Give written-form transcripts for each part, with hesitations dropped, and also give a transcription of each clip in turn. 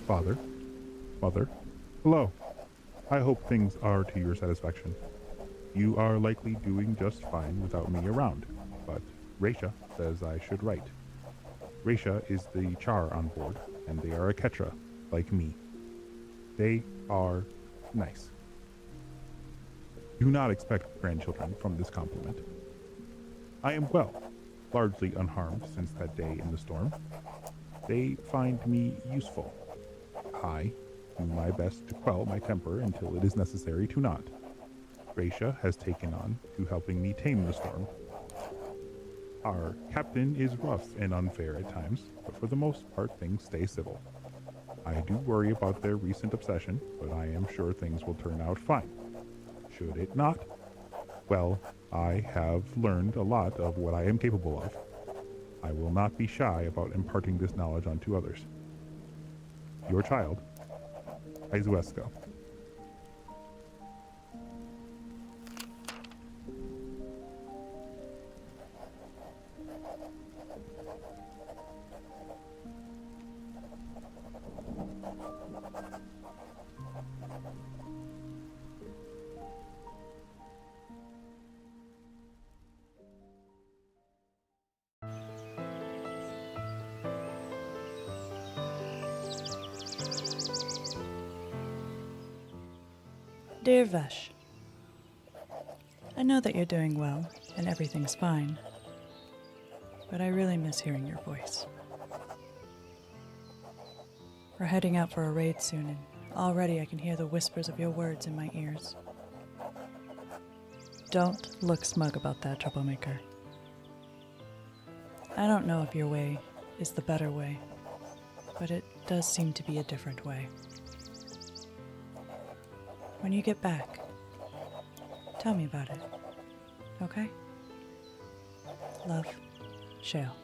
Father, Mother, hello. I hope things are to your satisfaction. You are likely doing just fine without me around, but Raisha says I should write. Raisha is the char on board, and they are a Ketra, like me. They are nice. Do not expect grandchildren from this compliment. I am well, largely unharmed since that day in the storm. They find me useful. I do my best to quell my temper until it is necessary to not. Raisha has taken on to helping me tame the storm. Our captain is rough and unfair at times, but for the most part things stay civil. I do worry about their recent obsession, but I am sure things will turn out fine. Should it not? Well, I have learned a lot of what I am capable of. I will not be shy about imparting this knowledge onto others. Your child, Izuesco. Dear Vesh, I know that you're doing well and everything's fine, but I really miss hearing your voice. We're heading out for a raid soon, and already I can hear the whispers of your words in my ears. Don't look smug about that, troublemaker. I don't know if your way is the better way, but it does seem to be a different way. When you get back, tell me about it, okay? Love, Shale.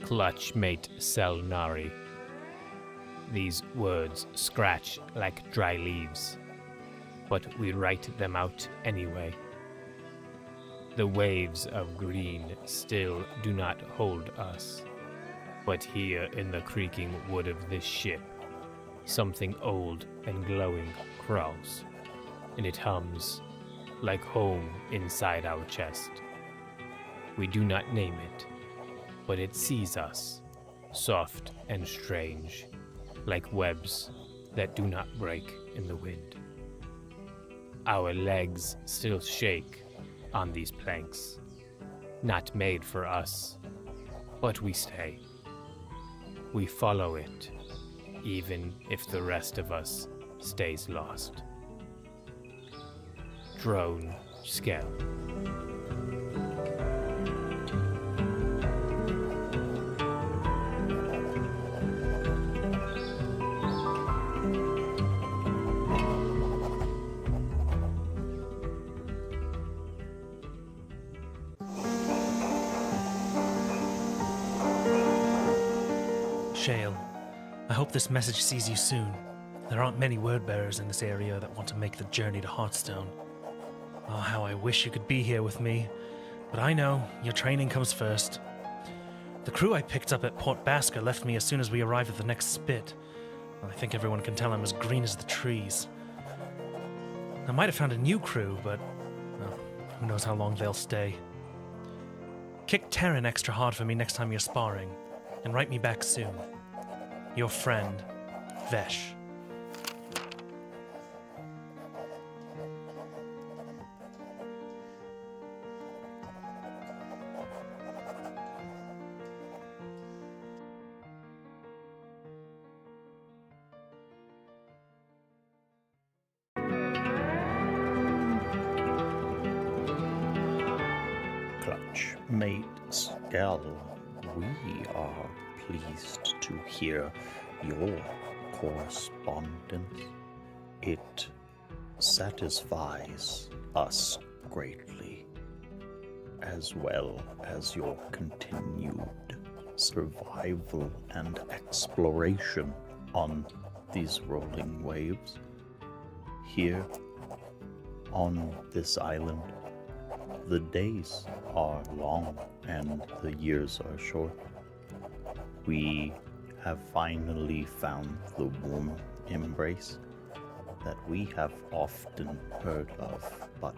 Clutch mate Selnari. These words scratch like dry leaves, but we write them out anyway. The waves of green still do not hold us, but here in the creaking wood of this ship, something old and glowing crawls, and it hums like home inside our chest. We do not name it, but it sees us, soft and strange, like webs that do not break in the wind. Our legs still shake on these planks, not made for us, but we stay. We follow it, even if the rest of us stays lost. Drone Skell. Shale, I hope this message sees you soon. There aren't many word-bearers in this area that want to make the journey to Hearthstone. Oh, how I wish you could be here with me. But I know, your training comes first. The crew I picked up at Port Basker left me as soon as we arrived at the next spit. I think everyone can tell I'm as green as the trees. I might have found a new crew, but well, who knows how long they'll stay. Kick Terran extra hard for me next time you're sparring, and write me back soon. Your friend, Vesh. Clutch mate Skell, we are pleased to hear your correspondence. It satisfies us greatly, as well as your continued survival and exploration on these rolling waves. Here on this island, the days are long and the years are short. We have finally found the warm embrace that we have often heard of, but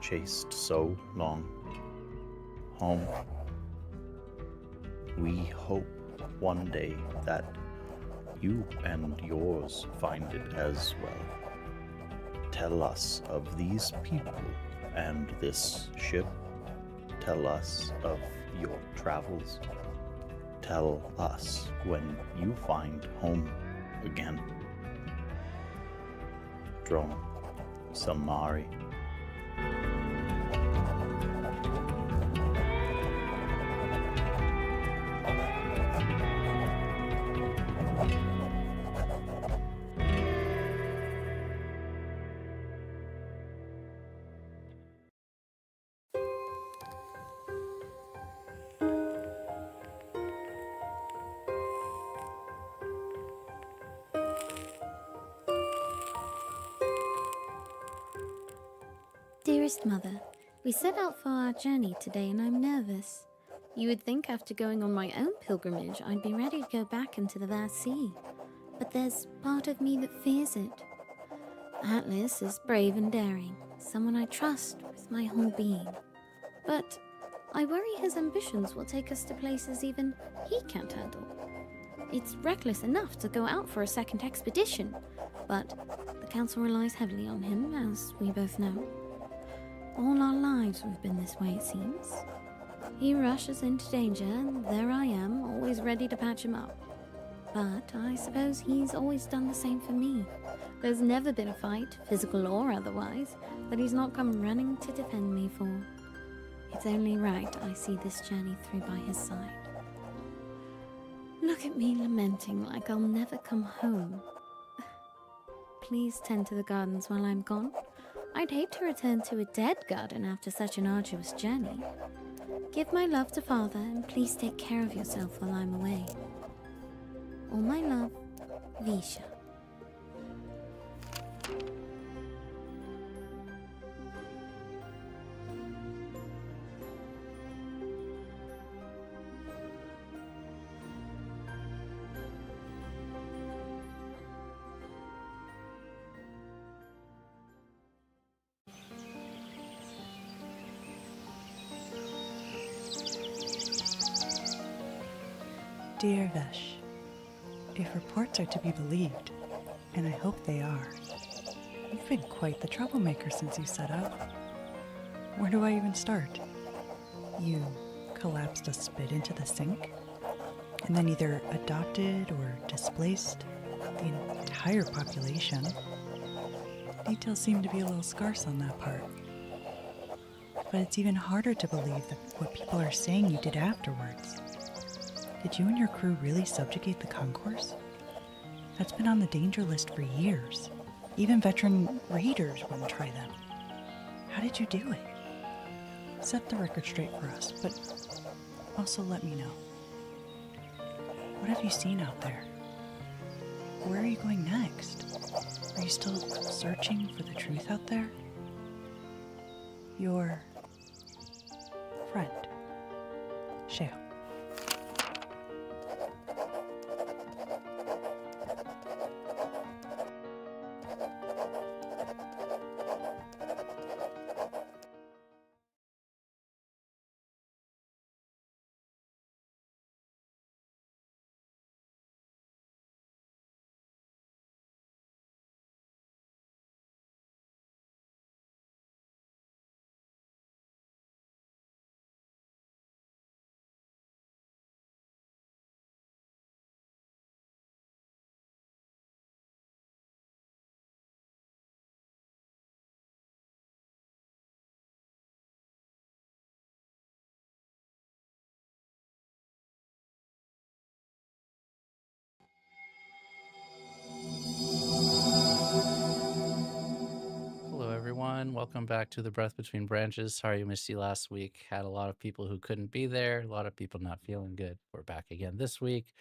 chased so long. Home. We hope one day that you and yours find it as well. Tell us of these people and this ship. Tell us of your travels. Tell us when you find home again. Drone Samari. Dearest Mother, we set out for our journey today and I'm nervous. You would think after going on my own pilgrimage I'd be ready to go back into the vast sea. But there's part of me that fears it. Atlas is brave and daring, someone I trust with my whole being. But I worry his ambitions will take us to places even he can't handle. It's reckless enough to go out for a second expedition, but the Council relies heavily on him, as we both know. All our lives we've been this way, it seems. He rushes into danger, and there I am, always ready to patch him up. But I suppose he's always done the same for me. There's never been a fight, physical or otherwise, that he's not come running to defend me for. It's only right I see this journey through by his side. Look at me lamenting like I'll never come home. Please tend to the gardens while I'm gone. I'd hate to return to a dead garden after such an arduous journey. Give my love to Father, and please take care of yourself while I'm away. All my love, Visha. Dear Vesh, if reports are to be believed, and I hope they are, you've been quite the troublemaker since you set out. Where do I even start? You collapsed a spit into the sink, and then either adopted or displaced the entire population. Details seem to be a little scarce on that part. But it's even harder to believe that what people are saying you did afterwards. Did you and your crew really subjugate the concourse? That's been on the danger list for years. Even veteran raiders wouldn't try them. How did you do it? Set the record straight for us, but also let me know. What have you seen out there? Where are you going next? Are you still searching for the truth out there? Your friend, Shale. Welcome back to the Breath Between Branches. Sorry you missed you last week. Had a lot of people who couldn't be there, a lot of people not feeling good. We're back again this week,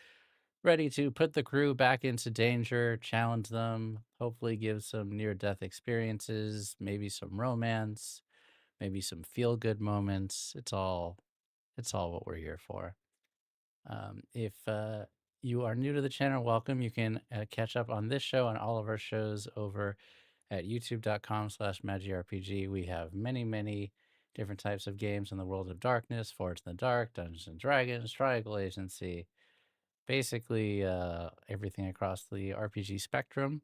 ready to put the crew back into danger, challenge them, hopefully give some near-death experiences, maybe some romance, maybe some feel-good moments. It's all what we're here for. If you are new to the channel, welcome. You can catch up on this show and all of our shows over at youtube.com/magirpg. We have many different types of games in the world of darkness: Forged in the Dark, Dungeons and Dragons, Triangle Agency, basically everything across the RPG spectrum.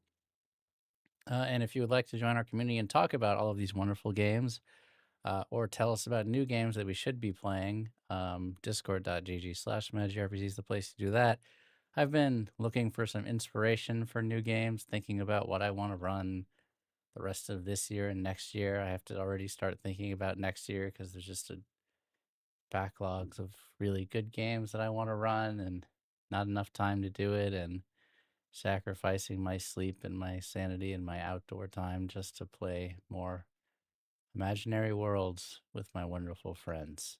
And if you would like to join our community and talk about all of these wonderful games, or tell us about new games that we should be playing, discord.gg/magirpg is the place to do that. I've been looking for some inspiration for new games, thinking about what I want to run the rest of this year and next year. I have to already start thinking about next year because there's just backlogs of really good games that I want to run and not enough time to do it, and sacrificing my sleep and my sanity and my outdoor time just to play more imaginary worlds with my wonderful friends.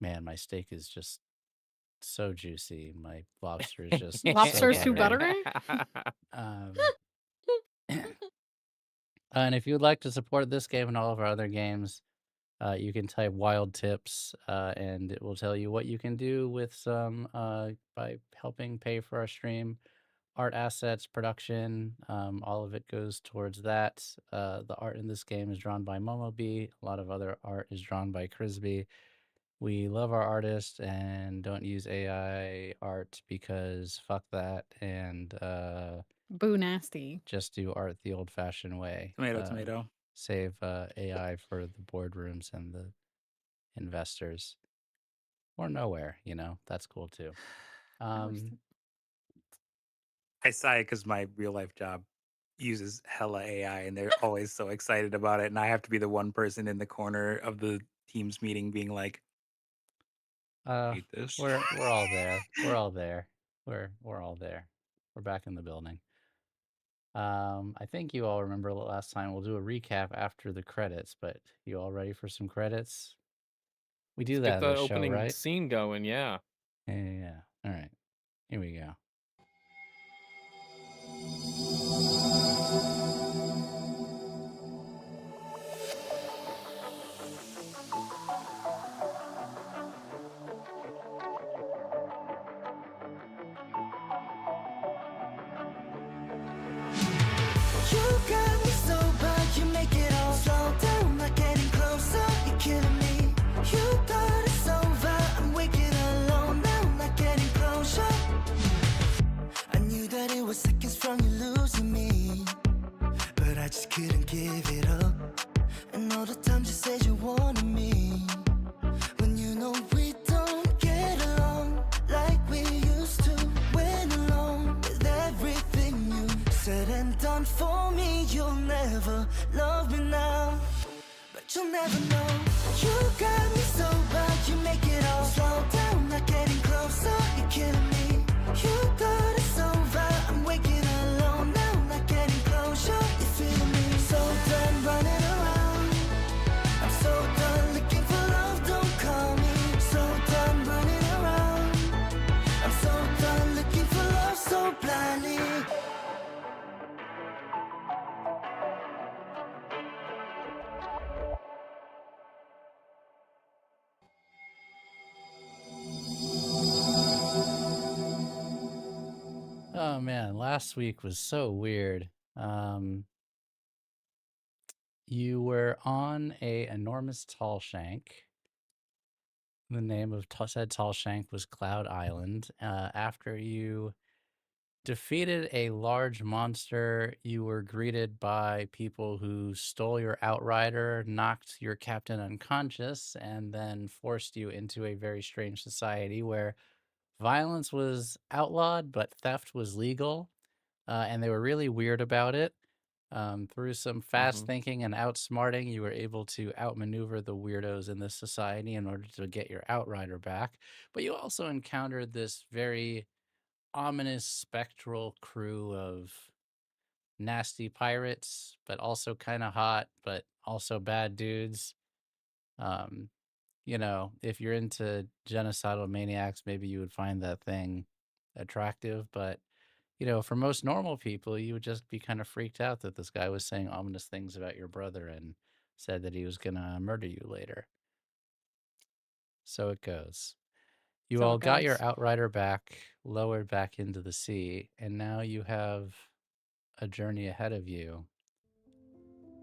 Man, my steak is just so juicy. My lobster is just Lobster so soup buttery. buttery? And if you would like to support this game and all of our other games, you can type wild tips and it will tell you what you can do with some by helping pay for our stream. Art assets, production, all of it goes towards that. The art in this game is drawn by Momobi. A lot of other art is drawn by Crisby. We love our artists and don't use AI art because fuck that, and Boo nasty. just do art the old-fashioned way. Tomato. Save AI for the boardrooms and the investors. Or nowhere, that's cool too. I sigh because my real life job uses hella AI and they're always so excited about it. And I have to be the one person in the corner of the Teams meeting being like, hate this. We're all there. We're all there. We're all there. We're back in the building. I think you all remember last time. We'll do a recap after the credits, but you all ready for some credits? We do that Get in the the show, opening right? scene going, yeah. Yeah. All right. Here we go. You got me so bad, you make it all slow down, not getting closer, you're killing me. You thought it's over, I'm waking alone now, not getting closer. I knew that it was seconds from you losing me, but I just couldn't give it up. And all the times you said you wanted me, when you know we don't get along like we used to. Went along with everything you said and done for me. You'll never love me now, but you'll never know. You got me so bad, you make it all slow down, not getting closer, you're killing me. You thought it's over, I'm waking alone now, not getting closure, you're feeling me. So done running around, I'm so done looking for love, don't call me. So done running around, I'm so done looking for love so blindly. Oh man, last week was so weird. You were on a enormous tall shank. The name of said tall shank was Cloud Island. After you defeated a large monster, you were greeted by people who stole your outrider, knocked your captain unconscious, and then forced you into a very strange society where violence was outlawed, but theft was legal. And they were really weird about it. Through some fast thinking and outsmarting, you were able to outmaneuver the weirdos in this society in order to get your outrider back. But you also encountered this very ominous spectral crew of nasty pirates, but also kind of hot, but also bad dudes. You know, if you're into genocidal maniacs, maybe you would find that thing attractive, but you know, for most normal people, you would just be kind of freaked out that this guy was saying ominous things about your brother and said that he was gonna murder you later. So it goes. You So all it got your goes. outrider back, lowered back into the sea, and now you have a journey ahead of you.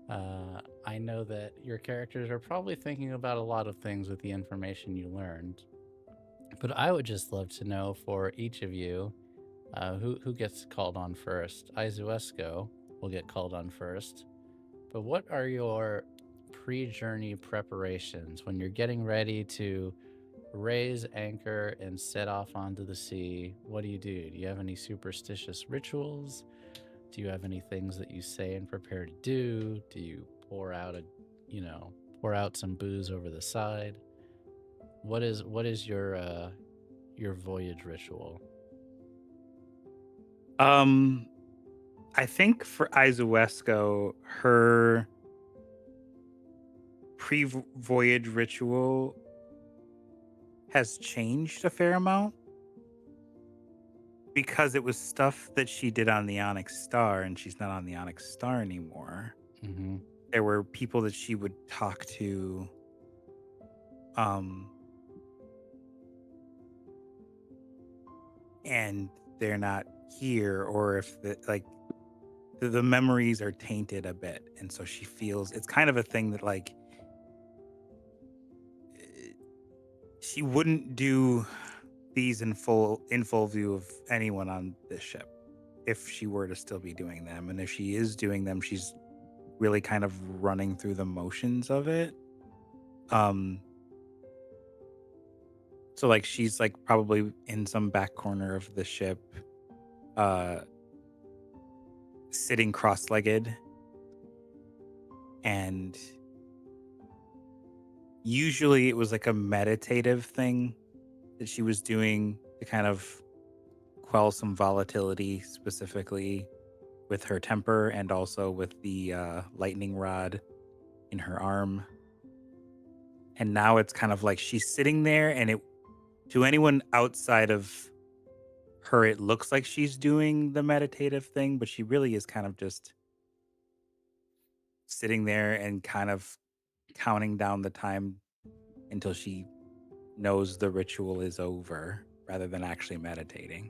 I know that your characters are probably thinking about a lot of things with the information you learned, but I would just love to know for each of you who gets called on first. Izuesco will get called on first, but what are your pre-journey preparations when you're getting ready to raise anchor and set off onto the sea? What do? Do you have any superstitious rituals? Do you have any things that you say and prepare to do? Do you pour out pour out some booze over the side? What is your voyage ritual? I think for Izuesco, her pre-voyage ritual has changed a fair amount because it was stuff that she did on the Onyx Star, and she's not on the Onyx Star anymore. Mm-hmm. There were people that she would talk to, and they're not here, or if the memories are tainted a bit, and so she feels it's kind of a thing that like she wouldn't do these in full view of anyone on this ship if she were to still be doing them, and if she is doing them, she's really kind of running through the motions of it. So like she's like probably in some back corner of the ship, sitting cross-legged, and usually it was like a meditative thing that she was doing to kind of quell some volatility, specifically with her temper and also with the lightning rod in her arm. And now it's kind of like she's sitting there, and it, to anyone outside of her, it looks like she's doing the meditative thing, but she really is kind of just sitting there and kind of counting down the time until she knows the ritual is over rather than actually meditating.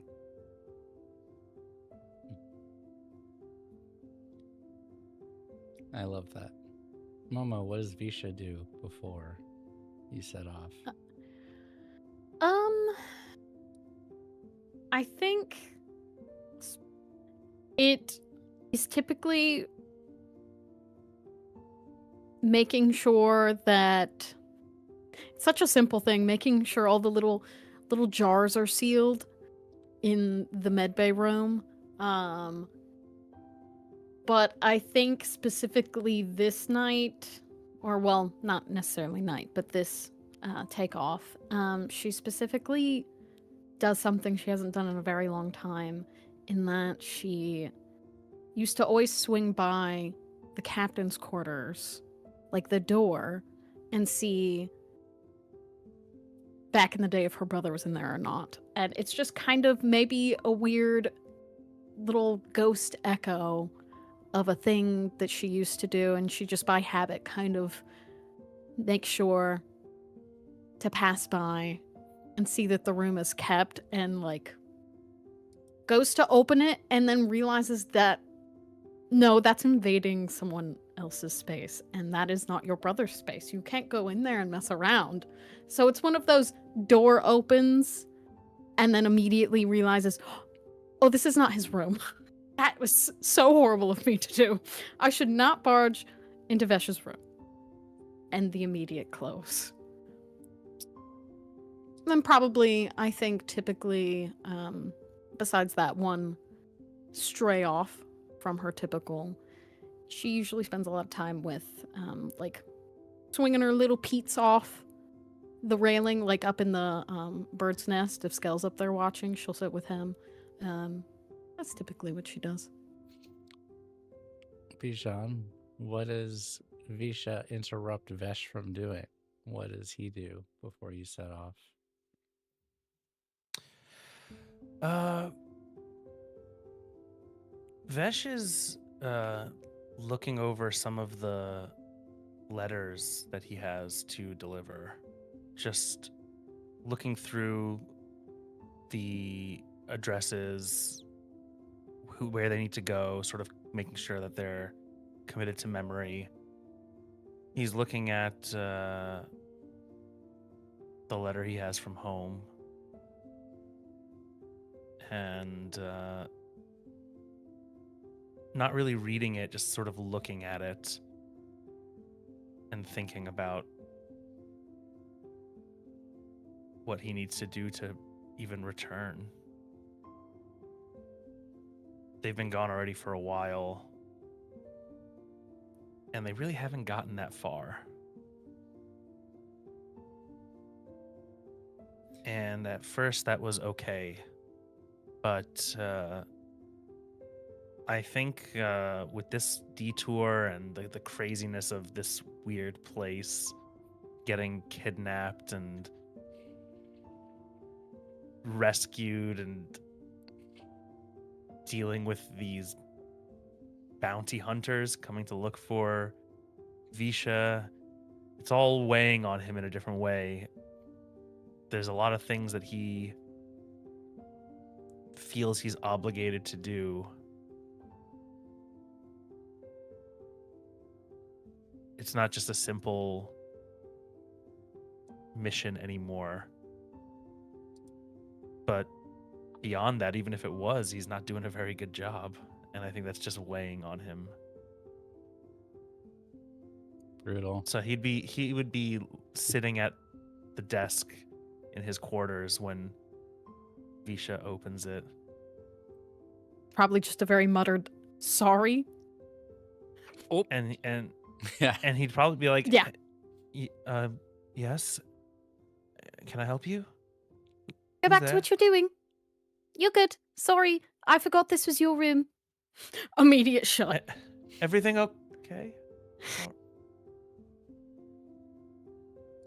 I love that. Momo, what does Visha do before you set off? I think it is typically making sure that it's such a simple thing, making sure all the little jars are sealed in the medbay room. But I think specifically this night, or well, not necessarily night, but this takeoff, she specifically does something she hasn't done in a very long time, in that she used to always swing by the captain's quarters, like the door, and see back in the day if her brother was in there or not. And it's just kind of maybe a weird little ghost echo of a thing that she used to do, and she just by habit kind of makes sure to pass by and see that the room is kept, and like goes to open it and then realizes that no, that's invading someone else's space, and that is not your brother's space. You can't go in there and mess around. So it's one of those door opens and then immediately realizes, oh, this is not his room. That was so horrible of me to do. I should not barge into Vesh's room. And the immediate close. Then probably, I think, typically, besides that one stray off from her typical, she usually spends a lot of time with, like, swinging her little Pete's off the railing, like up in the bird's nest. If Skell's up there watching, she'll sit with him. That's typically what she does. Bijan, what does Visha interrupt Vesh from doing? What does he do before you set off? Vesh is looking over some of the letters that he has to deliver. Just looking through the addresses, where they need to go, sort of making sure that they're committed to memory. He's looking at the letter he has from home, and not really reading it, just sort of looking at it and thinking about what he needs to do to even return. They've been gone already for a while, and they really haven't gotten that far. And at first that was okay, but I think with this detour and the craziness of this weird place, getting kidnapped and rescued and dealing with these bounty hunters coming to look for Visha, it's all weighing on him in a different way. There's a lot of things that he feels he's obligated to do. It's not just a simple mission anymore. But beyond that, even if it was, he's not doing a very good job. And I think that's just weighing on him. Brutal. So he would be sitting at the desk in his quarters when Visha opens it. Probably just a very muttered sorry. Oh, and Yeah. and he'd probably be like, Yeah. Yes, can I help you? Go Who's back to there? what you're doing. You're good. Sorry, I forgot this was your room. Immediate shut. Everything okay? Oh.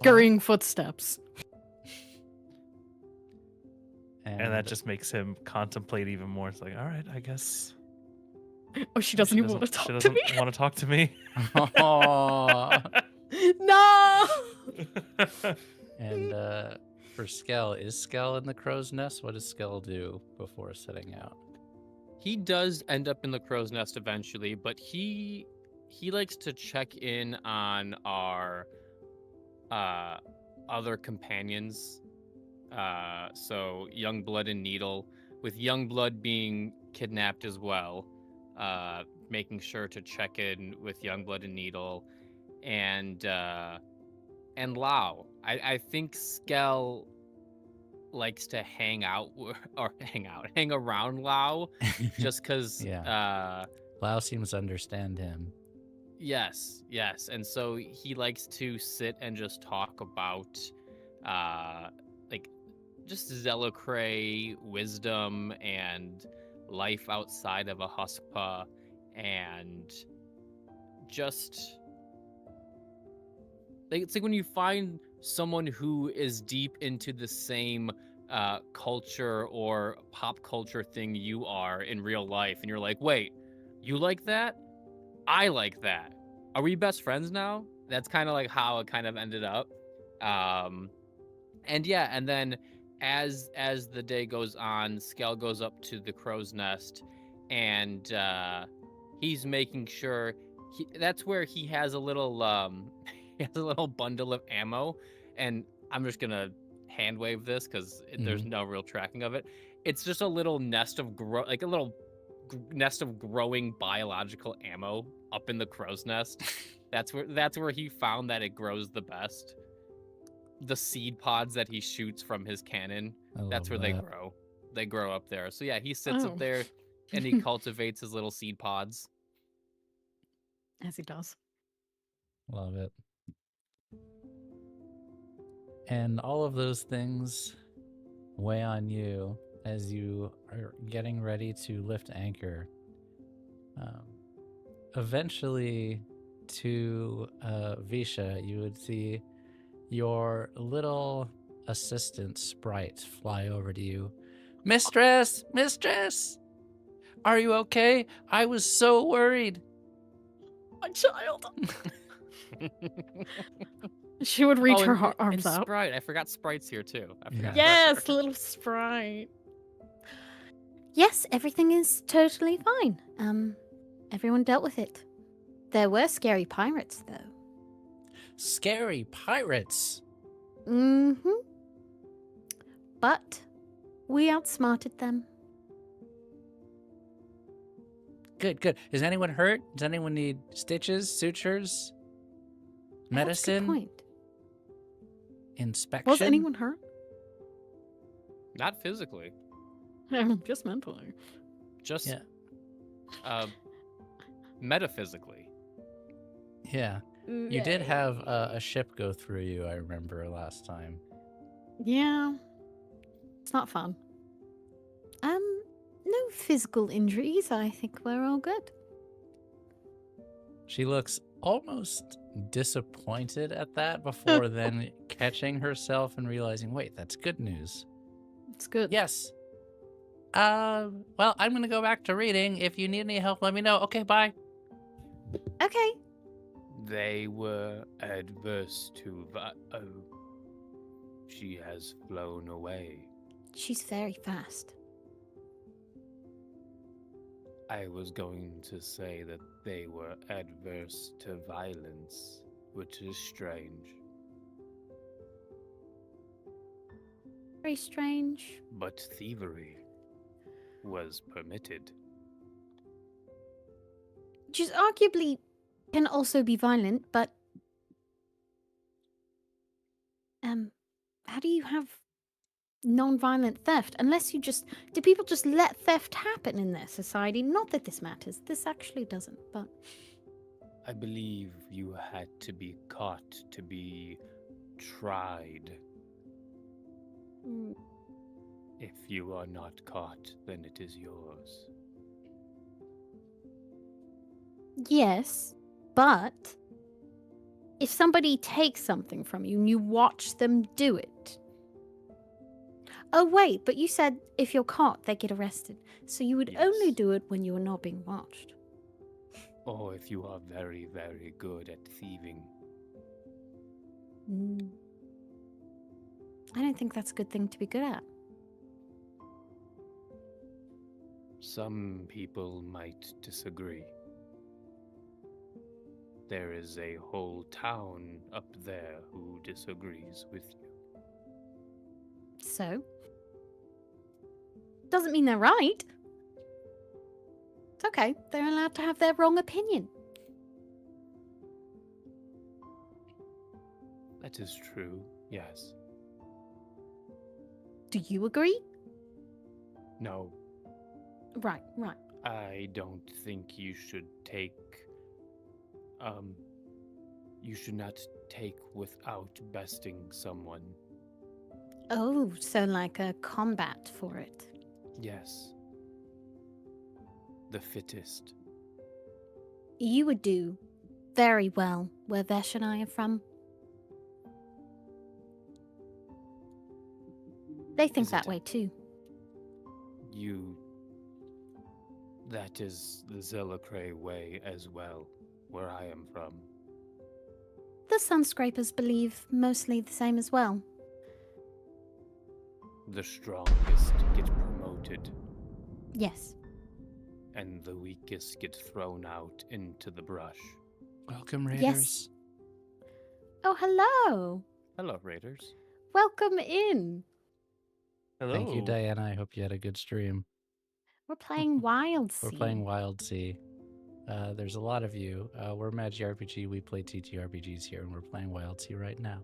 Scurrying footsteps. And that just makes him contemplate even more. It's like, all right, I guess. Oh, she doesn't even want to She talk to doesn't me. want to talk to me. Aw. No. And for Skell, is Skell in the crow's nest? What does Skell do before setting out? He does end up in the crow's nest eventually, but he likes to check in on our other companions. So Youngblood and Needle, with Youngblood being kidnapped as well, making sure to check in with Youngblood and Needle, and Lau. I think Skell likes to hang around Lau, just because. Yeah. Lau seems to understand him. Yes, and so he likes to sit and just talk about, like, just Zelocray wisdom and life outside of a Huskpa, and just like, it's like when you find someone who is deep into the same culture or pop culture thing you are in real life, and you're like, wait, you like that? I like that. Are we best friends now? That's kind of like how it kind of ended up. And yeah, and then as the day goes on, Skell goes up to the crow's nest, and he's making sure that's where he has a little he has a little bundle of ammo, and I'm just gonna hand wave this because there's no real tracking of it. It's just a little nest of nest of growing biological ammo up in the crow's nest. That's where he found that it grows the best. The seed pods that he shoots from his cannon, that's where they grow. They grow up there. So yeah, he sits up there and he cultivates his little seed pods. As he does. Love it. And all of those things weigh on you as you are getting ready to lift anchor. eventually, to Visha, you would see your little assistant sprite fly over to you. Mistress! Mistress! Are you okay? I was so worried. My child. She would reach her and arms out. Sprite. I forgot Sprite's here too. I forgot. Yes, little Sprite. Yes, everything is totally fine. Everyone dealt with it. There were scary pirates, though. Scary pirates? Mm-hmm. But we outsmarted them. Good, good. Is anyone hurt? Does anyone need stitches, sutures, medicine, That's a good point. inspection? Was anyone hurt? Not physically. Just mentally. Just Yeah. Metaphysically. Yeah. You did have a ship go through you, I remember, last time. Yeah. It's not fun. No physical injuries. I think we're all good. She looks almost disappointed at that before then catching herself and realizing, wait, that's good news. It's good. Yes. Well, I'm going to go back to reading. If you need any help, let me know. Okay, bye. Okay. They were adverse to she has flown away. She's very fast. I was going to say that they were adverse to violence, which is strange. Very strange. But thievery was permitted. Which is arguably can also be violent, but how do you have non-violent theft unless you just do people just let theft happen in their society? Not that this matters. This actually doesn't, but I believe you had to be caught to be tried. If you are not caught, then it is yours. yes, but if somebody takes something from you and you watch them do it. Oh, wait, but you said if you're caught, they get arrested. So you would only Yes. do it when you are not being watched. Or if you are very, very good at thieving. I don't think that's a good thing to be good at. Some people might disagree. There is a whole town up there who disagrees with you. So? Doesn't mean they're right. It's okay. They're allowed to have their wrong opinion. That is true, yes. Do you agree? No, Right, right. I don't think you should take. You should not take without besting someone. Oh, so like a combat for it. Yes. The fittest. You would do very well where Vesh and I are from. They think Is that it- way too. That is the Zellicray way as well, where I am from. The Sunscrapers believe mostly the same as well. The strongest get promoted, Yes. and the weakest get thrown out into the brush. Welcome, Raiders. Yes. Oh, hello. Hello, Raiders. Welcome in. Hello. Thank you, Diana. I hope you had a good stream. We're playing Wildsea. We're playing Wildsea. There's a lot of you. We're Magic RPG. We play TTRPGs here, and we're playing Wildsea right now.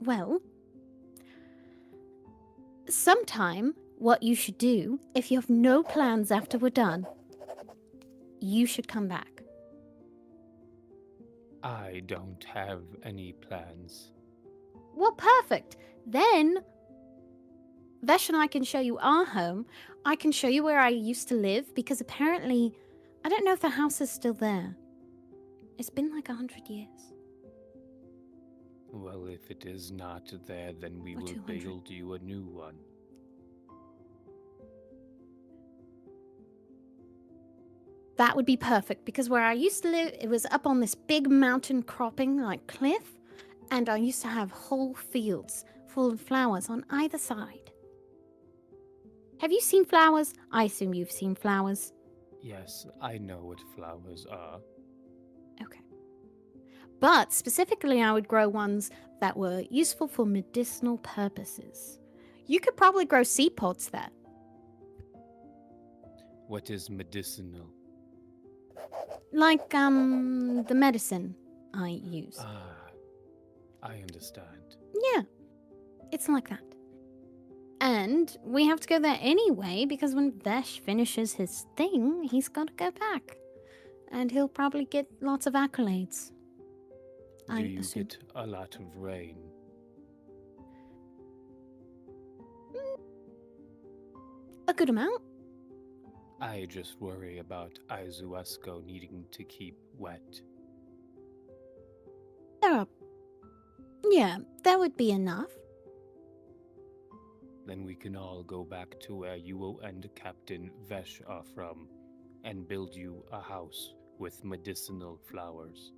Well, sometime what you should do, if you have no plans after we're done, you should come back. I don't have any plans. Well, perfect. Then Vesh and I can show you our home. I can show you where I used to live, because apparently, I don't know if the house is still there. It's been like 100 years. Well, if it is not there, then we Or will 200. build you a new one. That would be perfect, because where I used to live, it was up on this big mountain cropping like cliff, and I used to have whole fields full of flowers on either side. Have you seen flowers? I assume you've seen flowers. Yes, I know what flowers are. Okay. But specifically, I would grow ones that were useful for medicinal purposes. You could probably grow seed pods there. What is medicinal? Like, the medicine I use. Ah, I understand. Yeah, it's like that. And we have to go there anyway, because when Vesh finishes his thing, he's got to go back. And he'll probably get lots of accolades. Do you get a lot of rain? A good amount. I just worry about Izuesco needing to keep wet. Yeah, that would be enough. Then we can all go back to where you and Captain Vesh are from and build you a house with medicinal flowers.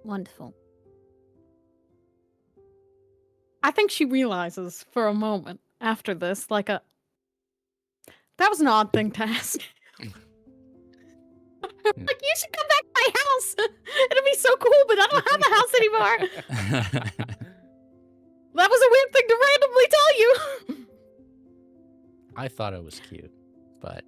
Wonderful. I think she realizes for a moment after this, that was an odd thing to ask. Like, you should come back to my house. It'll be so cool, but I don't have a house anymore. That was a weird thing to randomly tell you. I thought it was cute, but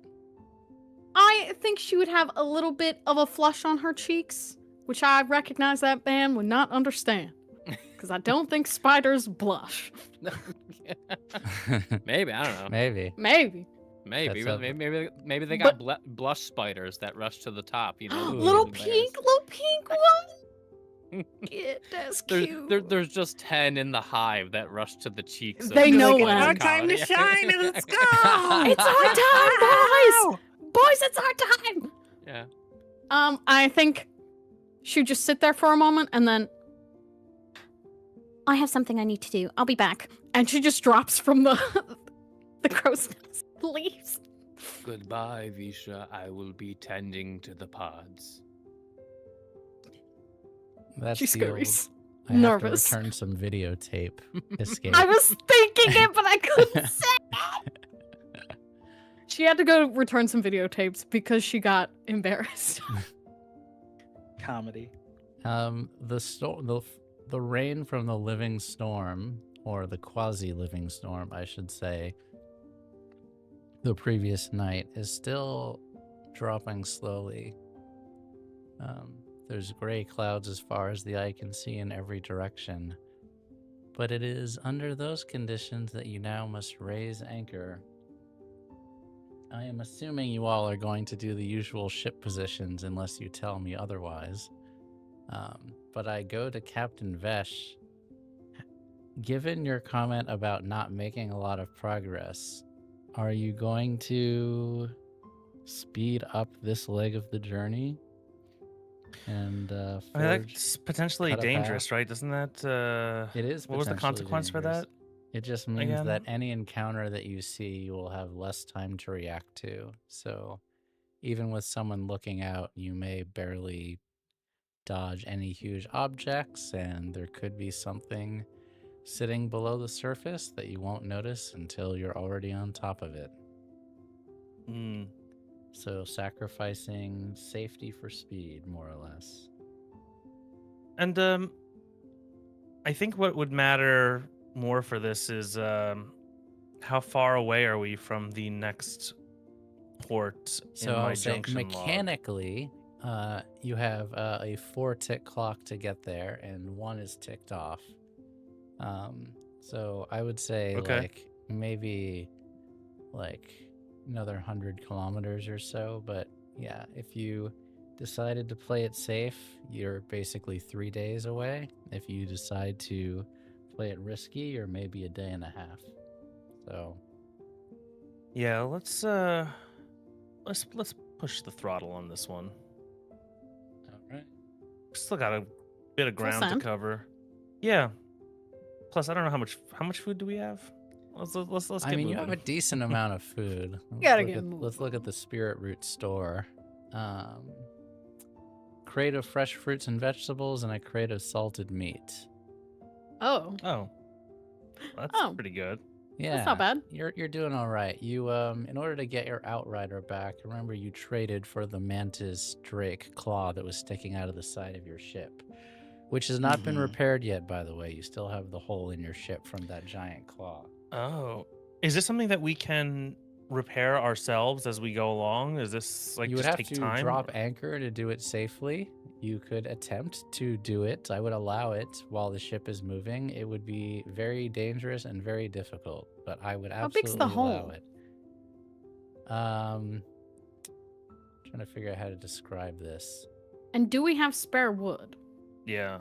I think she would have a little bit of a flush on her cheeks, which I recognize that man would not understand. Because I don't think spiders blush. Maybe, I don't know. maybe. Maybe. Maybe, That's maybe they got blush spiders that rush to the top, you know. little bears. pink one. Yeah, that's cute. There's just 10 in the hive that rush to the cheeks. They of know the when. spider Our time to colony. shine. Let's go. It's our time, boys! Boys, it's our time! Yeah. I think she'd just sit there for a moment and then, I have something I need to do. I'll be back. and she just drops from the crow's nest, leaves. Goodbye, Visha. I will be tending to the pods. That's She the old, scurries. I have Nervous. to return some videotape escape. I was thinking it, but I couldn't say it. She had to go return some videotapes because she got embarrassed. Comedy. The rain from the living storm, or the quasi-living storm, I should say, the previous night is still dropping slowly. There's gray clouds as far as the eye can see in every direction, but it is under those conditions that you now must raise anchor. I am assuming you all are going to do the usual ship positions unless you tell me otherwise. But I go to Captain Vesh. Given your comment about not making a lot of progress, are you going to speed up this leg of the journey? And I mean, that's potentially cut a dangerous, path? right? Doesn't that? It is. What was the potentially consequence for dangerous. that? It just means again? that any encounter that you see, you will have less time to react to. So even with someone looking out, you may barely dodge any huge objects, and there could be something sitting below the surface that you won't notice until you're already on top of it. Hmm. So sacrificing safety for speed, more or less. And I think what would matter more for this is how far away are we from the next port So in my I'll say junction log? mechanically, you have a 4-tick clock to get there, and 1 is ticked off. So I would say Okay. maybe another 100 kilometers or so. But yeah, if you decided to play it safe, you're basically 3 days away. If you decide to play it risky, you're maybe a day and a half. So Yeah, let's push the throttle on this one. all right. Still got a bit of Full ground to send. cover. Yeah. Plus, I don't know how much food do we have. Let's I get mean, moving. you have a decent amount of food. Gotta get moving. Let's look at the Spirit Root store. Crate of fresh fruits and vegetables and a crate of salted meat. Oh, Oh, that's Oh. pretty good. Yeah, that's not bad. You're doing all right. You in order to get your Outrider back, remember you traded for the Mantis Drake claw that was sticking out of the side of your ship, which has not been repaired yet, by the way. You still have the hole in your ship from that giant claw. Oh, is this something that we can repair ourselves as we go along? Is this like You would just have take to time? drop anchor to do it safely. You could attempt to do it. I would allow it while the ship is moving. It would be very dangerous and very difficult, but I would How absolutely big's the allow hole? it. Trying to figure out how to describe this. And do we have spare wood? Yeah.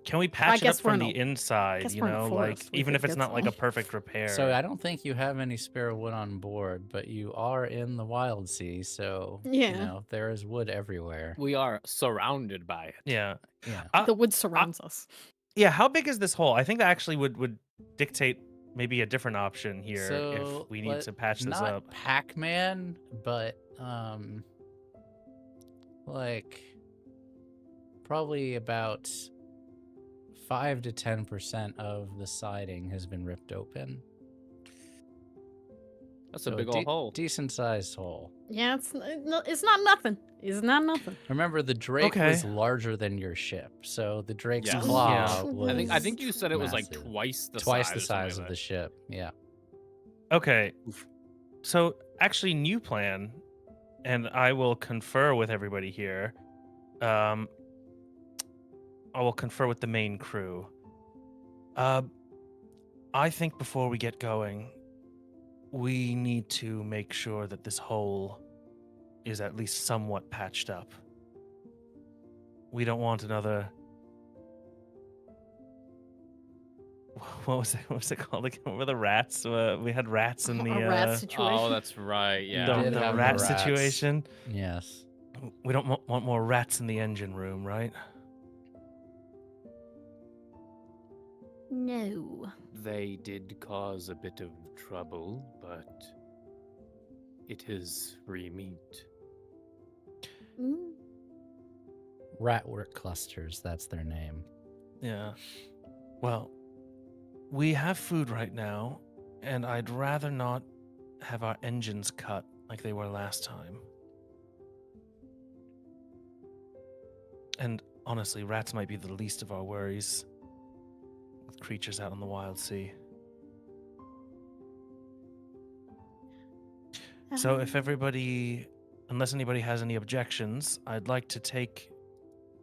Can we patch it up guess we're from in the a- inside? guess You we're in a know, forest. like We even could if it's get not like a some. perfect repair. So I don't think you have any spare wood on board, but you are in the Wildsea, so you Yeah. know there is wood everywhere. We are surrounded by it. Yeah. Yeah. The wood surrounds us. Yeah. How big is this hole? I think that actually would dictate maybe a different option here So if we need to patch this not up. Pac-Man, but like probably about 5 to 10% of the siding has been ripped open. That's a big old hole. Decent sized hole. Yeah, it's not nothing. It's not nothing. Remember, the Drake Okay. was larger than your ship, so the Drake's Yes. claw Yeah. was I think you said it was like massive. twice the twice size. the or something size like of the that. ship. Yeah. Okay. So actually, new plan, and I will confer with everybody here. I will confer with the main crew. I think before we get going, we need to make sure that this hole is at least somewhat patched up. We don't want another. What was it called again? What were the rats? We had rats in the A rat situation. Oh, that's right. You Yeah. did the have the rat rats. situation. Yes. We don't want more rats in the engine room, right? No. They did cause a bit of trouble, but it is free meat. Mm. Ratwork clusters, that's their name. Yeah. Well, we have food right now, and I'd rather not have our engines cut like they were last time. And honestly, rats might be the least of our worries with creatures out on the Wildsea. So if everybody, unless anybody has any objections, I'd like to take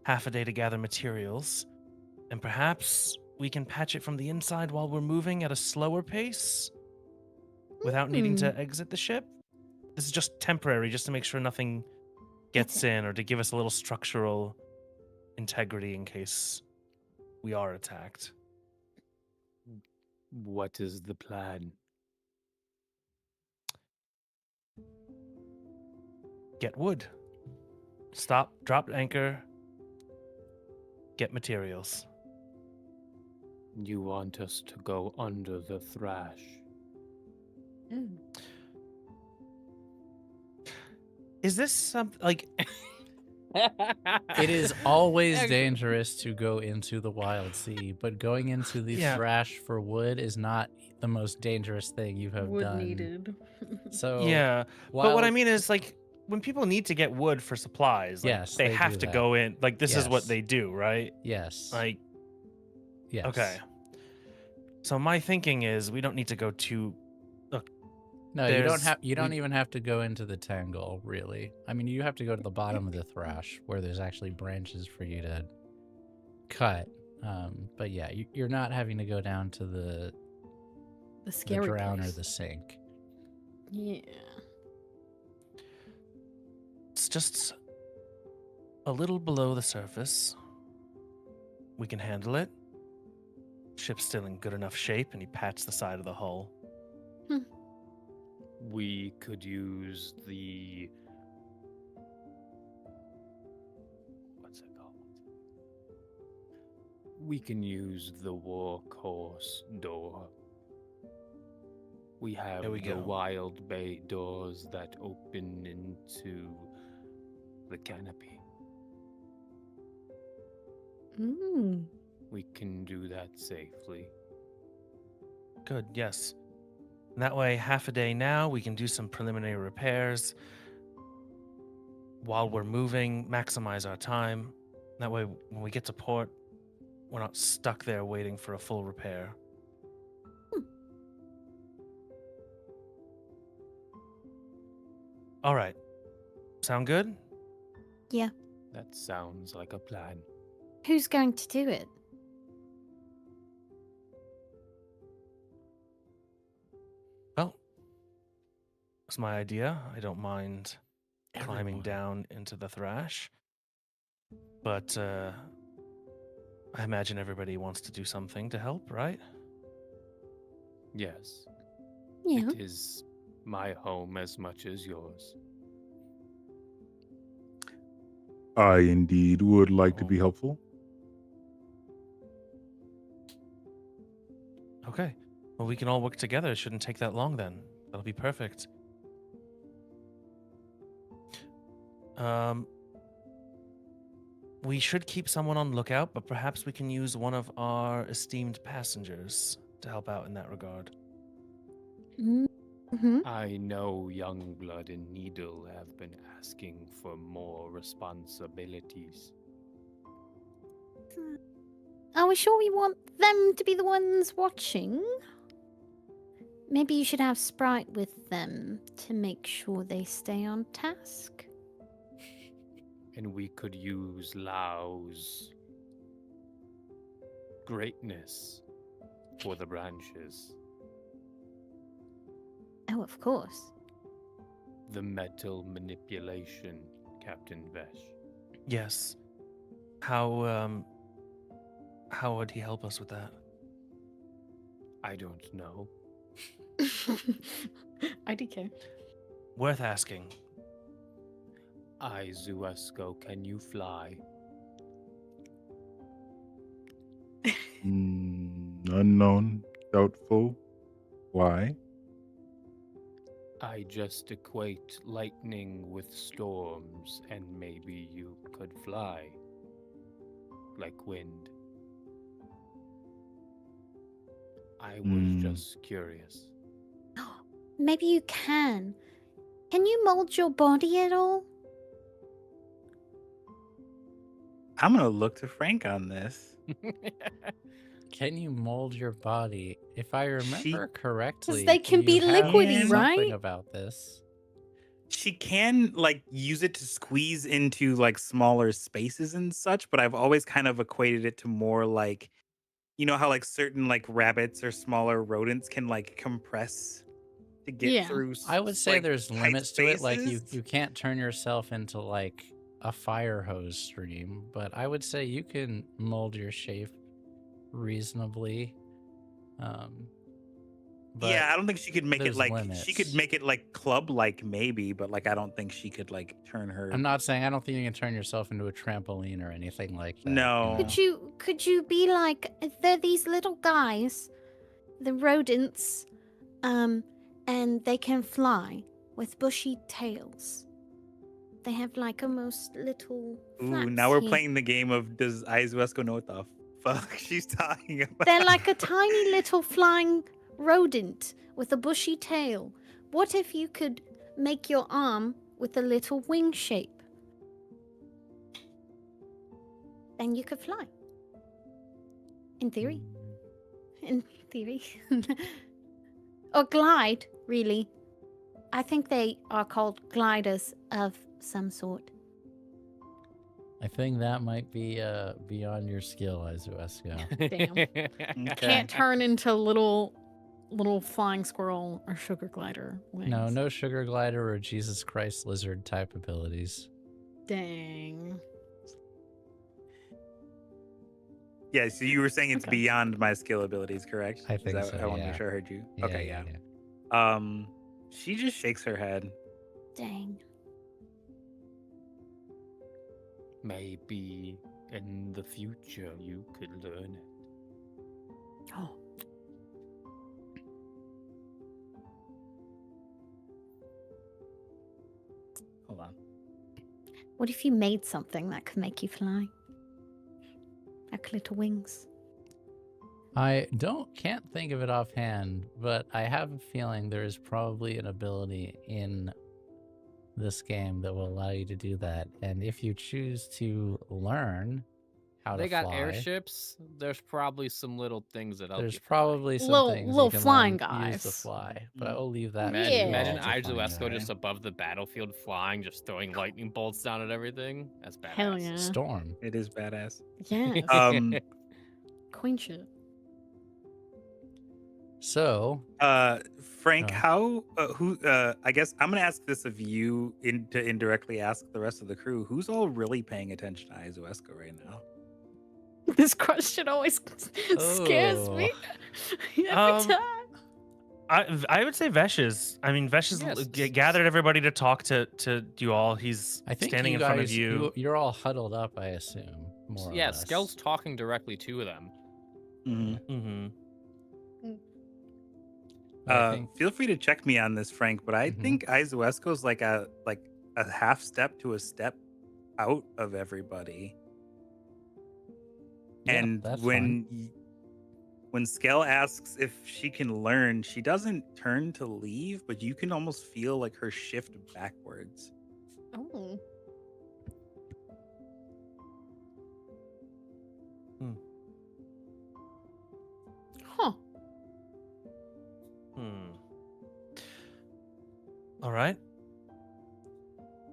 half a day to gather materials, and perhaps we can patch it from the inside while we're moving at a slower pace without needing to exit the ship. This is just temporary, just to make sure nothing gets in, or to give us a little structural integrity in case we are attacked. What is the plan? Get wood. Stop, drop anchor, get materials. You want us to go under the thrash? Is this something like It is always dangerous to go into the Wildsea, but going into the Yeah. thrash for wood is not the most dangerous thing you have Wood done. needed. So Yeah, but what I while- mean is like when people need to get wood for supplies, like, Yes, they they have do to that. go in. Like this is what Yes. they do, right? Yes. Like yes. okay. So my thinking is we don't need to go too. No, you don't there's- have. You don't we- even have to go into the tangle, really. I mean, you have to go to the bottom of the thrash where there's actually branches for you to cut. But yeah, you're not having to go down to the scary drown place. or the sink. Yeah. It's just a little below the surface. We can handle it. ship's still in good enough shape, and he pats the side of the hull. We could use the... What's it called? We can use the workhorse door. We have There we the go. Wild Bay doors that open into the canopy. Mm. We can do that safely. Good, yes. And that way, half a day now, we can do some preliminary repairs. While we're moving, maximize our time. That way, when we get to port, we're not stuck there waiting for a full repair. All right. Sound good? Yeah. That sounds like a plan. Who's going to do it? Well, it's my idea. I don't mind climbing Everyone. down into the thrash. But I imagine everybody wants to do something to help, right? Yes, Yeah. it is my home as much as yours. I indeed would like to be helpful. Okay. Well, we can all work together. It shouldn't take that long then. That'll be perfect. We should keep someone on lookout, but perhaps we can use one of our esteemed passengers to help out in that regard. Mm-hmm. I know Youngblood and Needle have been asking for more responsibilities. Are we sure we want them to be the ones watching? Maybe you should have Sprite with them to make sure they stay on task. And we could use Lau's greatness for the branches. Oh, of course. The metal manipulation, Captain Vesh. Yes. How would he help us with that? I don't know. IDK. Worth asking. Zuesco, can you fly? Unknown, doubtful. Why? I just equate lightning with storms, and maybe you could fly. Like wind. I was just curious. Maybe you can. Can you mold your body at all? I'm gonna look to Frank on this. Can you mold your body? If I remember correctly, they can be you have liquidy, something right? about this. She can like use it to squeeze into like smaller spaces and such, but I've always kind of equated it to more like, you know how like certain like rabbits or smaller rodents can like compress to get Yeah. through. I would say like, there's tight limits to it. Like you spaces. you can't turn yourself into like a fire hose stream, but I would say you can mold your shape reasonably. But Yeah, I don't think she could make it there's like she limits. could make it like club like maybe, but like I don't think she could like turn her. I'm not saying I don't think you can turn yourself into a trampoline or anything like that. No. Could you be like they're these little guys, the rodents, and they can fly with bushy tails. They have like almost little. Ooh, flaps now we're here. playing the game of does Izuesco know what the fuck she's talking about? They're like a tiny little flying rodent with a bushy tail. What if you could make your arm with a little wing shape? Then you could fly. In theory. In theory. Or glide, really. I think they are called gliders of some sort. I think that might be beyond your skill, Izuesco. Damn. Okay. Can't turn into little flying squirrel or sugar glider wings. No sugar glider or Jesus Christ lizard type abilities. Dang. Yeah, so you were saying it's Okay. beyond my skill abilities, correct? I think so, I want to yeah. make sure I heard you. Yeah, Okay, yeah, yeah. yeah. She just shakes her head. Dang. Maybe in the future you could learn it. Oh. Hold on. What if you made something that could make you fly? Like little wings. I can't think of it offhand, but I have a feeling there is probably an ability in this game that will allow you to do that. And if you choose to learn how They to got fly, airships. There's probably some little things that help there's you fly. probably some Little- things little you can flying learn, use to guys. fly. But I will leave that. Imagine, to you imagine all to find Izuesco out. just above the battlefield flying, just throwing lightning bolts down at everything. That's badass. Hell yeah. Storm. It is badass. Yes. Queen shit. So, Frank, Oh. how I guess I'm gonna ask this of you to indirectly ask the rest of the crew. Who's all really paying attention to Izuesco right now? This question always scares me. Every Um, time. I would say Vesh is. I mean, Vesh has Yes. gathered everybody to talk to you all. He's I think standing you in guys, front of you. you're all huddled up, I assume. More or Yeah, less. Skell's talking directly to them. Mm-hmm. But I think Feel free to check me on this, Frank, but I Mhm. think Izuesco's like a half step to a step out of everybody. Yeah, And that's when Skell asks if she can learn, she doesn't turn to leave, but you can almost feel like her shift backwards. Oh. Huh. All right.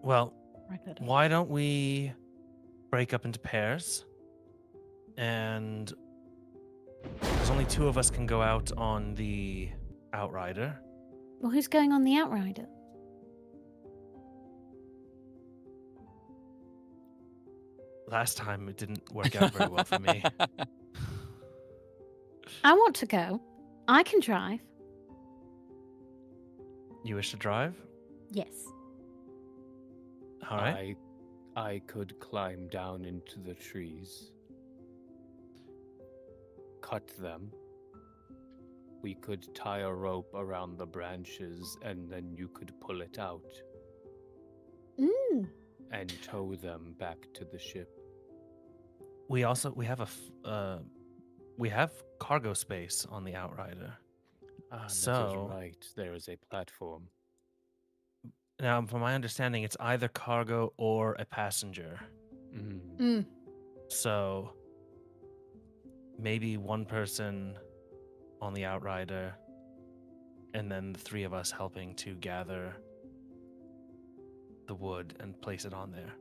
Well, Write that down. why don't we break up into pairs? And there's only two of us can go out on the Outrider. Well, who's going on the Outrider? Last time it didn't work out very well for me. I want to go. I can drive. You wish to drive? Yes. All right. I could climb down into the trees, cut them. We could tie a rope around the branches, and then you could pull it out and tow them back to the ship. We have cargo space on the Outrider. That is So- right. There is a platform. Now, from my understanding, it's either cargo or a passenger. So maybe one person on the Outrider, and then the three of us helping to gather the wood and place it on there.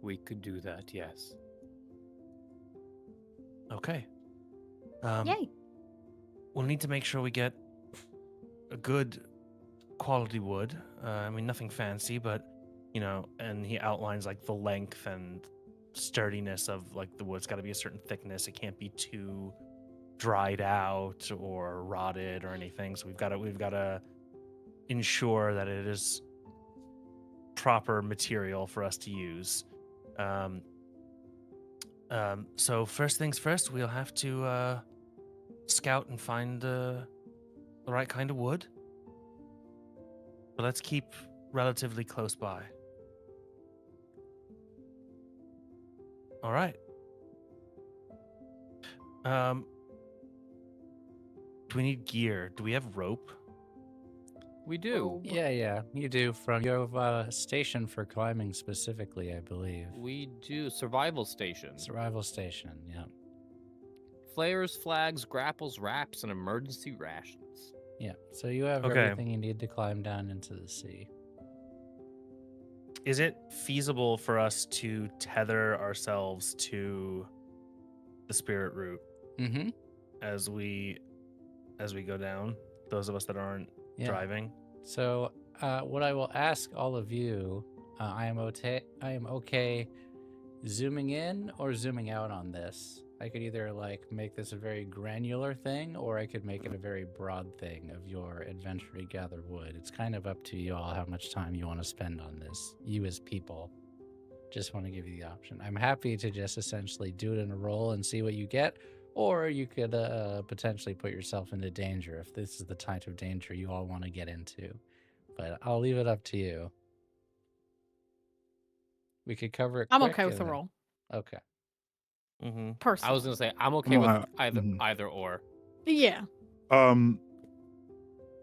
We could do that, yes. Okay. Yay. We'll need to make sure we get a good quality wood. I mean, nothing fancy, but, and he outlines like the length and sturdiness of like the wood. It's got to be a certain thickness. It can't be too dried out or rotted or anything. So we've got to ensure that it is proper material for us to use. So first things first, we'll have to scout and find the right kind of wood. But let's keep relatively close by. All right. Do we need gear? Do we have rope? We do. Yeah, you do. You have a station for climbing specifically, I believe. We do. Survival station. Survival station, yeah. Flares, flags, grapples, wraps, and emergency rations. Yeah, so you have Okay. everything you need to climb down into the sea. Is it feasible for us to tether ourselves to the spirit route Mm-hmm. as we go down? Those of us that aren't driving. So, what I will ask all of you, I am okay zooming in or zooming out on this. I could either like make this a very granular thing, or I could make it a very broad thing of your adventure to gather wood. It's kind of up to you all how much time you want to spend on this. You as people. Just want to give you the option. I'm happy to just essentially do it in a roll and see what you get, or you could potentially put yourself into danger if this is the type of danger you all want to get into. But I'll leave it up to you. We could cover it I'm quick okay with and the then- roll. Okay. I Personally. was gonna say I'm okay I'm with all- either mhm. either or. Yeah.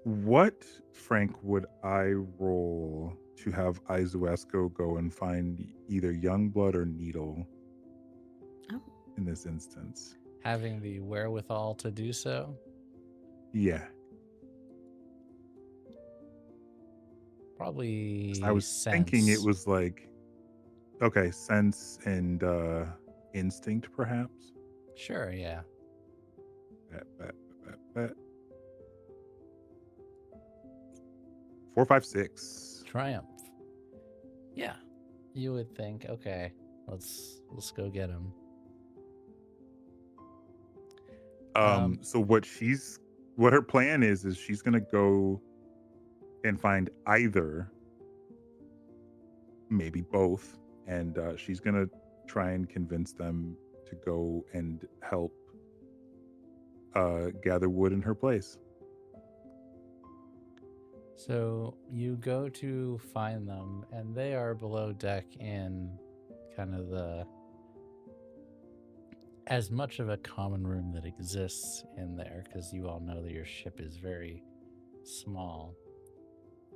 What, Frank, would I roll to have Izuesco go and find either Youngblood or Needle Oh. in this instance? Having the wherewithal to do so. Yeah. Probably 'Cause I was thinking it was like, okay, sense and instinct, perhaps. Sure, yeah. Bet. 4, 5, 6. Triumph. Yeah. You would think, okay, let's go get him. So what her plan is she's gonna go and find either, maybe both, and she's gonna try and convince them to go and help gather wood in her place. So you go to find them, and they are below deck in kind of as much of a common room that exists in there, because you all know that your ship is very small.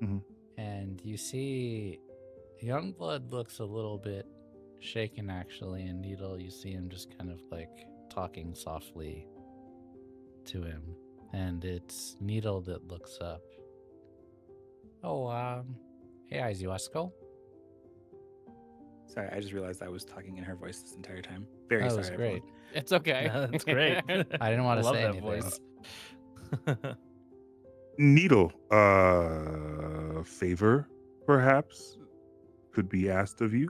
Mhm. And you see Youngblood looks a little bit shaken, actually, and Needle, you see him just kind of like talking softly to him. And it's Needle that looks up. Oh, hey, Izuesco. Sorry, I just realized I was talking in her voice this entire time. Very That sorry. was great. everyone. It's okay. That's great. I didn't want to Love say that anything. voice. Needle, favor, perhaps, could be asked of you.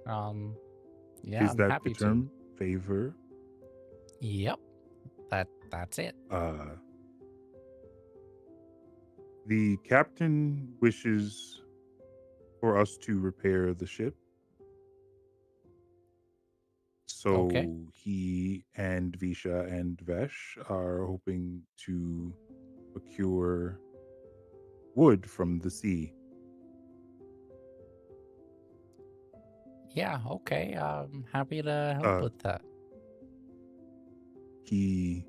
Yeah, Is I'm that happy the term? Favor? to. Yep. That's it. The captain wishes for us to repair the ship. So Okay. he and Visha and Vesh are hoping to procure wood from the sea. Yeah, okay. I'm happy to help with that. He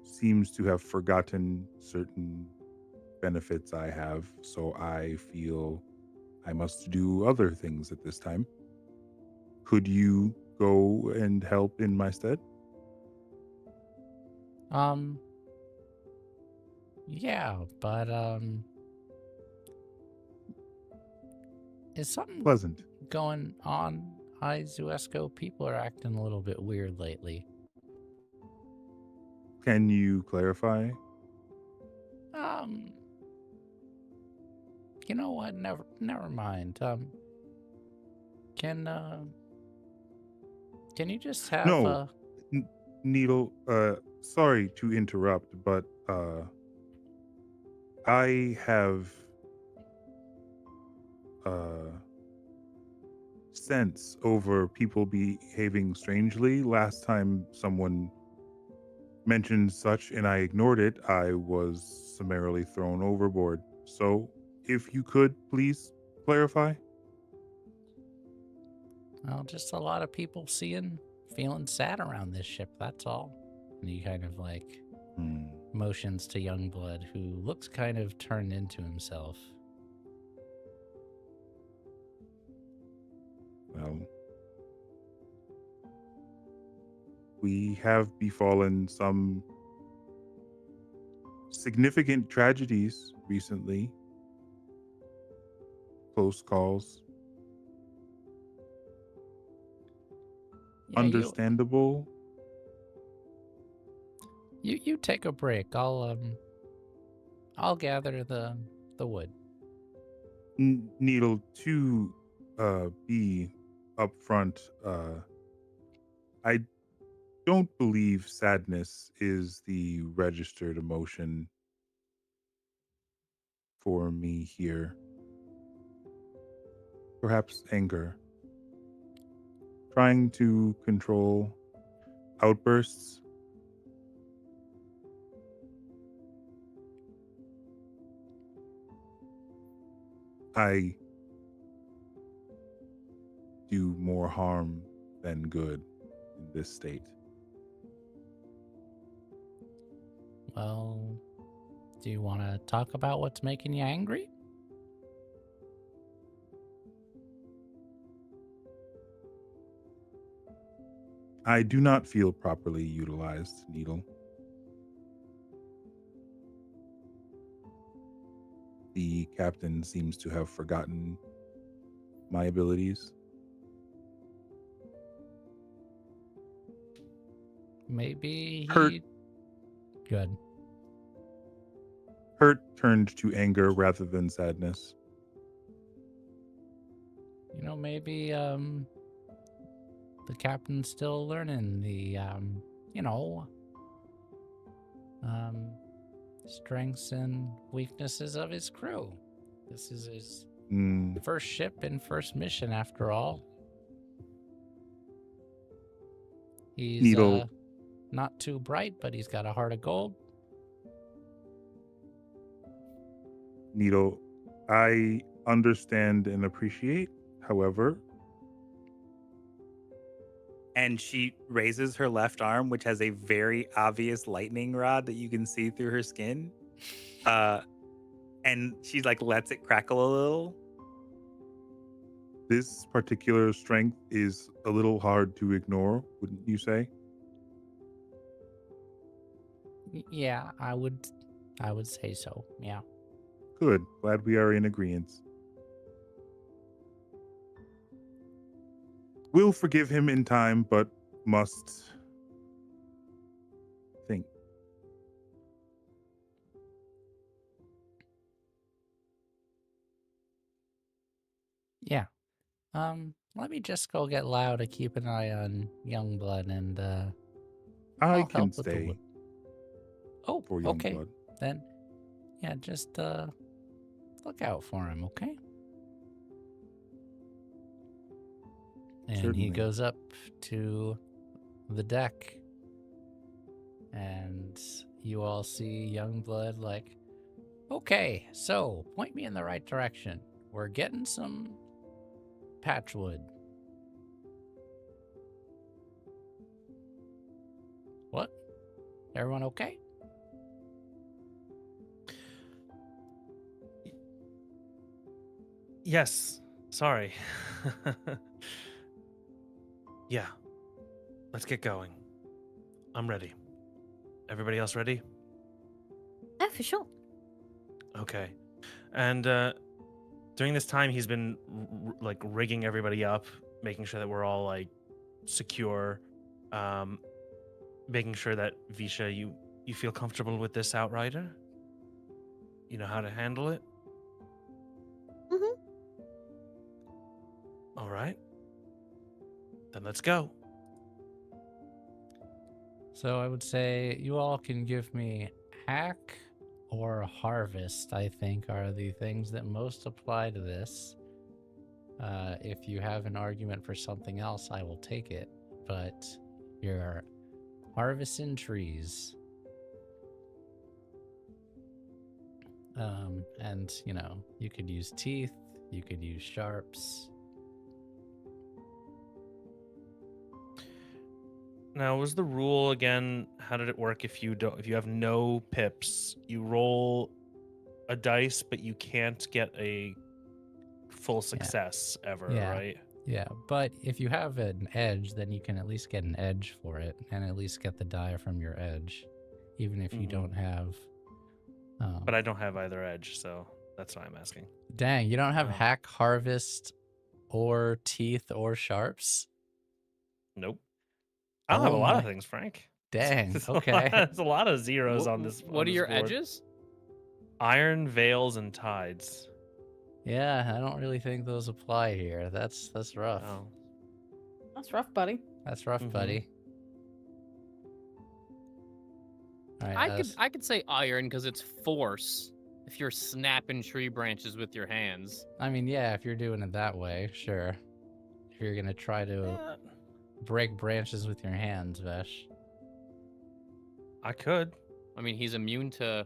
seems to have forgotten certain benefits I have, so I feel I must do other things at this time. Could you go and help in my stead? Yeah, but is something Pleasant. going on, Izuesco? People are acting a little bit weird lately. Can you clarify? You know what? Never mind. Can you just have No. Needle, sorry to interrupt, but I have sense over people behaving strangely. Last time someone mentioned such and I ignored it, I was summarily thrown overboard. So, if you could please clarify. Well, just a lot of people feeling sad around this ship, that's all. And he kind of like motions to Youngblood, who looks kind of turned into himself. Well, we have befallen some significant tragedies recently. Close calls. Yeah, Understandable. You take a break. I'll gather the wood. Needle, to be upfront. I don't believe sadness is the registered emotion for me here. Perhaps anger. Trying to control outbursts. I do more harm than good in this state. Well, do you want to talk about what's making you angry? I do not feel properly utilized, Needle. The captain seems to have forgotten my abilities. Maybe Hurt. he... Good. Hurt turned to anger rather than sadness. You know, maybe the captain's still learning the strengths and weaknesses of his crew. This is his first ship and first mission, after all. He's Needle. Not too bright, but he's got a heart of gold. Needle, I understand and appreciate. However, And she raises her left arm, which has a very obvious lightning rod that you can see through her skin. And she like lets it crackle a little. this particular strength is a little hard to ignore, wouldn't you say? Yeah, I would say so. Yeah. Good. Glad we are in agreement. We'll forgive him in time, but must think. Yeah. Let me just go get Lau to keep an eye on Youngblood, and I I'll can help with the stay wood. Oh, for okay. Youngblood. Then, yeah, just look out for him, okay? And Certainly. he goes up to the deck, and you all see Youngblood like, okay, so point me in the right direction. We're getting some patchwood. What? Everyone okay? Yes. Sorry. Yeah. Let's get going. I'm ready. Everybody else ready? Oh, for sure. Okay. And during this time, he's been like rigging everybody up, making sure that we're all like secure, making sure that Visha, you feel comfortable with this outrider. You know how to handle it. Mm-hmm. All right. Then let's go. So I would say you all can give me hack or harvest, I think, are the things that most apply to this. If you have an argument for something else, I will take it. But you're harvesting trees. And, you know, you could use teeth, you could use sharps. Now, was the rule again? How did it work? If you have no pips, you roll a dice, but you can't get a full success ever, right? Yeah, but if you have an edge, then you can at least get an edge for it, and at least get the die from your edge, even if you don't have. But I don't have either edge, so that's why I'm asking. Dang, you don't have hack, harvest, or teeth, or sharps? Nope. I don't have a lot of things, Frank. Dang, okay. There's a lot of zeros on this. What are your edges? Iron, veils, and tides. Yeah, I don't really think those apply here. That's rough. Oh. That's rough, buddy. That's rough, Mhm. buddy. All right, I could say iron because it's force. If you're snapping tree branches with your hands. I mean, yeah, if you're doing it that way, sure. If you're gonna try to break branches with your hands, Vesh. I could. I mean, he's immune to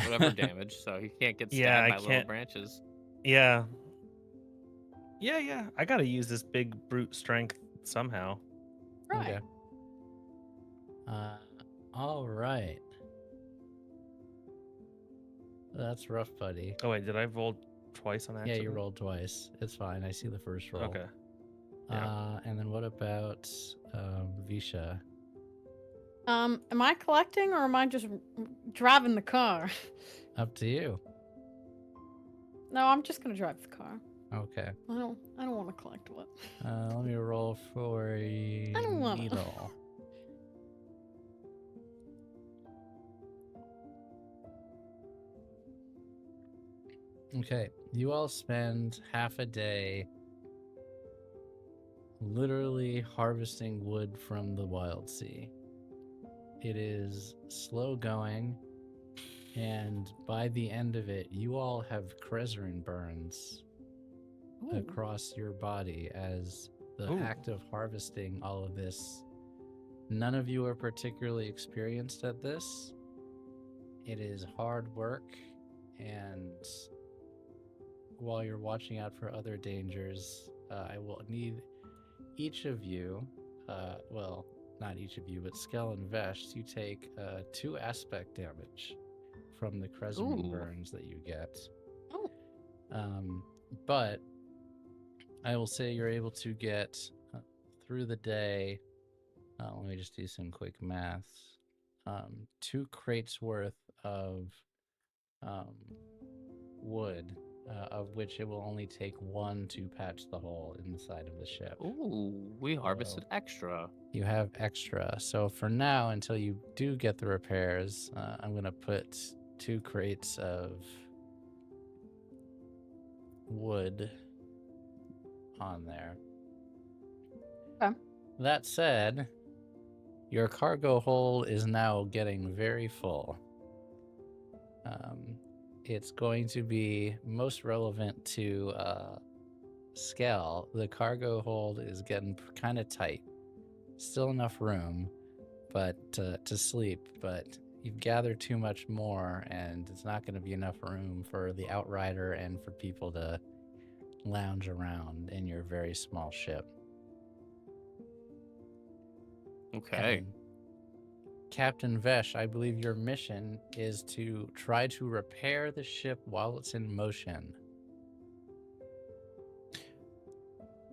whatever damage, so he can't get stabbed Yeah, I by little can't- branches. Yeah. Yeah. I gotta use this big brute strength somehow. Right. Okay. All right. That's rough, buddy. Oh wait, did I roll twice on Yeah, accident? you rolled twice. It's fine. I see the first roll. Okay. Yeah. And then what about Visha? Am I collecting or am I just driving the car? Up to you. No, I'm just gonna drive the car. Okay. I don't want to collect what. Let me roll for a I don't wanna. needle. Okay, you all spend half a day literally harvesting wood from the Wildsea. It is slow going, and by the end of it, you all have Krezerin burns Ooh. across your body as the Ooh. act of harvesting all of this. None of you are particularly experienced at this. It is hard work, and while you're watching out for other dangers, I will need each of you, well, not each of you, but Skell and Vesh, to take 2 aspect damage from the Krezerin Ooh. burns that you get. Oh. But I will say you're able to get through the day. Let me just do some quick math. 2 crates worth of wood, of which it will only take 1 to patch the hole in the side of the ship. Ooh, we harvested extra. You have extra. So for now, until you do get the repairs, I'm going to put 2 crates of wood on there. Okay. That said, your cargo hold is now getting very full. It's going to be most relevant to Skell. The cargo hold is getting kind of tight. Still enough room, but to sleep. But you've gathered too much more, and it's not going to be enough room for the outrider and for people to lounge around in your very small ship. Okay. And Captain Vesh, I believe your mission is to try to repair the ship while it's in motion.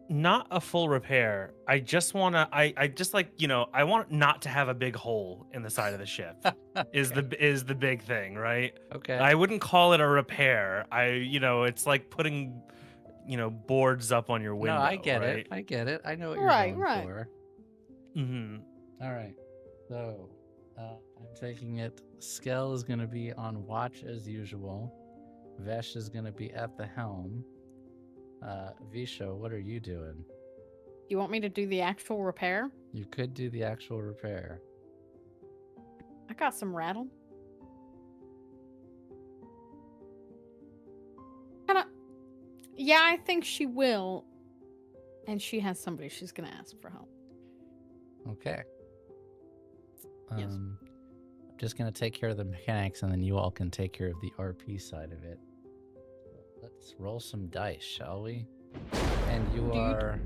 Not a full repair. I just want to. I just like I want not to have a big hole in the side of the ship. Is the big thing, right? Okay. I wouldn't call it a repair. It's like putting boards up on your window. No, I get right? it. I get it. I know what you're Right, going right. for. Mm-hmm. All right. So, I'm taking it. Skell is going to be on watch as usual. Vesh is going to be at the helm. Visha, what are you doing? You want me to do the actual repair? You could do the actual repair. I got some rattle. Yeah, I think she will. And she has somebody she's gonna ask for help. Okay. Yes. I'm just going to take care of the mechanics, and then you all can take care of the RP side of it. Let's roll some dice, shall we? And you Dude. are...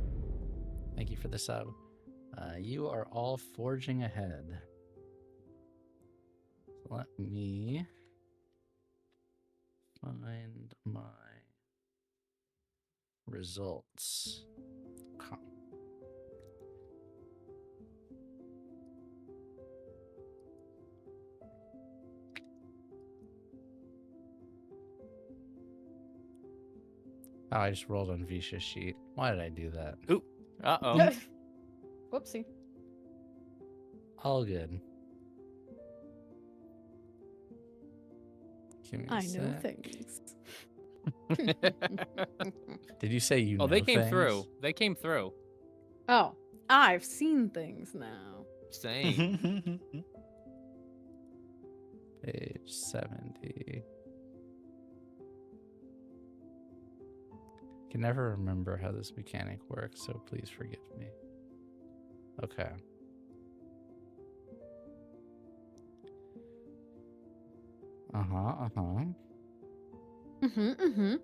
Thank you for the sub. You are all forging ahead. Let me find my results. Oh, I just rolled on Visha's sheet. Why did I do that? Uh-oh. Whoopsie. All good. Give me a I know sec. things. Did you say you Oh, know they came things? through. They came through. Oh, I've seen things now. Same. Page 70. Can never remember how this mechanic works, so please forgive me. Okay. Uh-huh. Mm-hmm.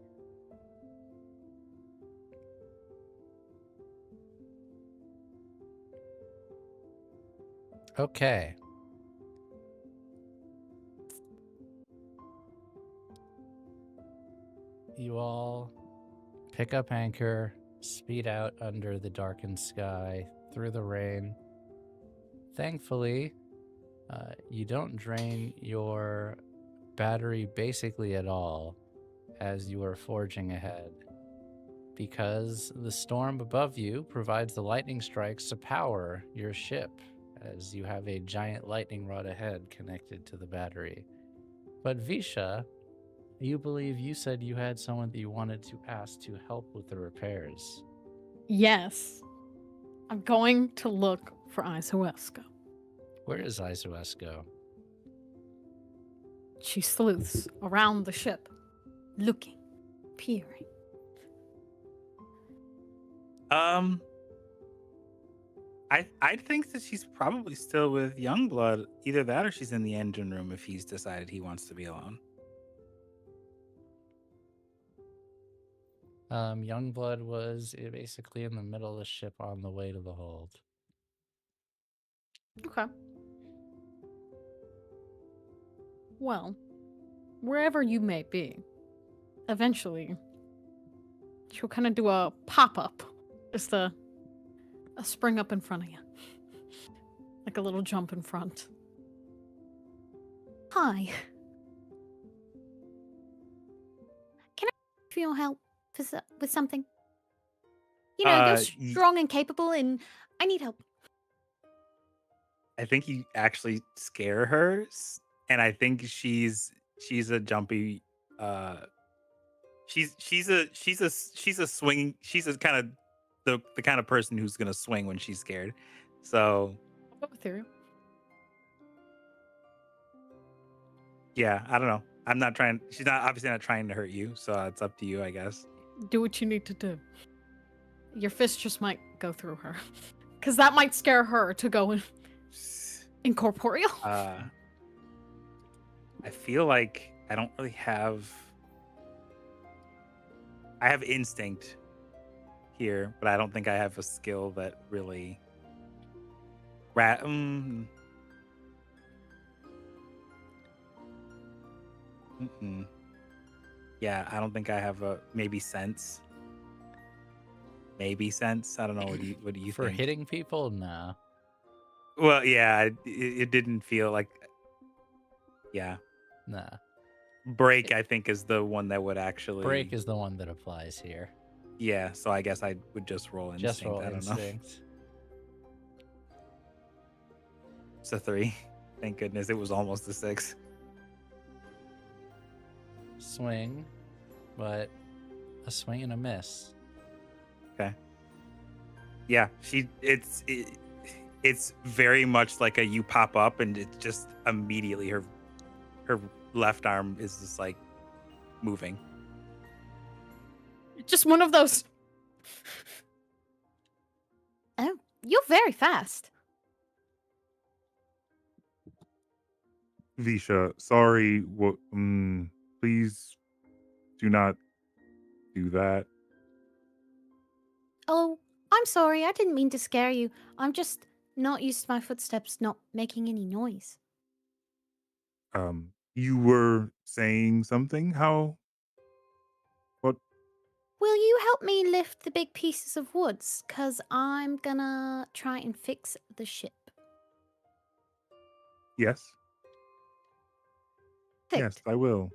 Okay. You all pick up anchor, speed out under the darkened sky, through the rain. Thankfully, you don't drain your battery basically at all as you are forging ahead, because the storm above you provides the lightning strikes to power your ship, as you have a giant lightning rod ahead connected to the battery. But Visha, you believe you said you had someone that you wanted to ask to help with the repairs. Yes. I'm going to look for Isoesco. Where is Isoesco? She sleuths around the ship, looking, peering. I think that she's probably still with Youngblood. Either that or she's in the engine room if he's decided he wants to be alone. Youngblood was basically in the middle of the ship on the way to the hold. Okay. Well, wherever you may be, eventually she'll kind of do a pop-up. Just a spring up in front of you. Like a little jump in front. Hi. Can I ask for your help with something? You know, you're strong and capable, and I need help. I think you actually scare her, and I think she's a jumpy. She's a swinging. She's a kind of the kind of person who's gonna swing when she's scared. So I'll go through. yeah, I don't know. I'm not trying. She's not obviously not trying to hurt you. So it's up to you, I guess. Do what you need to do. Your fist just might go through her, because that might scare her to go incorporeal. I feel like I don't really have. I have instinct here, but I don't think I have a skill that really. Yeah, I don't think I have a maybe sense. Maybe sense. I don't know. What do you For think? hitting people? No. Well, yeah, it didn't feel like. Yeah. Nah. Break, I think, is the one that would actually. Break is the one that applies here. Yeah, so I guess I would just roll instinct. Just roll I don't instinct. know. It's a 3. Thank goodness it was almost a 6. Swing, but a swing and a miss. Okay. Yeah, it's very much like you pop up and it's just immediately her left arm is just like moving. Just one of those. Oh, you're very fast. Visha, sorry. Please do not do that. Oh, I'm sorry. I didn't mean to scare you. I'm just not used to my footsteps not making any noise. You were saying something? How? What? Will you help me lift the big pieces of woods? 'Cause I'm gonna try and fix the ship. Yes. Perfect. Yes, I will.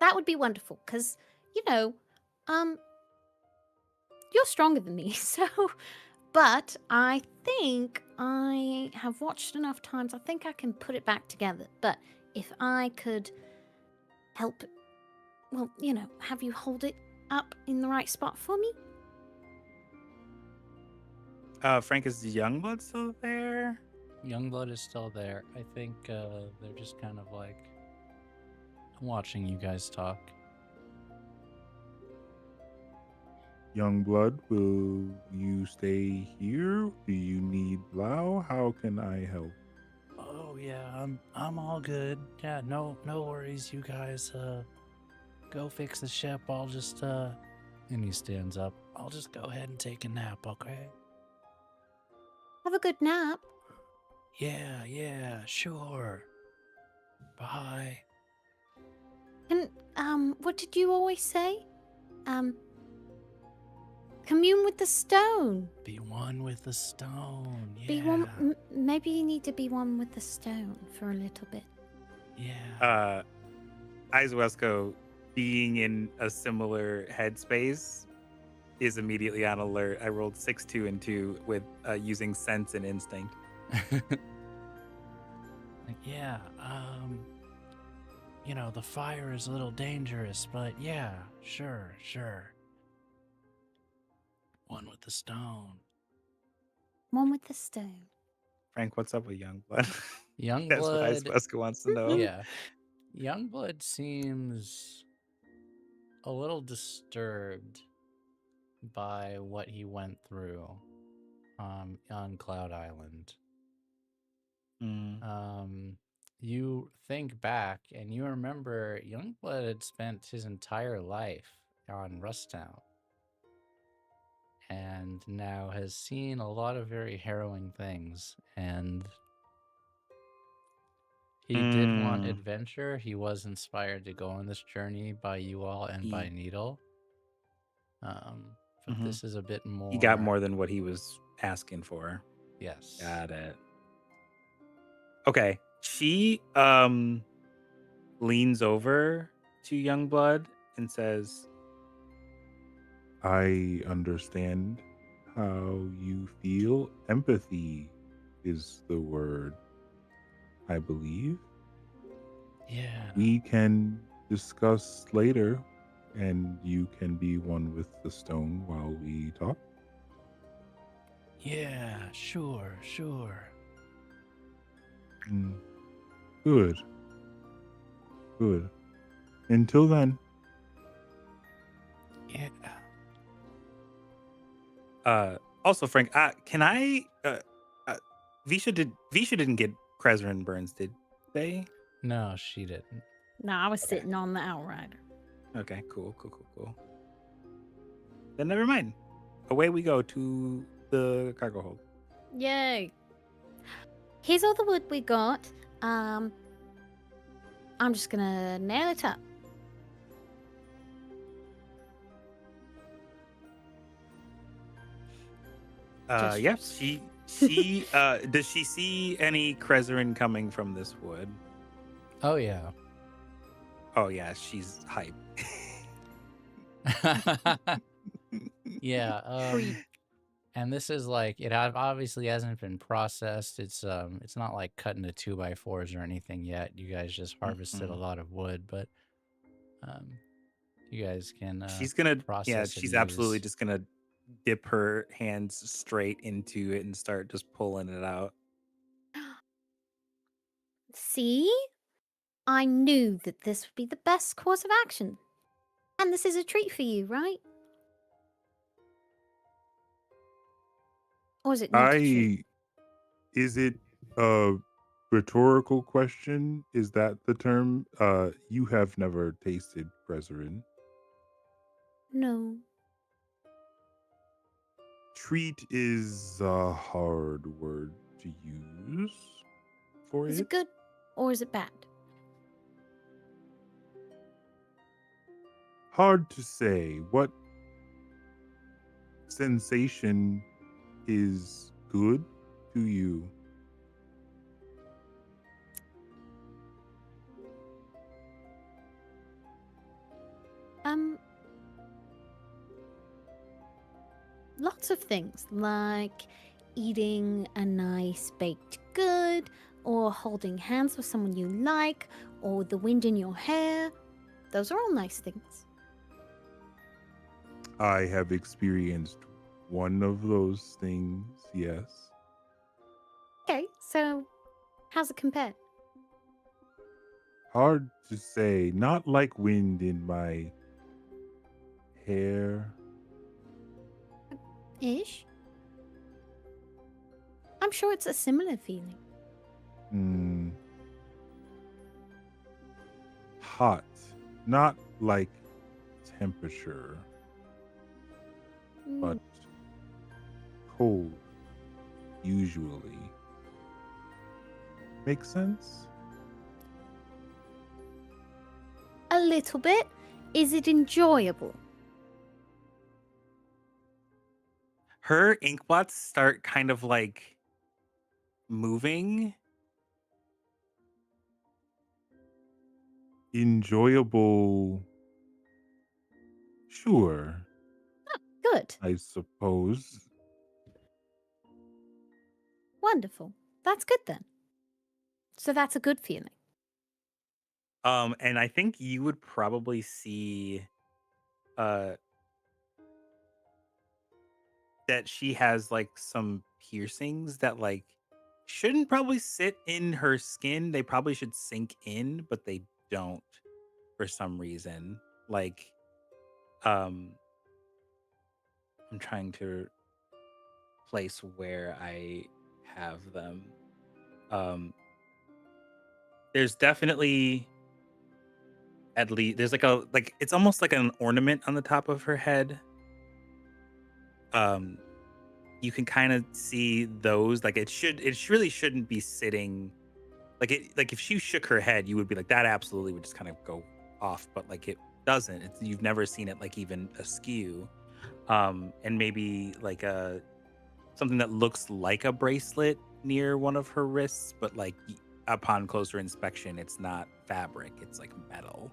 That would be wonderful, 'cause, you're stronger than me, so... But I think I have watched enough times, I think I can put it back together. But if I could help well, have you hold it up in the right spot for me? Frank, is Youngblood still there? Youngblood is still there. I think they're just kind of like watching you guys talk. Youngblood, will you stay here? Do you need Blau? How can I help? Oh yeah, I'm all good. Yeah, no worries, you guys. Go fix the ship. I'll just and he stands up. I'll just go ahead and take a nap, okay? Have a good nap. Yeah, sure. Bye. And what did you always say? Commune with the stone. Be one with the stone. Yeah. Be one. Maybe you need to be one with the stone for a little bit. Yeah. Izuesco, being in a similar headspace, is immediately on alert. I rolled 6, 2, and 2 with using sense and instinct. Yeah. The fire is a little dangerous, but yeah, sure. One with the stone. One with the stone. Frank, what's up with Youngblood? Youngblood. That's what Izuesco wants to know. Yeah. Youngblood seems a little disturbed by what he went through on Cloud Island. You think back and you remember Youngblood had spent his entire life on Rusttown and now has seen a lot of very harrowing things, and he did want adventure. He was inspired to go on this journey by you all and by Needle. But this is a bit more. He got more than what he was asking for. Yes. Got it. Okay. She leans over to Youngblood and says, I understand how you feel. Empathy is the word, I believe. Yeah. We can discuss later, and you can be one with the stone while we talk. Yeah, sure. Good. Until then. Yeah. Also, Frank, can I? Visha didn't get Krezrin burns, did they? No, she didn't. No, I was sitting on the Outrider. Okay, cool. Then never mind. Away we go to the cargo hold. Yay. Here's all the wood we got. I'm just gonna nail it up. Yes. She does she see any Krezrin coming from this wood? Oh yeah. Oh yeah, she's hype. Yeah. And this is like, it obviously hasn't been processed. It's not like cut into 2x4s or anything yet. You guys just harvested a lot of wood, but you guys can she's gonna process. She's absolutely just gonna dip her hands straight into it and start just pulling it out. See? I knew that this would be the best course of action. And this is a treat for you, right? Or is it not a treat? Is it a rhetorical question? Is that the term? You have never tasted Krezrin. No. Treat is a hard word to use for Is it good or is it bad? Hard to say. What sensation is good to you? Lots of things, like eating a nice baked good, or holding hands with someone you like, or the wind in your hair, Those are all nice things. I have experienced one of those things, yes. Okay, so how's it compare? Hard to say. Not like wind in my hair. Ish? I'm sure it's a similar feeling. Hot. Not like temperature, but cold, usually. Make sense? A little bit. Is it enjoyable? Her inkblots start kind of like moving. Enjoyable. Sure, Good. I suppose. Wonderful. That's good then. So that's a good feeling. And I think you would probably see that she has like some piercings that like shouldn't probably sit in her skin. They probably should sink in, but they don't for some reason. Like I'm trying to place where I have them. There's definitely at least there's like it's almost like an ornament on the top of her head. You can kind of see those, like it really shouldn't be sitting like it, like if she shook her head you would be like that absolutely would just kind of go off, but like it doesn't. You've never seen it like even askew. And maybe like something that looks like a bracelet near one of her wrists, but like upon closer inspection it's not fabric, it's like metal.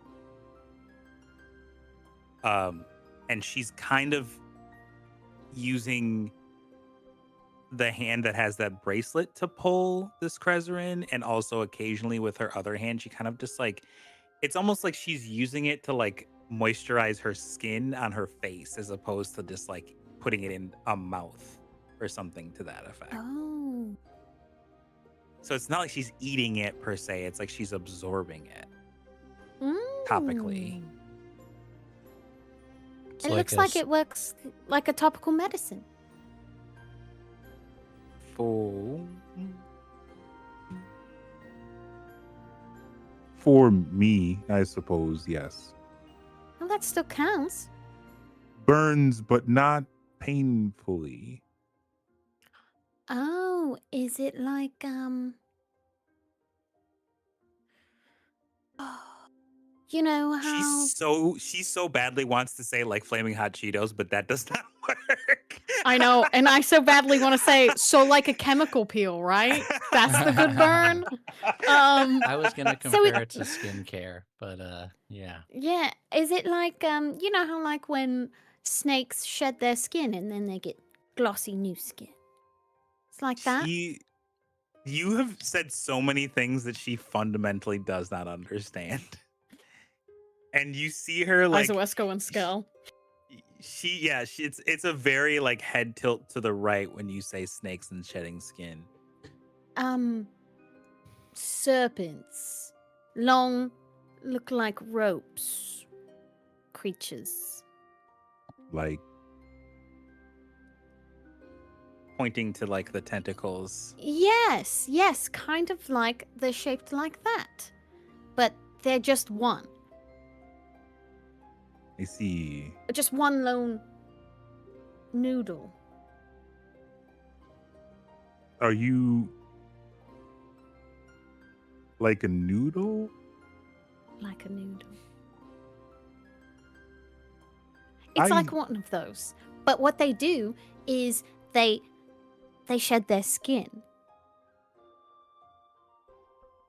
And she's kind of using the hand that has that bracelet to pull this Krezerin, and also occasionally with her other hand she kind of just like, it's almost like she's using it to like moisturize her skin on her face as opposed to just like putting it in a mouth or something to that effect. Oh. So it's not like she's eating it per se, it's like she's absorbing it Mm. topically. It looks like it works like a topical medicine. For me, I suppose, yes. Well, that still counts. Burns, but not painfully. Oh, is it like you know how She so badly wants to say like flaming hot Cheetos, but that does not work. I know, and I so badly want to say so like a chemical peel, right? That's the good burn. I was gonna compare it to skincare, but yeah. Yeah, is it like you know how like when snakes shed their skin and then they get glossy new skin? It's like that. You have said so many things that she fundamentally does not understand. And you see her like Isoesco and Skell. It's a very like head tilt to the right when you say snakes and shedding skin. Serpents. Long, look like ropes. Creatures. Like Pointing to like the tentacles. Yes, kind of like they're shaped like that. But they're just one. I see. Just one lone noodle. Are you like a noodle? Like a noodle. It's I- like one of those. But what they do is they shed their skin.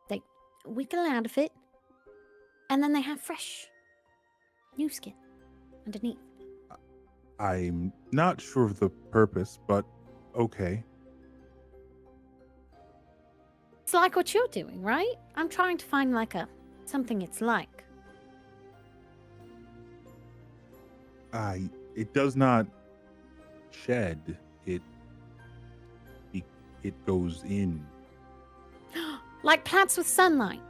They wiggle out of it. And then they have fresh new skin underneath. I'm not sure of the purpose, but okay. It's like what you're doing, right? I'm trying to find like something it's like. It does not shed. It it goes in. Like plants with sunlight.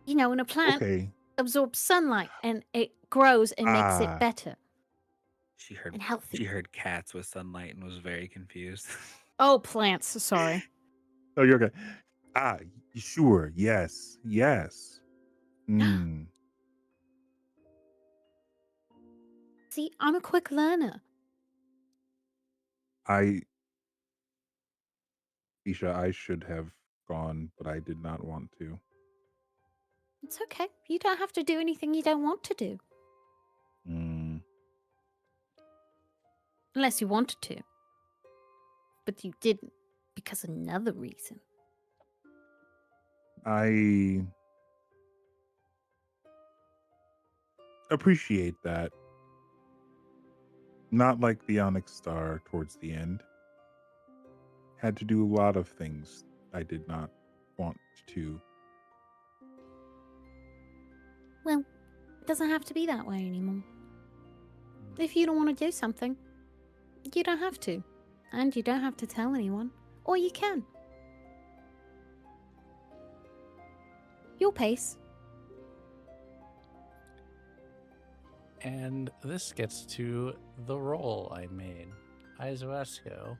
You know, when a plant Okay. absorbs sunlight and it grows and makes it Ah, better She heard and healthy. she heard cats with sunlight and was very confused. Oh, plants. Sorry. oh, you're okay. Sure. Yes. Yes. Hmm. See, I'm a quick learner. I, Isha, I should have gone, but I did not want to. It's okay. You don't have to do anything you don't want to do. Hmm. Unless you wanted to. But you didn't. Because another reason. I appreciate that. Not like the Onyx Star towards the end. Had to do a lot of things I did not want to. Well, it doesn't have to be that way anymore. If you don't want to do something, you don't have to. And you don't have to tell anyone. Or you can. Your pace. And this gets to the roll I made. Izuesco,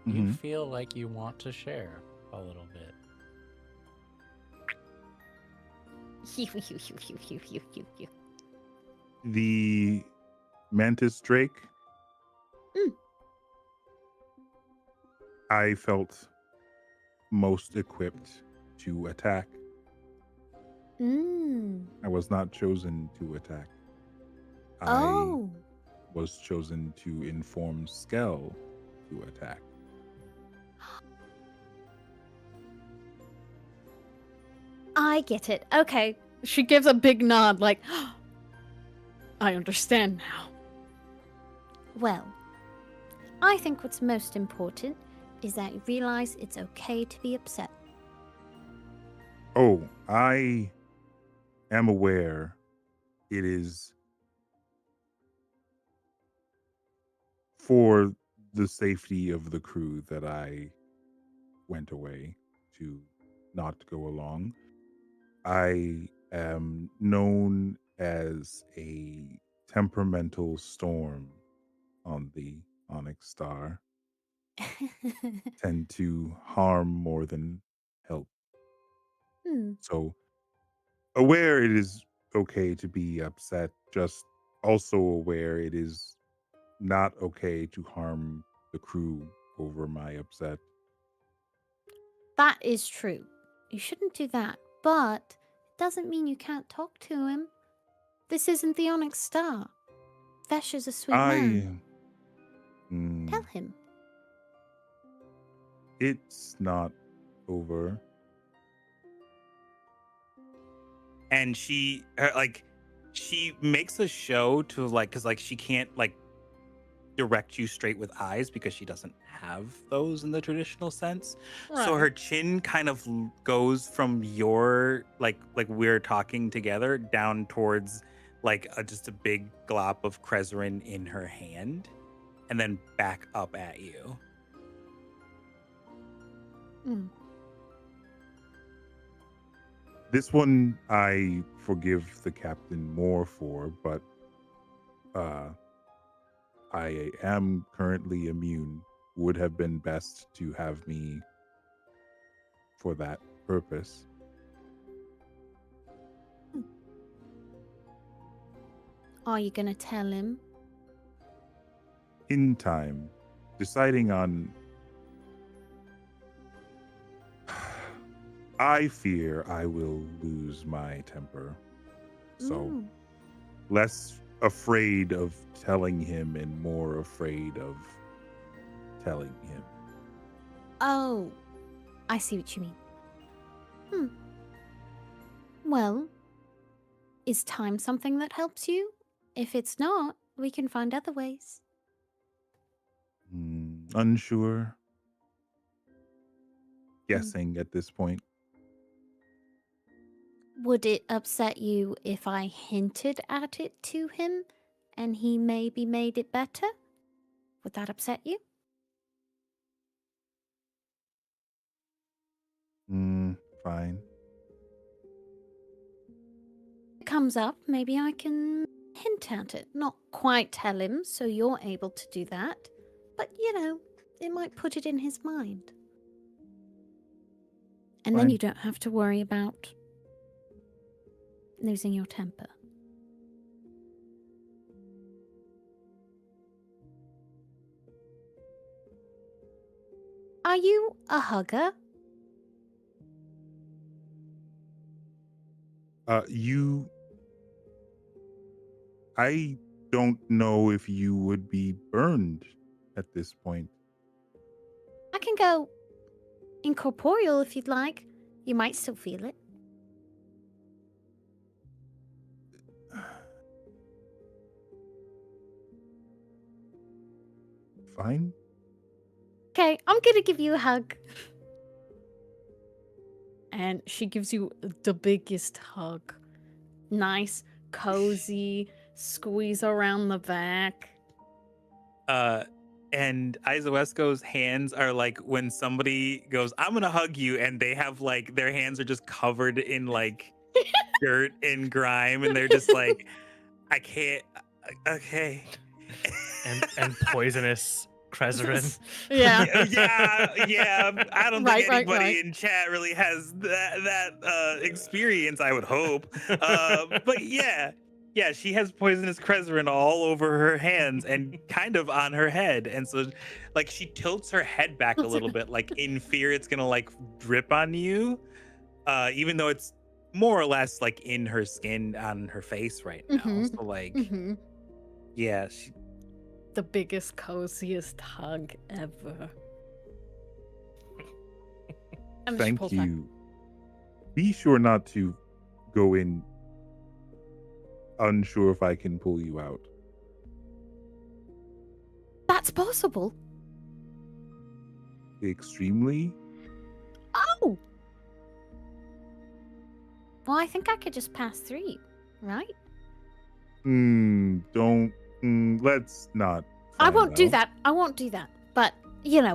you Mhm. feel like you want to share a little bit. The Mantis Drake. Mm. I felt most equipped to attack. Mm. I was not chosen to attack. Oh. I was chosen to inform Skell to attack. I get it. Okay. She gives a big nod, like, I understand now. Well, I think what's most important is that you realize it's okay to be upset. Oh, I am aware it is for the safety of the crew that I went away to not go along. I am known as a temperamental storm on the Onyx Star, tend to harm more than help. Hmm. So, aware it is okay to be upset, just also aware it is not okay to harm the crew over my upset. That is true. You shouldn't do that, but it doesn't mean you can't talk to him. This isn't the Onyx Star. Vesh is a sweet man. Tell him. It's not over. And she makes a show to because she can't direct you straight with eyes because she doesn't have those in the traditional sense. So her chin kind of goes from your like we're talking together down towards just a big glop of Krezerin in her hand, and then back up at you. Mm. This one I forgive the captain more for, but I am currently immune. Would have been best to have me for that purpose. Are you gonna tell him? In time, deciding on. I fear I will lose my temper. So, less afraid of telling him and more afraid of telling him. Oh, I see what you mean. Well, is time something that helps you? If it's not, we can find other ways. Unsure. Guessing at this point. Would it upset you if I hinted at it to him and he maybe made it better? Would that upset you? Fine. It comes up, maybe I can hint at it. Not quite tell him, so you're able to do that. But, it might put it in his mind. And then Fine. you don't have to worry about losing your temper. Are you a hugger? I don't know if you would be burned at this point. I can go incorporeal if you'd like. You might still feel it. Fine. Okay, I'm gonna give you a hug. And she gives you the biggest hug. Nice, cozy, squeeze around the back. And Izoesco's hands are like when somebody goes, "I'm gonna hug you," and they have like their hands are just covered in like dirt and grime, and they're just like, "I can't." Okay. and poisonous Krezerin. Yeah. yeah. I don't Right, think right, anybody right. in chat really has that experience. I would hope, but yeah, she has poisonous Krezerin all over her hands and kind of on her head, and so like she tilts her head back a little bit, like in fear it's gonna like drip on you, even though it's more or less like in her skin on her face right now. Mhm. So like, Mhm. yeah, The biggest, coziest hug ever. And she Thank pulls back. you. Be sure not to go in unsure if I can pull you out. That's possible. Extremely? Oh! Well, I think I could just pass through you, right? Let's not. I find won't do out. that. I won't do that. But,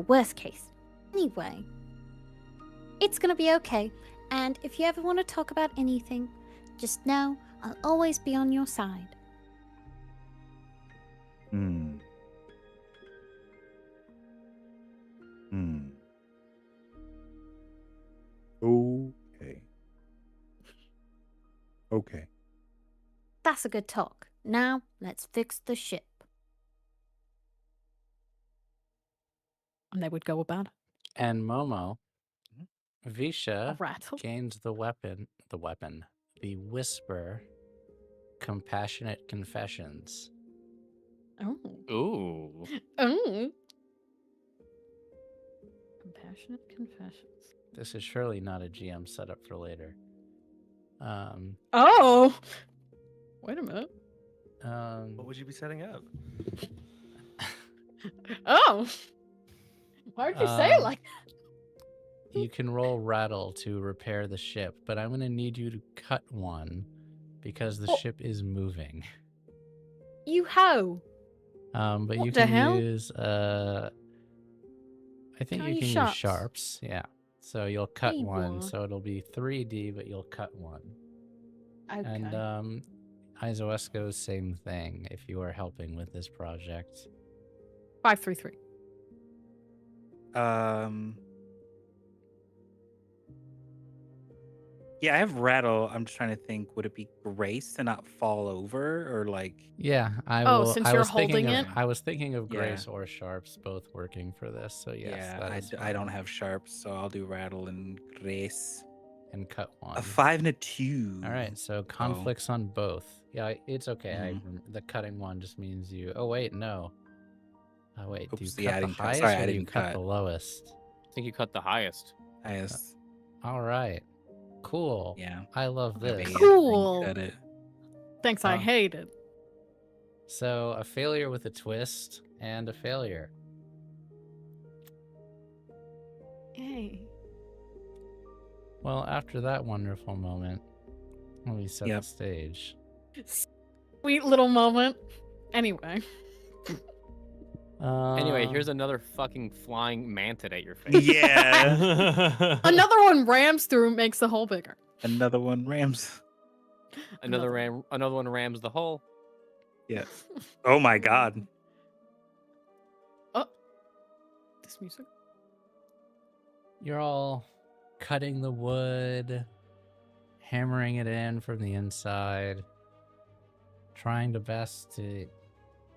worst case. Anyway, it's gonna be okay. And if you ever want to talk about anything, just know I'll always be on your side. Hmm. Okay. That's a good talk. Now, let's fix the ship. And they would go about it. And Momo, A Visha rattle. gains the whisper, compassionate confessions. Oh. Ooh. Oh. Compassionate confessions. This is surely not a GM setup for later. Oh! Wait a minute. What would you be setting up? Oh! Why'd you say it like that? You can roll rattle to repair the ship, but I'm going to need you to cut one because the ship is moving. You hoe. But What you the can hell? use I think Can I you can use use sharps? sharps. Yeah. So you'll cut Hey, one, boy. so it'll be 3D, but you'll cut one. Okay. And Izoesco's same thing if you are helping with this project. 533. Yeah, I have rattle. I'm just trying to think. Would it be grace to not fall over, or like? Yeah, I Oh, will. since I you're was thinking holding of, it? I was thinking of Yeah. grace or sharps both working for this. So yes, Yeah, that is I don't fine. have sharps, so I'll do rattle and grace. And cut one. A 5 and a 2. All right, so conflicts on both. Yeah, it's okay. The cutting one just means you. Oh wait, no. Oh wait, do you Oops, yeah, I cut the didn't cut. highest Sorry, or I do you didn't cut cut. the lowest? I think you cut the highest. Highest. All right, cool. Yeah. I love My this. bad. Cool. Cut it. Thanks, I Um, hate it. So a failure with a twist and a failure. Yay. Well, after that wonderful moment, Let me set the stage. Sweet little moment. Anyway. Anyway, here's another fucking flying mantid at your face. Yeah. Another one rams through and makes the hole bigger. Another one rams. Another one rams the hole. Yeah. Oh my god. Oh. This music. You're all cutting the wood, hammering it in from the inside, trying the best to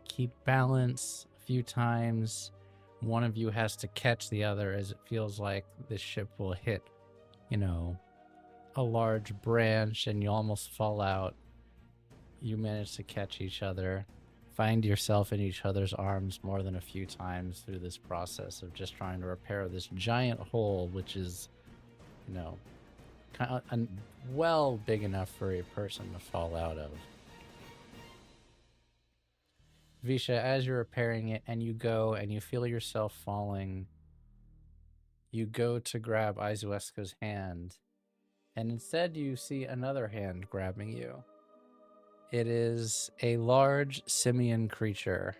keep balance. A few times, one of you has to catch the other as it feels like the ship will hit, a large branch and you almost fall out. You manage to catch each other, find yourself in each other's arms more than a few times through this process of just trying to repair this giant hole, which is, kind of well big enough for a person to fall out of. Visha, as you're repairing it and you go and you feel yourself falling, you go to grab Izuesko's hand, and instead you see another hand grabbing you. It is a large simian creature.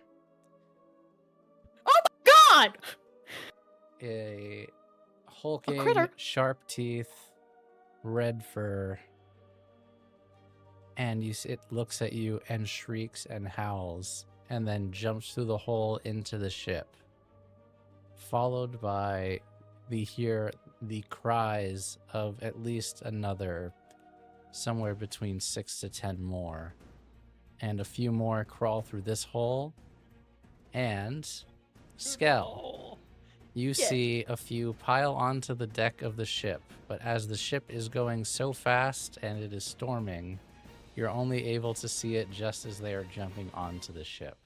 Oh my god! A hulking, critter. sharp teeth, red fur, and it looks at you and shrieks and howls, and then jumps through the hole into the ship, followed by the cries of at least another somewhere between 6 to 10 more, and a few more crawl through this hole. And Skell, you see a few pile onto the deck of the ship, but as the ship is going so fast and it is storming, you're only able to see it just as they are jumping onto the ship.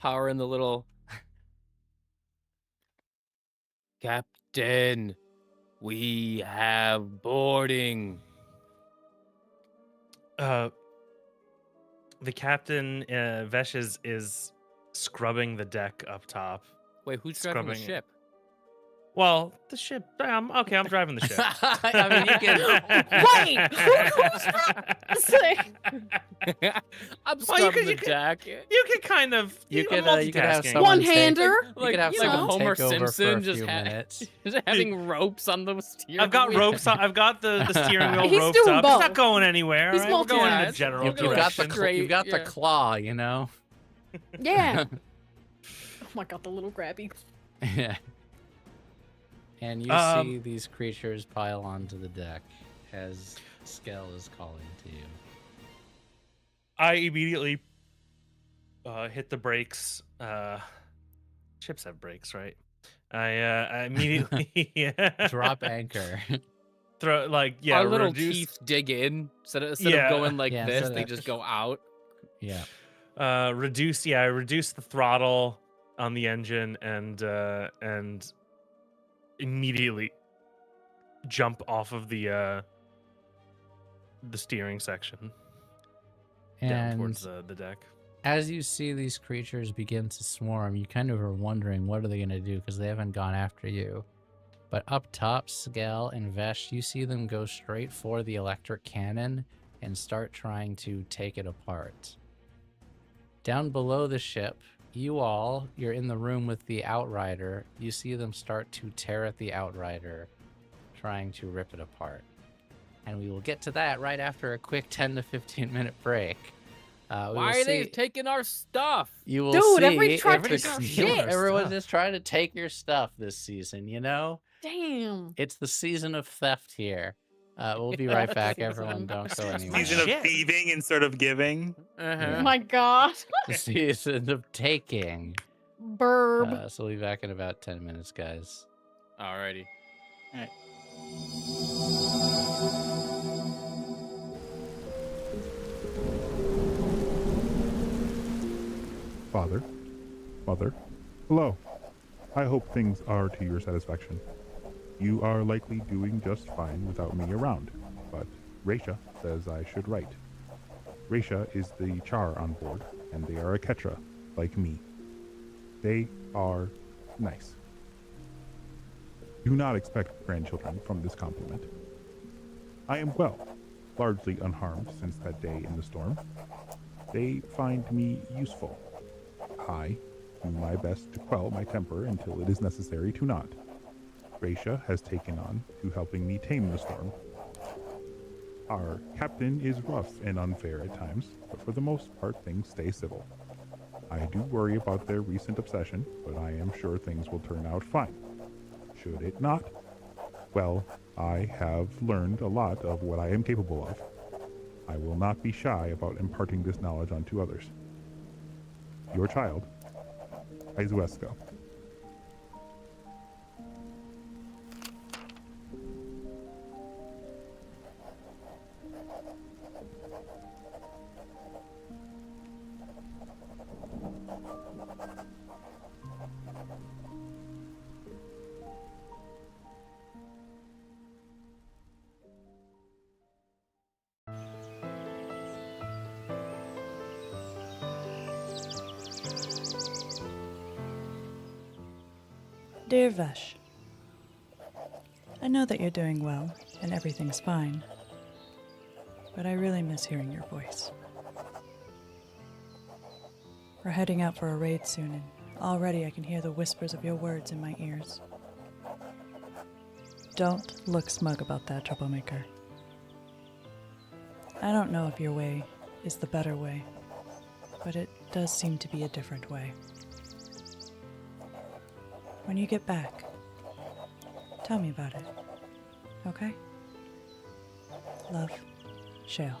Power in the little... Captain, we have boarding. The captain, Vesh, is scrubbing the deck up top. Wait, who's driving the ship? Well, the ship. I'm driving the ship. I mean, you can... Wait, I'm scrubbing the deck. You can kind of... You could have someone one-hander. You could have like someone Homer take over Simpson for a just few minutes. just having ropes on the steering I've got wheel. ropes. I've got the steering wheel He's roped doing up. both. It's not going anywhere. He's Right? We're going in a multi-task. general You've direction. You've got the Yeah. claw, Yeah. Oh my god, the little grabby. Yeah. And you see these creatures pile onto the deck as Skell is calling to you. I immediately hit the brakes. Ships have brakes, right? I immediately Drop anchor. Throw Our little reduce, teeth dig in instead of Yeah. going like Yeah, this. instead They of- just go out. Yeah. reduce the throttle on the engine and immediately jump off of the steering section down And towards the deck. as you see these creatures begin to swarm, you kind of are wondering what are they going to do because they haven't gone after you. But up top, Skell and Vesh, you see them go straight for the electric cannon and start trying to take it apart. Down below the ship, you're in the room with the Outrider. You see them start to tear at the Outrider, trying to rip it apart. And we will get to that right after a quick 10 to 15 minute break. Why are they taking our stuff? You will Dude, see. every truck takes our shit. Everyone's just trying to take your stuff this season, Damn. It's the season of theft here. We'll be right back, everyone. Don't go anywhere. Season of thieving and sort of giving. Oh my god. The season of taking. Burb. So we'll be back in about 10 minutes, guys. Alrighty. Father, Mother, hello. I hope things are to your satisfaction. You are likely doing just fine without me around, but Raisha says I should write. Raisha is the char on board, and they are a Ketra, like me. They are nice. Do not expect grandchildren from this compliment. I am well, largely unharmed since that day in the storm. They find me useful. I do my best to quell my temper until it is necessary to not. Gracia has taken on to helping me tame the storm. Our captain is rough and unfair at times, but for the most part things stay civil. I do worry about their recent obsession, but I am sure things will turn out fine. Should it not? Well, I have learned a lot of what I am capable of. I will not be shy about imparting this knowledge onto others. Your child, Izuesco. Dear Vesh, I know that you're doing well and everything's fine, but I really miss hearing your voice. We're heading out for a raid soon, and already I can hear the whispers of your words in my ears. Don't look smug about that, troublemaker. I don't know if your way is the better way, but it does seem to be a different way. When you get back, tell me about it, okay? Love, Shale.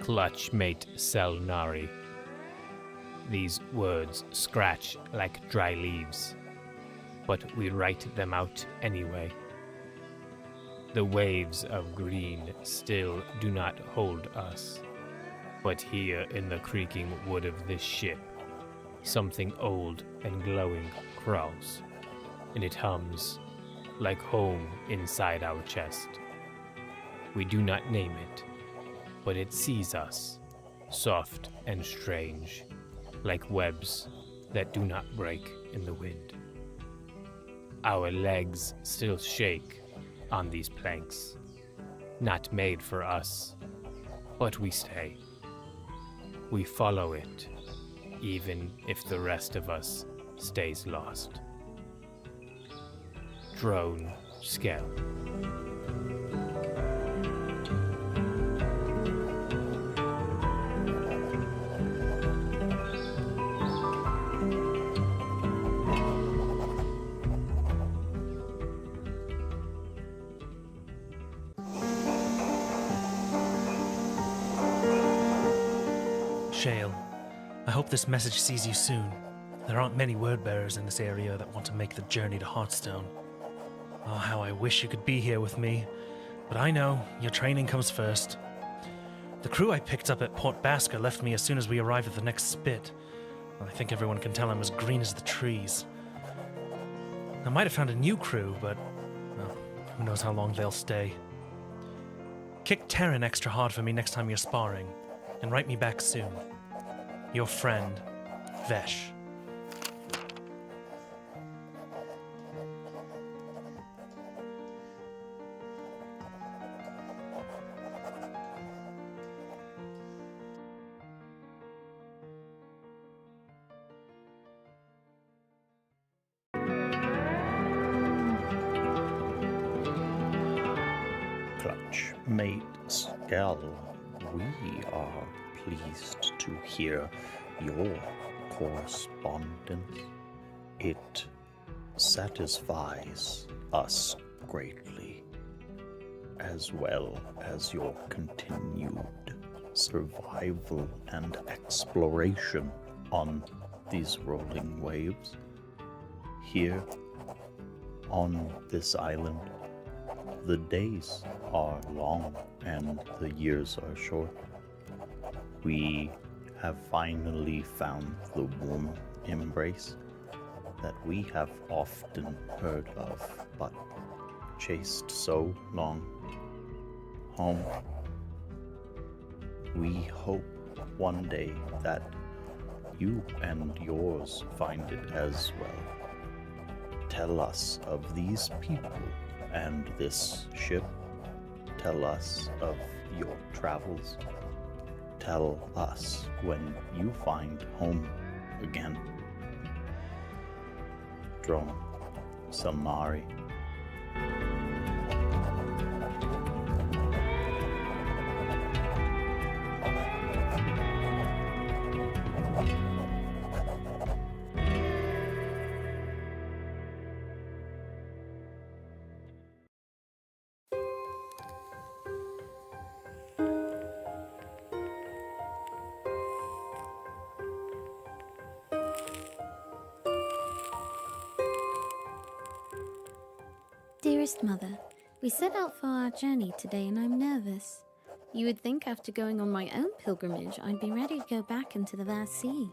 Clutch mate Selnari. These words scratch like dry leaves, but we write them out anyway. The waves of green still do not hold us, but here in the creaking wood of this ship, something old and glowing crawls, and it hums like home inside our chest. We do not name it, but it sees us, soft and strange, like webs that do not break in the wind. Our legs still shake on these planks, not made for us, but we stay. We follow it, even if the rest of us stays lost. Drone Skell. Shale, I hope this message sees you soon. There aren't many word bearers in this area that want to make the journey to Hearthstone. Oh, how I wish you could be here with me. But I know, your training comes first. The crew I picked up at Port Basker left me as soon as we arrived at the next spit. I think everyone can tell I'm as green as the trees. I might have found a new crew, but well, who knows how long they'll stay. Kick Terran extra hard for me next time you're sparring, and write me back soon. Your friend, Vesh. Clutch mate Skell, we are pleased to hear your correspondence. It satisfies us greatly, as well as your continued survival and exploration on these rolling waves. Here on this island, the days are long and the years are short. We have finally found the warm embrace that we have often heard of, but chased so long. Home. We hope one day that you and yours find it as well. Tell us of these people and this ship. Tell us of your travels. Tell us when you find home again. Drone Samari. Dearest Mother, we set out for our journey today and I'm nervous. You would think after going on my own pilgrimage I'd be ready to go back into the vast sea.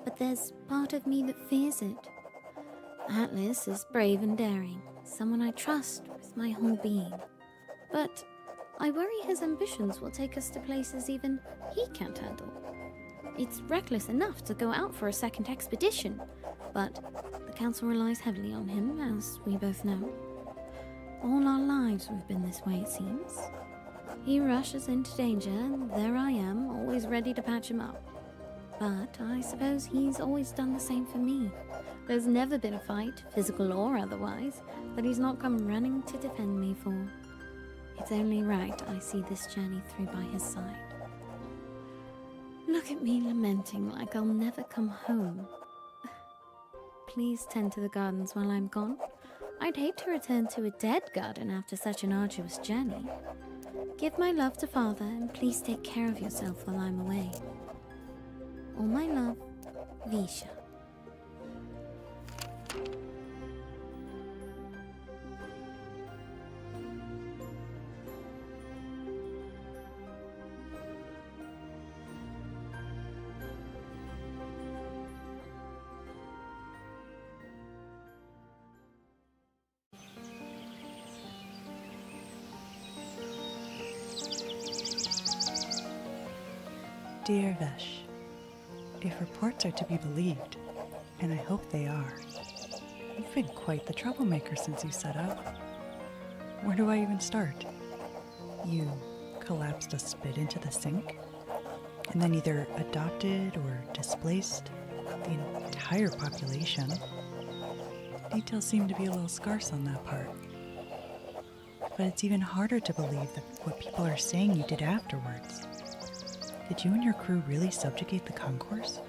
But there's part of me that fears it. Atlas is brave and daring, someone I trust with my whole being. But I worry his ambitions will take us to places even he can't handle. It's reckless enough to go out for a second expedition, but the Council relies heavily on him, as we both know. All our lives we've been this way, it seems. He rushes into danger, and there I am, always ready to patch him up. But I suppose he's always done the same for me. There's never been a fight, physical or otherwise, that he's not come running to defend me for. It's only right I see this journey through by his side. Look at me lamenting like I'll never come home. Please tend to the gardens while I'm gone. I'd hate to return to a dead garden after such an arduous journey. Give my love to Father, and please take care of yourself while I'm away. All my love, Visha. Dear Vesh, if reports are to be believed, and I hope they are, you've been quite the troublemaker since you set out. Where do I even start? You collapsed a spit into the sink, and then either adopted or displaced the entire population. Details seem to be a little scarce on that part. But it's even harder to believe that what people are saying you did afterwards. Did you and your crew really subjugate the concourse?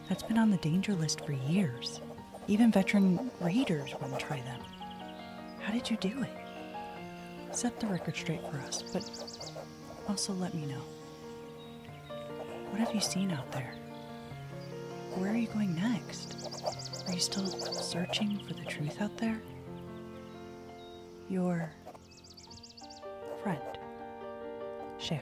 That's been on the danger list for years. Even veteran raiders wouldn't try them. How did you do it? Set the record straight for us, but also let me know. What have you seen out there? Where are you going next? Are you still searching for the truth out there? Your friend, Shale.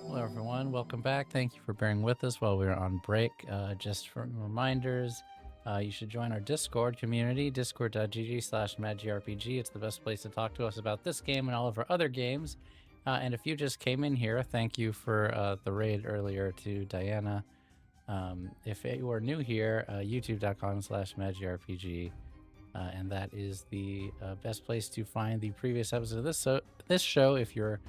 Hello, everyone. Welcome back. Thank you for bearing with us while we were on break. Just for reminders, you should join our Discord community, discord.gg/maggrpg. It's the best place to talk to us about this game and all of our other games. And if you just came in here, thank you for the raid earlier to Diana. If you are new here, youtube.com/maggrpg. And that is the best place to find the previous episode of this show if you're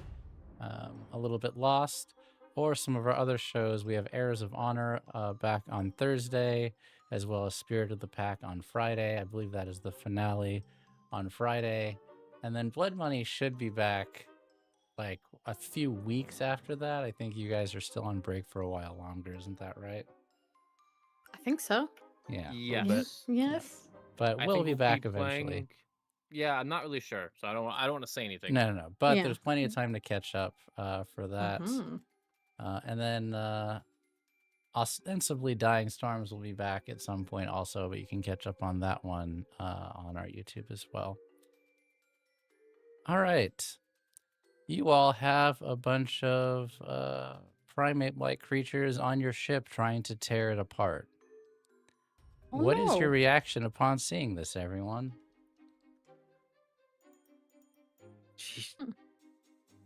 a little bit lost, or some of our other shows. We have Heirs of Honor back on Thursday, as well as Spirit of the Pack on Friday. I believe that is the finale on Friday. And then Blood Money should be back like a few weeks after that. I think you guys are still on break for a while longer, isn't that right? I think so. Yeah. Yes. Yes. But I we'll think be we'll back playing- eventually. Yeah, I'm not really sure, so I don't want to say anything. No. But Yeah. there's plenty of time to catch up for that. Mhm. And then ostensibly Dying Storms will be back at some point also, but you can catch up on that one on our YouTube as well. All right. You all have a bunch of primate-like creatures on your ship trying to tear it apart. Oh, What is your no. reaction upon seeing this, everyone?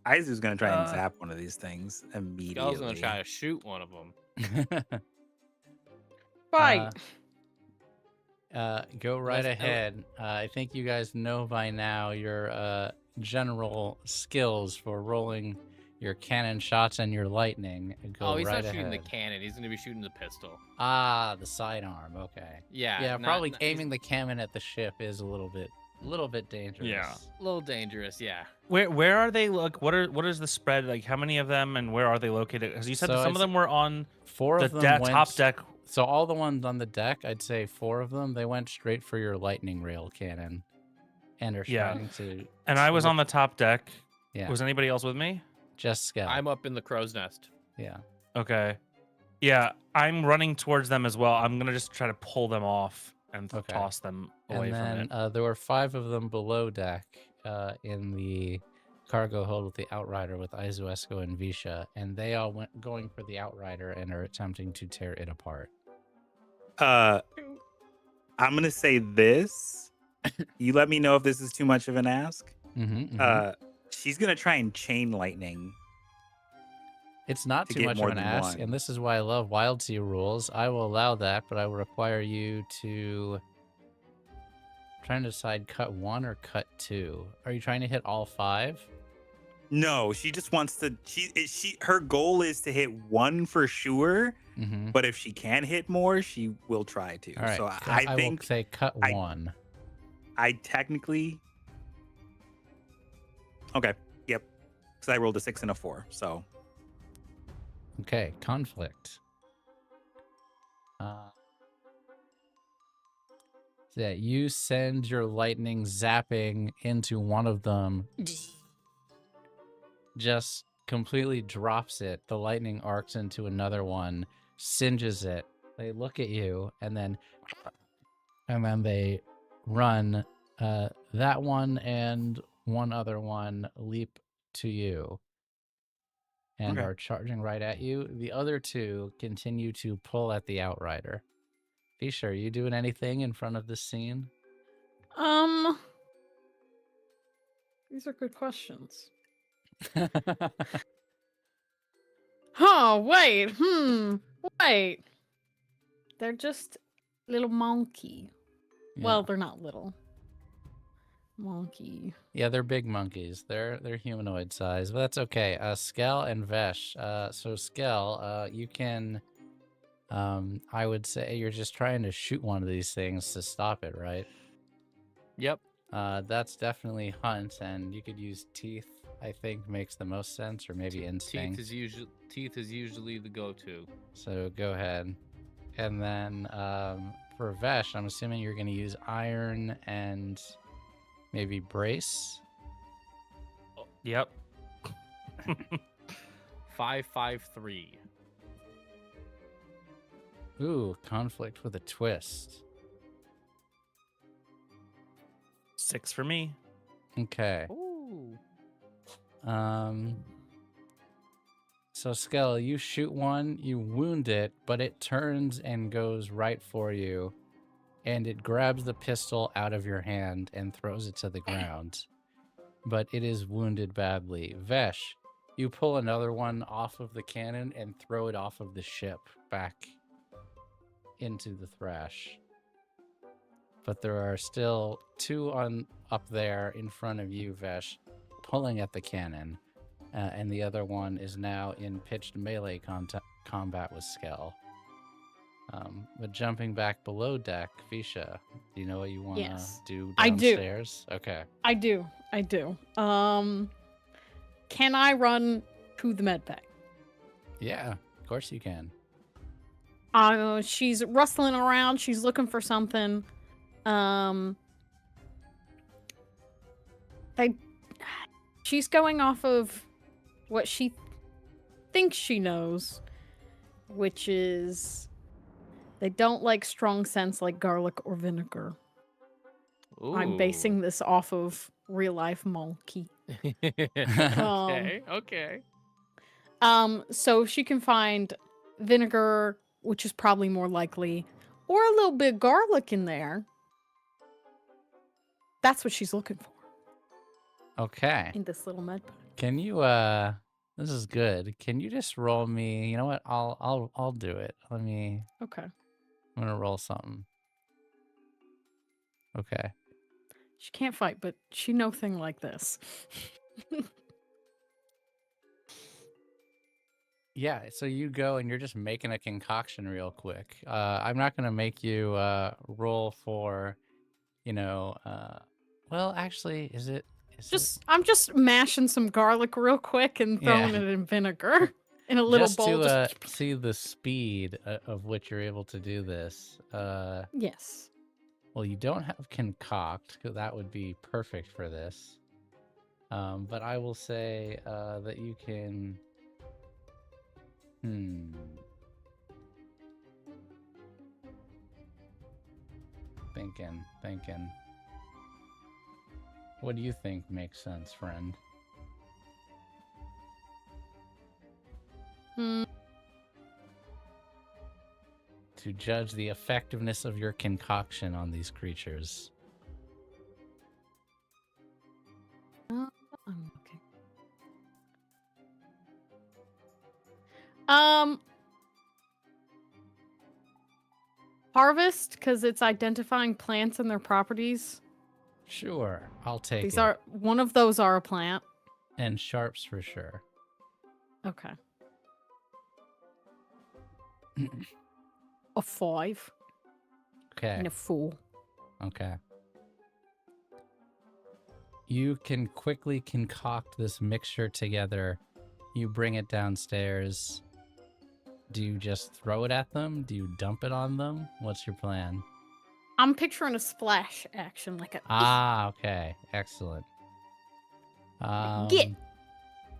Aizu's gonna try and zap one of these things immediately. Skull's gonna try to shoot one of them. Fight. Go right ahead. I think you guys know by now your general skills for rolling your cannon shots and your lightning. Go He's right not shooting ahead. the cannon. He's gonna be shooting the pistol. Ah, the sidearm. Okay. Yeah. Yeah, probably aiming the cannon at the ship is a little bit dangerous. Yeah. A little dangerous. Yeah. Where are they? Look, what is the spread? Like, how many of them, and where are they located? Because you said So that some of them were on Four the of them went, top deck. So all the ones on the deck, I'd say 4 of them, they went straight for your lightning rail cannon, and are trying to. And I was on the top deck. Yeah. Was anybody else with me? Just Scout. I'm up in the crow's nest. Yeah. Okay. Yeah, I'm running towards them as well. I'm gonna just try to pull them off and Okay. toss them away And from then it. there were 5 of them below deck in the cargo hold with the Outrider with Aizu, Esco, and Visha, and they all went going for the Outrider and are attempting to tear it apart. I'm gonna say this. You let me know if this is too much of an ask. She's gonna try and chain lightning. It's not to too get much more of an than ask, one. and this is why I love Wildsea rules. I will allow that, but I will require you to trying to decide cut 1 or cut 2. Are you trying to hit all 5? No, she just wants to. Her goal is to hit 1 for sure. Mm-hmm. But if she can hit more, she will try to. All right. So I think will say cut 1. I technically. Okay. Yep. Because I rolled a 6 and a 4. So. Okay, conflict. Yeah, you send your lightning zapping into one of them. Just completely drops it. The lightning arcs into another one, singes it. They look at you, and then they run. That one and one other one leap to you and are charging right at you. The other 2 continue to pull at the Outrider. Fisher, are you doing anything in front of this scene? These are good questions. Oh, wait. Wait. They're just little monkey. Yeah. Well, they're not little. Monkey. Yeah, they're big monkeys. They're humanoid size, but that's okay. Skell and Vesh. So Skell, you can. I would say you're just trying to shoot one of these things to stop it, right? Yep. That's definitely hunt, and you could use teeth. I think makes the most sense, or maybe instinct. Teeth is usually the go-to. So go ahead, and then for Vesh, I'm assuming you're going to use iron and maybe brace. Yep. 553. Ooh, conflict with a twist. 6 for me. Okay. Ooh. So Skell, you shoot one, you wound it, but it turns and goes right for you, and it grabs the pistol out of your hand and throws it to the ground. But it is wounded badly. Vesh, you pull another one off of the cannon and throw it off of the ship back into the thrash. But there are still 2 up there in front of you, Vesh, pulling at the cannon. And the other one is now in pitched melee combat with Skell. But jumping back below deck, Visha, do you know what you want to do downstairs? I do. Okay. I do. Can I run to the med bay? Yeah, of course you can. She's rustling around. She's looking for something. She's going off of what she thinks she knows, which is they don't like strong scents like garlic or vinegar. Ooh. I'm basing this off of real life monkey. Okay. So she can find vinegar, which is probably more likely, or a little bit of garlic in there. That's what she's looking for Okay. in this little med pack. Can you this is good. Can you just roll me? You know what? I'll do it. Okay. I'm gonna roll something. Okay. She can't fight, but she no thing like this. Yeah, so you go and you're just making a concoction real quick. I'm not gonna make you roll for, well, actually, I'm just mashing some garlic real quick and throwing Yeah. it in vinegar in a little just bowl. to see the speed of which you're able to do this. Yes. Well, you don't have concoct, because that would be perfect for this. But I will say that you can. Thinking. What do you think makes sense, friend? To judge the effectiveness of your concoction on these creatures. Okay. Harvest, because it's identifying plants and their properties. Sure, I'll take These it. are one of those are a plant. And sharps for sure. Okay. A 5. Okay. And a 4. Okay. You can quickly concoct this mixture together. You bring it downstairs. Do you just throw it at them? Do you dump it on them? What's your plan? I'm picturing a splash action, like a Okay. Excellent. Get!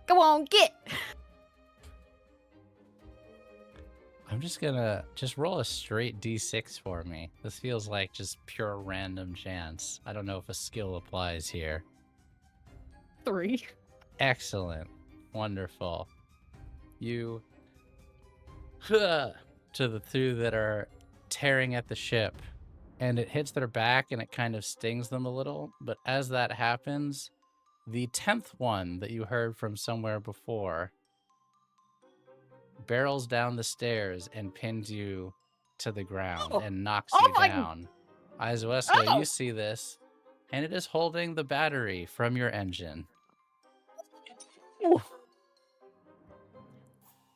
Go on, get! I'm just gonna roll a straight D6 for me. This feels like just pure random chance. I don't know if a skill applies here. 3. Excellent. Wonderful. You to the two that are tearing at the ship, and it hits their back and it kind of stings them a little. But as that happens, the 10th one that you heard from somewhere before barrels down the stairs and pins you to the ground and knocks you down. Izuesko, you see this, and it is holding the battery from your engine.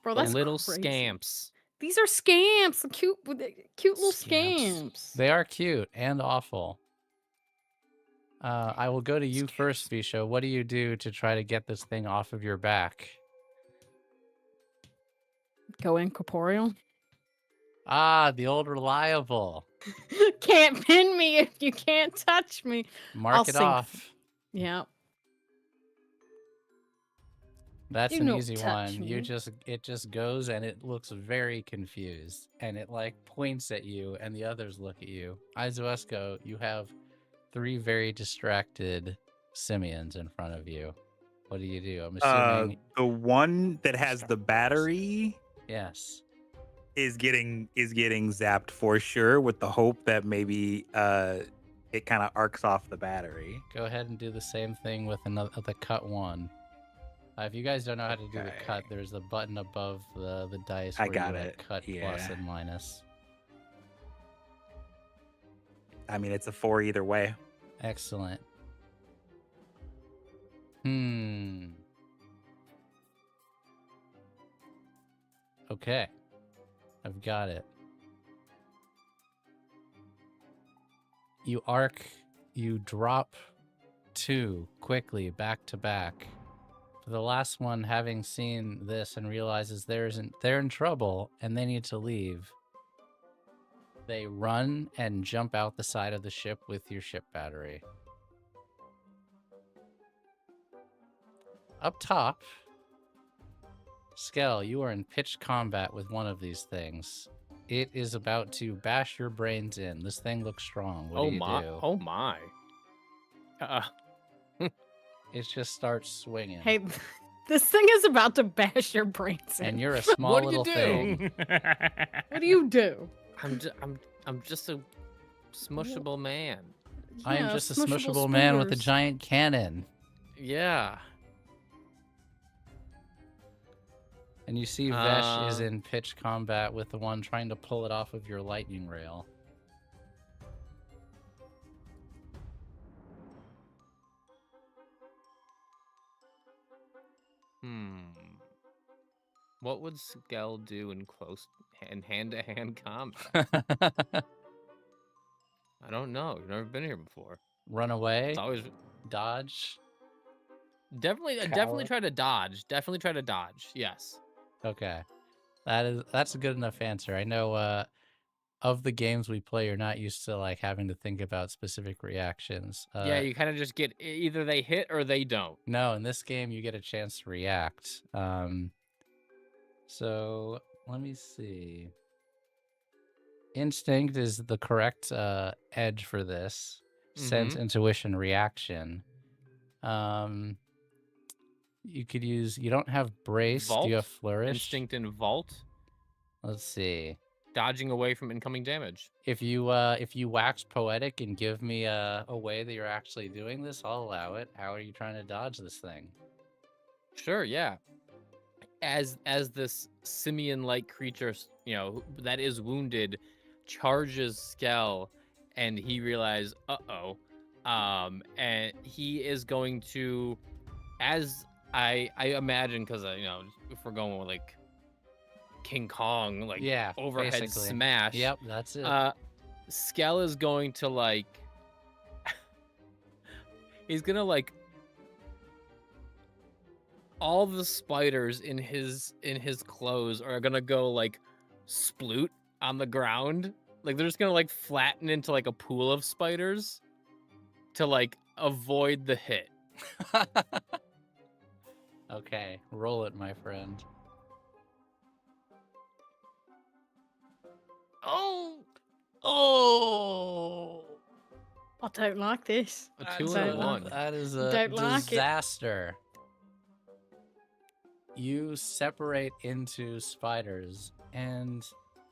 Bro, that's little crazy. scamps. These are scamps. Cute little scamps. They are cute and awful. I will go to you first, Bisho. What do you do to try to get this thing off of your back? Go incorporeal. The old reliable. Can't pin me if you can't touch me. Mark it off. Yeah. That's You an don't easy touch one. me. It just goes and it looks very confused, and it like points at you, and the others look at you. Izuesko, you have 3 very distracted simians in front of you. What do you do? I'm assuming The one that has the battery yes. is getting zapped for sure, with the hope that maybe it kind of arcs off the battery. Go ahead and do the same thing with the cut one. If you guys don't know how to do the cut, there's a button above the dice where I got you it. cut plus Yeah. and minus. I mean, it's a 4 either way. Excellent. Okay. I've got it. You drop 2 quickly back to back. The last one, having seen this and realizes they're in trouble and they need to leave, they run and jump out the side of the ship with your ship battery. Up top, Skell, you are in pitched combat with one of these things. It is about to bash your brains in. This thing looks strong. What do you do? Oh my. It just starts swinging. Hey, this thing is about to bash your brains in. And you're a small What do you little do? thing. What do you do? I'm just a smushable man. I am Yeah, just a smushable smushable man with a spooners. giant cannon. Yeah. And you see Vesh is in pitch combat with the one trying to pull it off of your lightning rail. What would Skell do in close and hand-to-hand combat? I don't know. You've never been here before. Run away? It's always Dodge? definitely try to dodge. Definitely try to dodge. Yes. Okay. That's a good enough answer. I know of the games we play, you're not used to like having to think about specific reactions. Yeah, you kind of just get either they hit or they don't. No, in this game you get a chance to react. So let me see. Instinct is the correct edge for this. Sense, intuition, reaction. You could use. You don't have brace. Vault? Do you have flourish? Instinct and vault. Let's see. Dodging away from incoming damage. If you wax poetic and give me a way that you're actually doing this, I'll allow it. How are you trying to dodge this thing? Sure, yeah. As this simian-like creature, that is wounded, charges Skell, and he realizes, and he is going to, as I imagine, because if we're going with like King Kong, like overhead basically. smash. Yep, that's it. Skell is going to he's gonna all the spiders in his clothes are gonna go sploot on the ground. Like they're just gonna flatten into a pool of spiders to avoid the hit. Okay, roll it, my friend. Oh! I don't like this. A 2 and a 1. That is a Don't like it. disaster. You separate into spiders and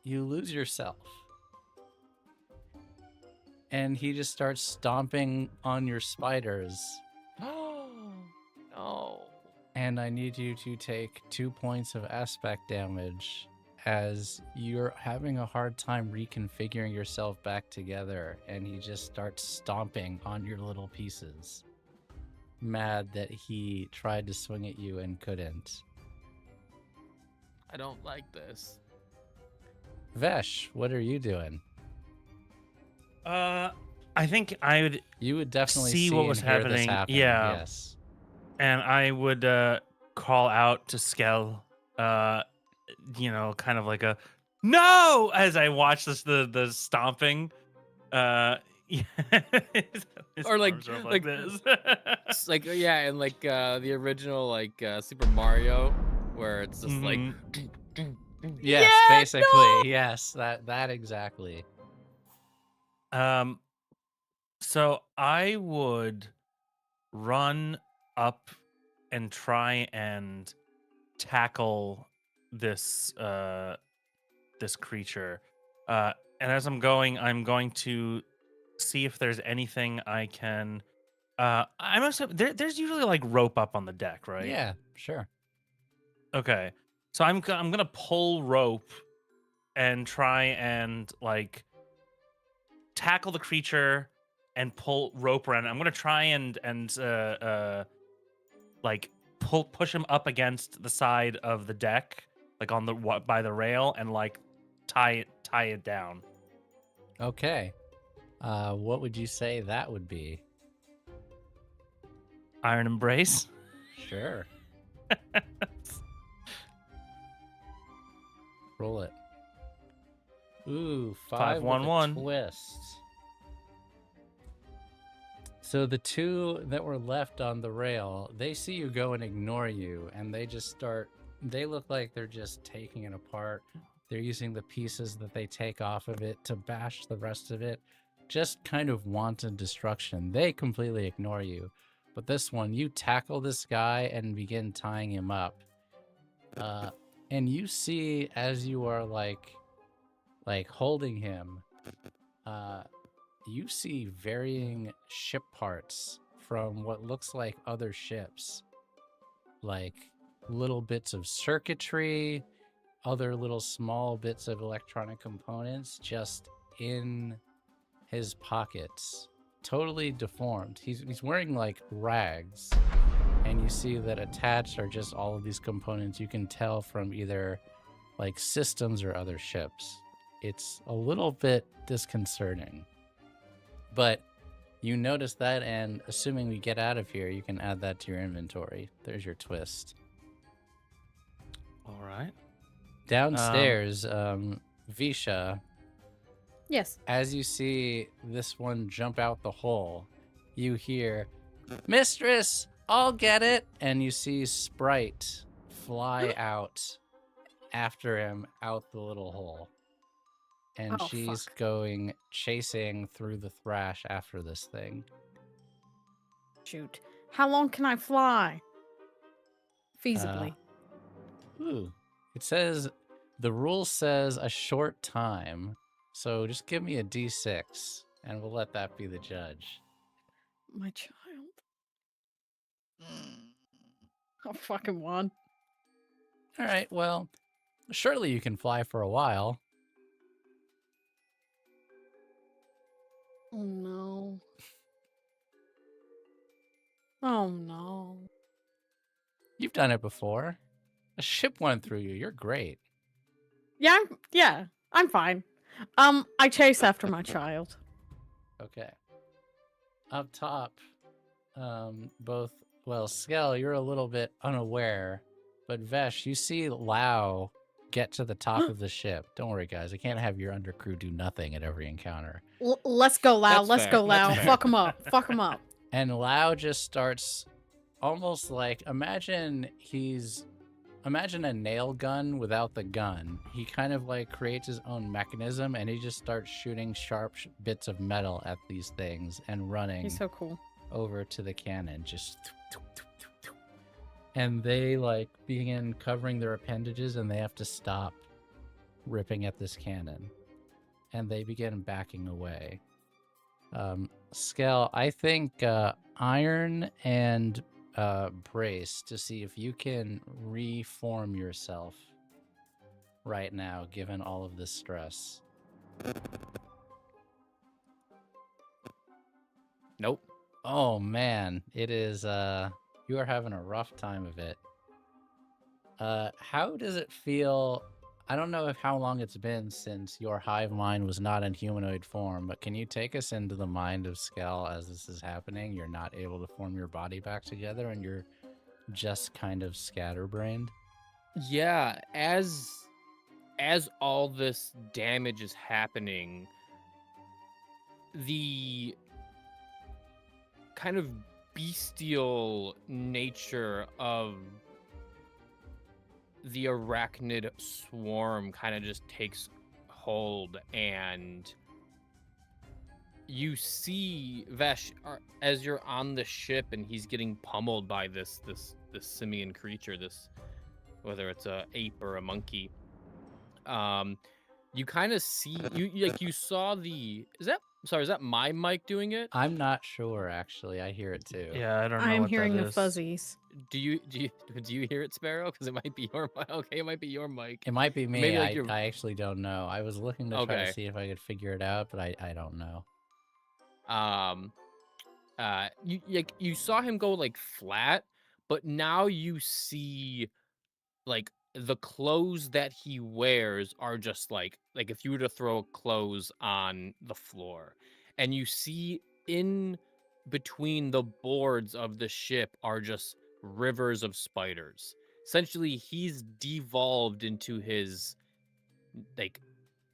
you lose yourself. And he just starts stomping on your spiders. No. And I need you to take 2 points of aspect damage as you're having a hard time reconfiguring yourself back together, and he just starts stomping on your little pieces. Mad that he tried to swing at you and couldn't. I don't like this. Vesh, what are you doing? I think I would You would definitely see what and was hear this happening. happen. Yeah. Yes. and I would call out to Skell, kind of like a no as I watch the stomping. His Or arms are up like this. It's and the original Super Mario, where it's just Mhm. Yes, Yeah, basically. no! Yes, that exactly. So I would run up and try and tackle this this creature. And as I'm going to see if there's anything I can. I must have. There's usually rope up on the deck, right? Yeah, sure. Okay. So I'm gonna pull rope and try and tackle the creature and pull rope around. I'm gonna try and push him up against the side of the deck, on the by the rail, and tie it down. Okay. What would you say that would be? Iron Embrace. Sure. Roll it. Ooh, 5-1-1 twist. So the two that were left on the rail, they see you go and ignore you, and they just start. They look like they're just taking it apart. They're using the pieces that they take off of it to bash the rest of it. Just kind of wanton destruction. They completely ignore you. But this one, you tackle this guy and begin tying him up. And you see, as you are like holding him, you see varying ship parts from what looks like other ships. Like little bits of circuitry, other little small bits of electronic components just in his pockets. Totally deformed. He's wearing like rags. And you see that attached are just all of these components you can tell from either like systems or other ships. It's a little bit disconcerting. But you notice that, and assuming we get out of here, you can add that to your inventory. There's your twist. All right. Downstairs, Visha, Yes. as you see this one jump out the hole, you hear, "Mistress, I'll get it!" And you see Sprite fly out after him out the little hole. And Oh, she's fuck. going chasing through the thrash after this thing. Shoot. How long can I fly? Feasibly. Ooh. It says, the rule says a short time. So just give me a D6 and we'll let that be the judge. My child. Oh, fucking one. All right, well, surely you can fly for a while. Oh, no. Oh, no. You've done it before. A ship went through you. You're great. Yeah, I'm fine. I chase after my child. Okay. Up top, Skell, you're a little bit unaware, but Vesh, you see Lao get to the top of the ship. Don't worry, guys. I can't have your undercrew do nothing at every encounter. Let's go, Lao. That's Let's fair. go, That's Lao. fair. Fuck him up. Fuck him up. And Lao just starts almost like, imagine a nail gun without the gun. He kind of like creates his own mechanism and he just starts shooting sharp bits of metal at these things and running He's so cool. over to the cannon. Just and they like begin covering their appendages and they have to stop ripping at this cannon. And they begin backing away. Skell, I think Iron and Brace to see if you can reform yourself right now, given all of this stress. Nope. Oh man, it is you are having a rough time of it. How does it feel? I don't know how long it's been since your hive mind was not in humanoid form, but can you take us into the mind of Skell as this is happening? You're not able to form your body back together and you're just kind of scatterbrained. Yeah, as all this damage is happening, the kind of bestial nature of the arachnid swarm kind of just takes hold, and you see Vesh as you're on the ship and he's getting pummeled by this simian creature, this, whether it's a ape or a monkey. You kind of see you saw the is that my mic doing it? I'm not sure actually. I hear it too. Yeah, I don't know. I'm what hearing that the is. fuzzies. Do you hear it, Sparrow? Because it might be your mic. Okay, it might be your mic. It might be me. Maybe, like, I actually don't know. I was looking to try Okay. to see if I could figure it out, but I don't know. You saw him go like flat, but now you see like the clothes that he wears are just like if you were to throw clothes on the floor, and you see in between the boards of the ship are just rivers of spiders. Essentially, he's devolved into his like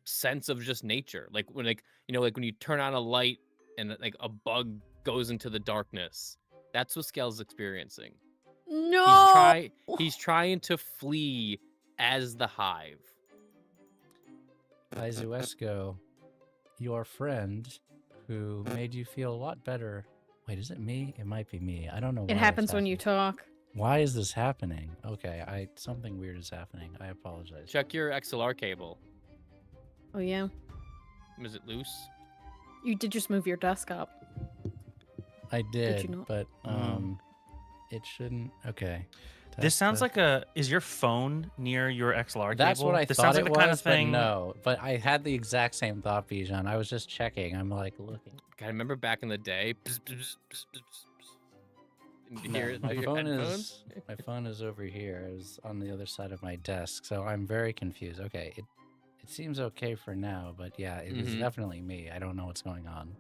sense of just nature. Like when when you turn on a light and like a bug goes into the darkness. That's what Skell's experiencing. No. He's trying to flee as the hive. Izuesco, your friend who made you feel a lot better Wait, is it me? It might be me. I don't know why It that's happens when you happening. talk. Why is this happening? Okay, something weird is happening. I apologize. Check your XLR cable. Oh yeah. Is it loose? You did just move your desk up. I did, you not? but it shouldn't. Okay. This sounds like is your phone near your XLR cable? That's what I this thought sounds it like was, the kind of thing. but no. But I had the exact same thought, Bijan. I was just checking. I'm like looking. God, I remember back in the day. Bzz, bzz, bzz, bzz, bzz. Did you No, hear it my through your phone headphones? my phone is over here. It was on the other side of my desk, so I'm very confused. Okay, it seems okay for now, but yeah, it is definitely me. I don't know what's going on.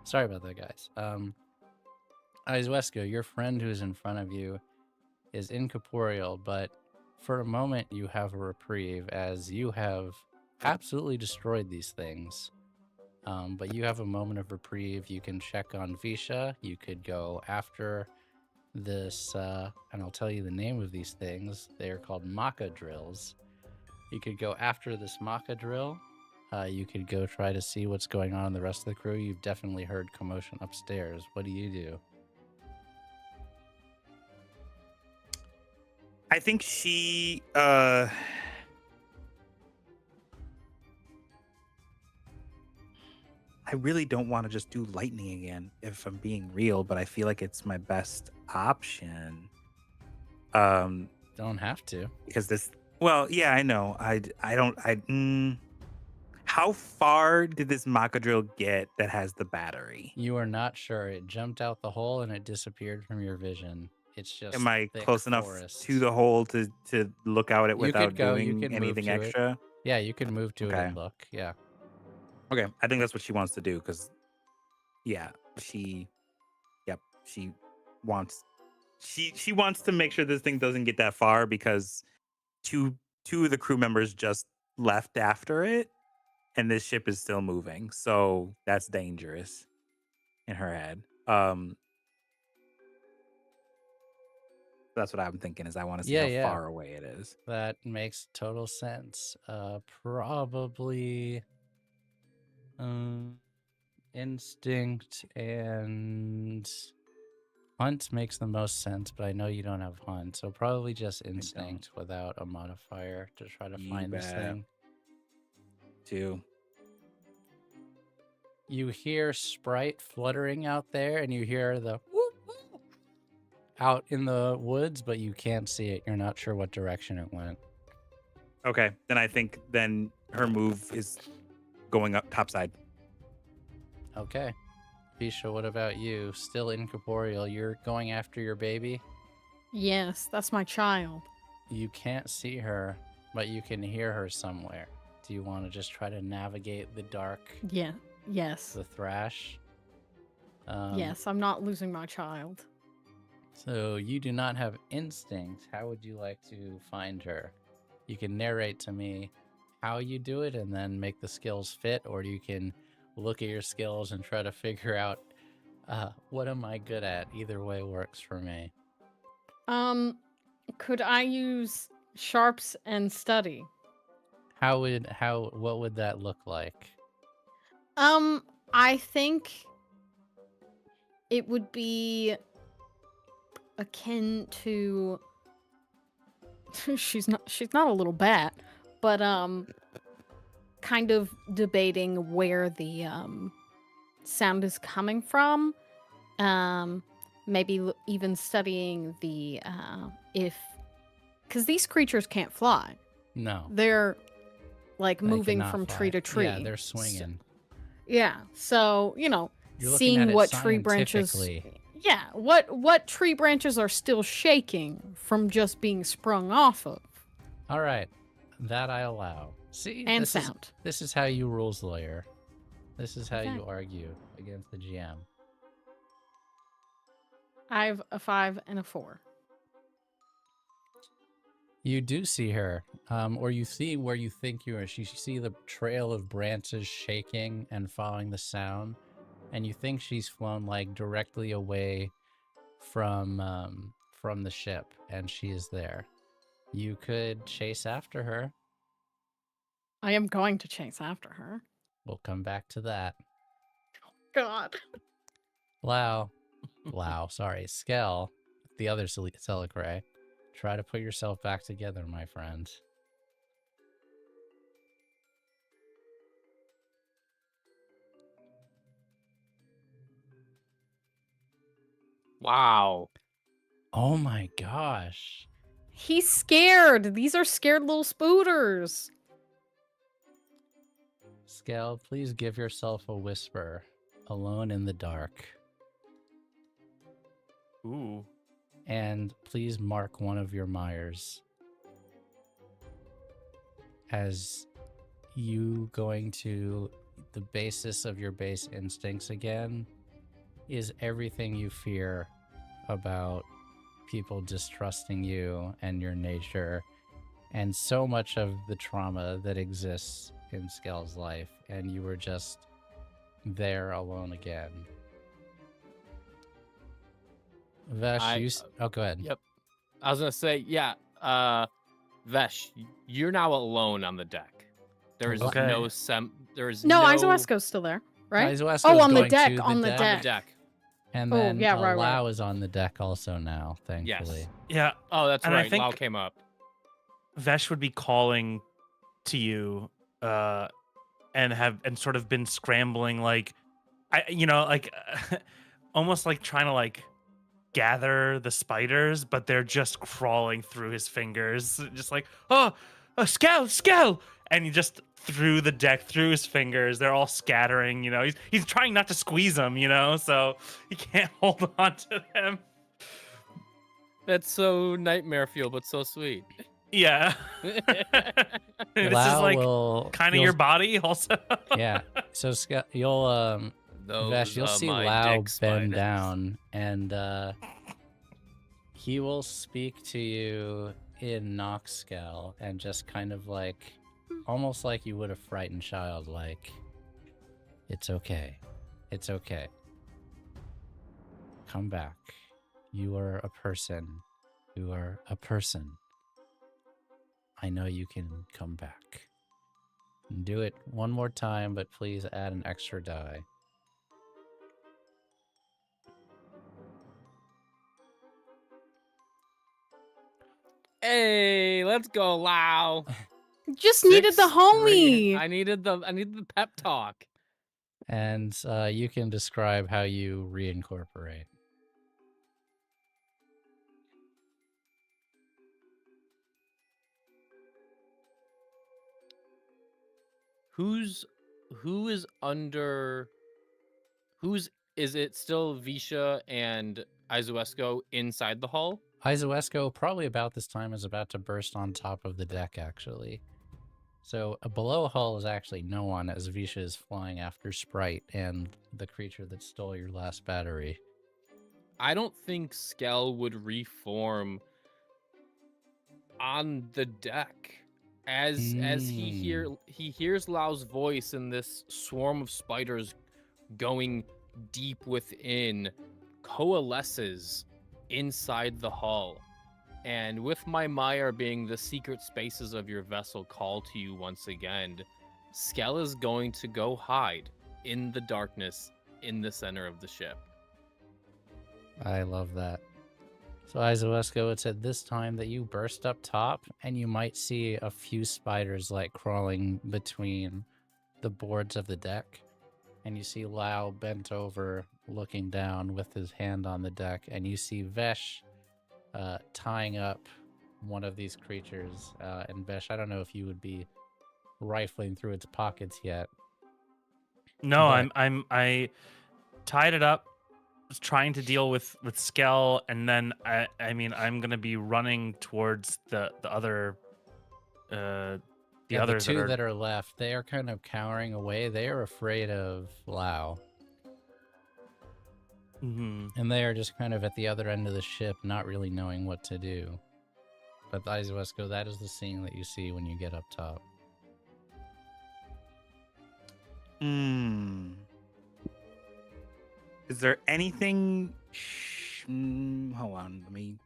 Sorry about that, guys. Izwesko, your friend who's in front of you is incorporeal, but for a moment you have a reprieve as you have absolutely destroyed these things. But you have a moment of reprieve. You can check on Visha. You could go after this, and I'll tell you the name of these things. They are called Maka drills. You could go after this Maka drill. You could go try to see what's going on in the rest of the crew. You've definitely heard commotion upstairs. What do you do? I think she I really don't want to just do lightning again, if I'm being real, but I feel like it's my best option. Don't have to. Because this, well, yeah, I know. How far did this Maka drill get that has the battery? You are not sure. It jumped out the hole and it disappeared from your vision. It's just Am I thick close enough forest. to the hole to look out it You without could go. You doing could move anything to it. extra? Yeah, you can move to it Okay. and look. Yeah. Okay, I think that's what she wants to do because, yeah, she wants she wants to make sure this thing doesn't get that far because two of the crew members just left after it, and this ship is still moving, so that's dangerous in her head. That's what I'm thinking is I want to see how far away it is. That makes total sense. Probably instinct and hunt makes the most sense, but I know you don't have hunt, so probably just instinct without a modifier to try to find this thing. 2. You hear Sprite fluttering out there, and you hear the whoop, whoop out in the woods, but you can't see it. You're not sure what direction it went. Okay, then I think her move is going up topside. Okay. Bisha, what about you? Still incorporeal. You're going after your baby? Yes, that's my child. You can't see her, but you can hear her somewhere. Do you want to just try to navigate the dark? Yeah. Yes. The thrash? Yes, I'm not losing my child. So you do not have instinct. How would you like to find her? You can narrate to me how you do it and then make the skills fit, or you can look at your skills and try to figure out what am I good at. Either way works for me. Could I use sharps and study? What would that look like? I think it would be akin to she's not a little bat, but kind of debating where the sound is coming from. Maybe even studying the because these creatures can't fly. No. They're like They moving cannot from fly. tree to tree. Yeah, they're swinging. So You're looking seeing at it what tree branches. scientifically. Yeah, what tree branches are still shaking from just being sprung off of. All right, that I allow. See, And this sound. This is how you rules lawyer. This is how Okay. you argue against the GM. I have a 5 and a 4. You do see her, or you see where you think you are. You see the trail of branches shaking and following the sound, and you think she's flown like directly away from the ship, and she is there. You could chase after her. I am going to chase after her. We'll come back to that. God. Wow, Lao, sorry, Skell, the other Celicrae. Try to put yourself back together, my friend. Wow. Oh my gosh. He's scared. These are scared little spooters. Skell, please give yourself a whisper. Alone in the dark. Ooh. And please mark one of your Myers as you going to the basis of your base instincts again is everything you fear about people distrusting you and your nature and so much of the trauma that exists in Skell's life, and you were just there alone again. Vesh, oh, go ahead. Yep. I was gonna say, yeah. Vesh, you're now alone on the deck. There's Okay. There's No, Izoesco's still there, right? Izoesco's On the going deck. to On the on the deck. deck. And Oh, then yeah, right. Lao is on the deck also now, thankfully. Yes. Yeah, Oh, that's And I right. think- Lau came up. Vesh would be calling to you, and sort of been scrambling, like, almost like trying to like gather the spiders, but they're just crawling through his fingers, just like, oh, Skell, and he just through the deck, through his fingers, they're all scattering. He's trying not to squeeze them, so he can't hold on to them. That's so nightmare fuel, but so sweet. Yeah. This is Lao like will kind of you'll- your body also. Yeah. So you'll Vesh, you'll see Lao bend down, and he will speak to you in Noxskel, and just kind of like, almost like you would a frightened child, like, it's okay. It's okay. Come back. You are a person. You are a person. I know you can come back. Do it one more time, but please add an extra die. Hey, let's go, Lau. Just needed the 6-3. homie. I needed the pep talk. And you can describe how you reincorporate. Is it still Visha and Izoesco inside the hull? Izoesco, probably about this time, is about to burst on top of the deck, actually. So below hull is actually no one, as Visha is flying after Sprite and the creature that stole your last battery. I don't think Skell would reform on the deck. As he hears Lau's voice and this swarm of spiders going deep within coalesces inside the hull. And with my Mire being the secret spaces of your vessel call to you once again, Skell is going to go hide in the darkness in the center of the ship. I love that. So Izoesco, it's at this time that you burst up top, and you might see a few spiders like crawling between the boards of the deck. And you see Lao bent over, looking down with his hand on the deck, and you see Vesh tying up one of these creatures. And Vesh, I don't know if you would be rifling through its pockets yet. No, But- I tied it up, was trying to deal with Skell, and then I'm gonna be running towards the other Yeah, others the two that are left, they are kind of cowering away. They are afraid of Lao. Mhm. And they are just kind of at the other end of the ship, not really knowing what to do. But Izoesco, that is the scene that you see when you get up top. Is there anything? Hold on, let me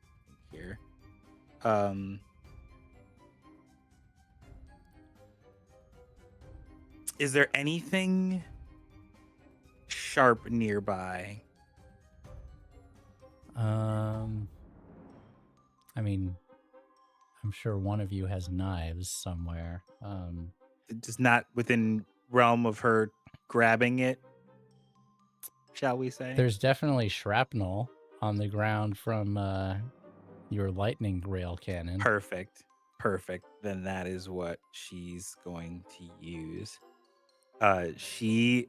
hear. Is there anything sharp nearby I mean, I'm sure one of you has knives somewhere. Just not within realm of her grabbing it, shall we say? There's definitely shrapnel on the ground from your lightning rail cannon. Perfect. Then that is what she's going to use. She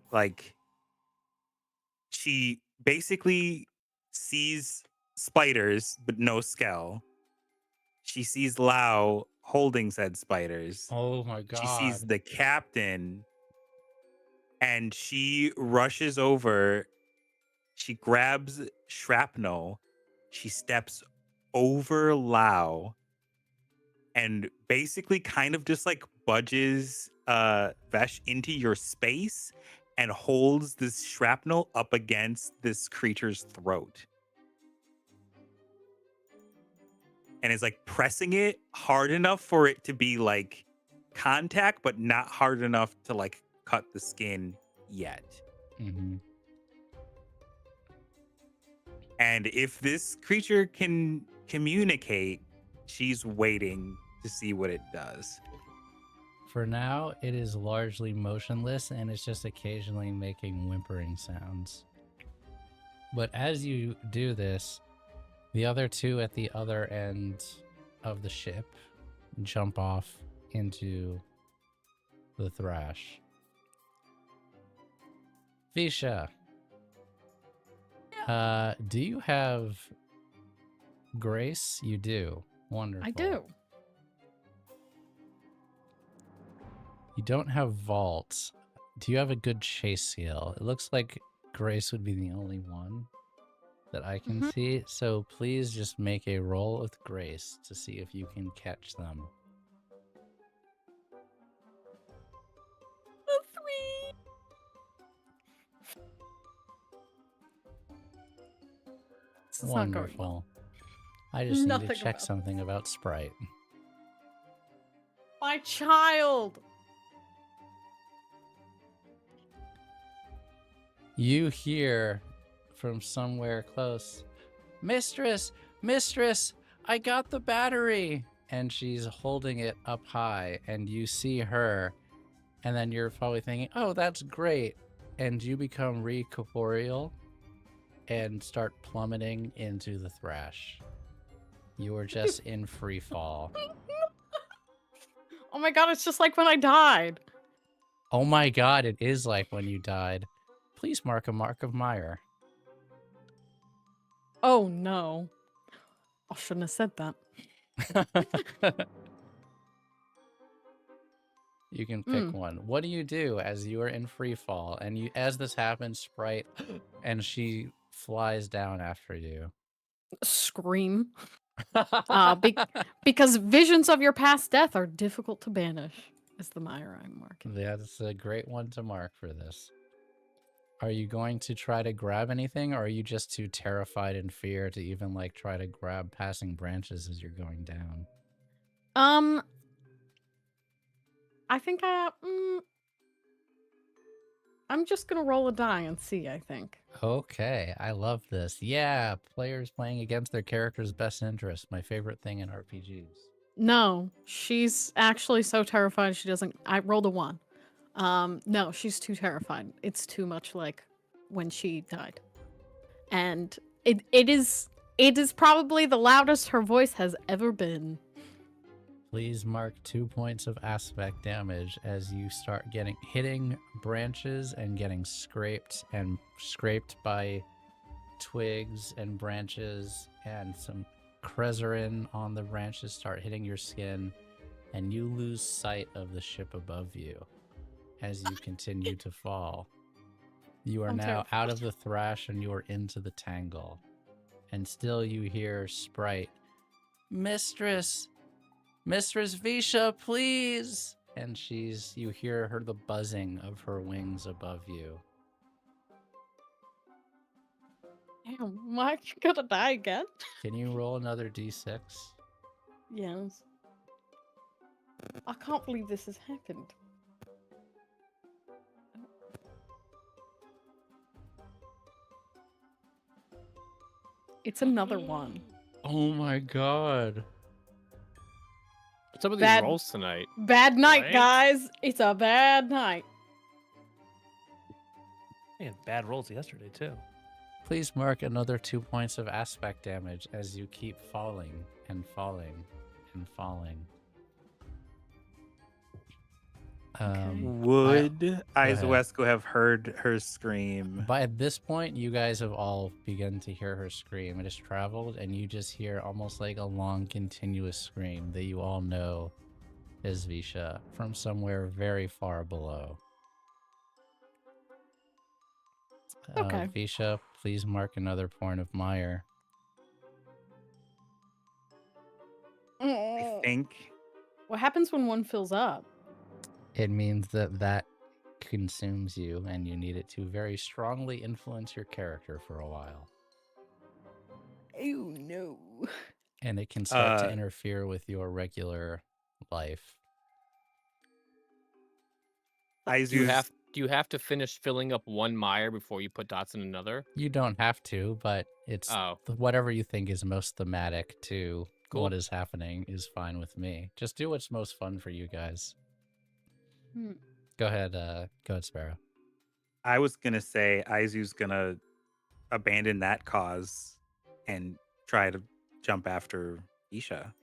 basically sees spiders but no Skell. She sees Lao holding said spiders. Oh my She sees god. the captain and she rushes over. She grabs shrapnel. She steps over Lao and basically kind of just like budges Vesh into your space and holds this shrapnel up against this creature's throat. And is like pressing it hard enough for it to be like contact, but not hard enough to like cut the skin yet. Mm-hmm. And if this creature can communicate, she's waiting to see what it does. For now, it is largely motionless and it's just occasionally making whimpering sounds. But as you do this, the other two at the other end of the ship jump off into the thrash. Visha, do you have grace? You do. Wonderful. I do. You don't have vault. Do you have a good chase skill? It looks like grace would be the only one that I can see. So please just make a roll with grace to see if you can catch them. This is not going Wonderful. well. I just need Nothing to check about- something about Sprite. My child. You hear from somewhere close, Mistress, Mistress, I got the battery. And she's holding it up high, and you see her, and then you're probably thinking, oh, that's great. And you become recorporeal and start plummeting into the thrash. You are just in free fall. Oh my god, it's just like when I died. Oh my god, it is like when you died. Please mark a mark of mire. Oh no. I shouldn't have said that. You can pick one. What do you do as you are in free fall? And you, as this happens, Sprite, and she flies down after you. Scream. Because visions of your past death are difficult to banish, is the mire I'm marking. That's a great one to mark for this. Are you going to try to grab anything, or are you just too terrified in fear to even like try to grab passing branches as you're going down? I think I'm just gonna roll a die and see, I think. Okay, I love this. Yeah, players playing against their character's best interest. My favorite thing in RPGs. No, she's actually so terrified she doesn't. I rolled a 1. No, she's too terrified. It's too much like when she died. And it is probably the loudest her voice has ever been. Please mark 2 points of aspect damage as you start hitting branches and getting scraped by twigs and branches, and some crezerin on the branches start hitting your skin, and you lose sight of the ship above you as you continue to fall. You are now terrified. out of the thrash and you are into the tangle. And still you hear Sprite, Mistress Visha, please! And you hear her, the buzzing of her wings above you. Damn, am I gonna die again? Can you roll another d6? Yes. I can't believe this has happened. It's another one. Oh my god. Some of these Bad- rolls tonight. Bad night, Right? guys. It's a bad night. I had bad rolls yesterday too. Please mark another 2 points of aspect damage as you keep falling and falling and falling. Would Izuesco have heard her scream? By this point, you guys have all begun to hear her scream. It has traveled, and you just hear almost like a long, continuous scream that you all know is Visha from somewhere very far below. Okay. Visha, please mark another point of mire. I think. What happens when one fills up? It means that consumes you, and you need it to very strongly influence your character for a while. Oh no. And it can start to interfere with your regular life. Do you have to finish filling up one mire before you put dots in another? You don't have to, but it's whatever you think is most thematic to what is happening is fine with me. Just do what's most fun for you guys. Go ahead, Sparrow. I was gonna say Aizu's gonna abandon that cause and try to jump after Isha.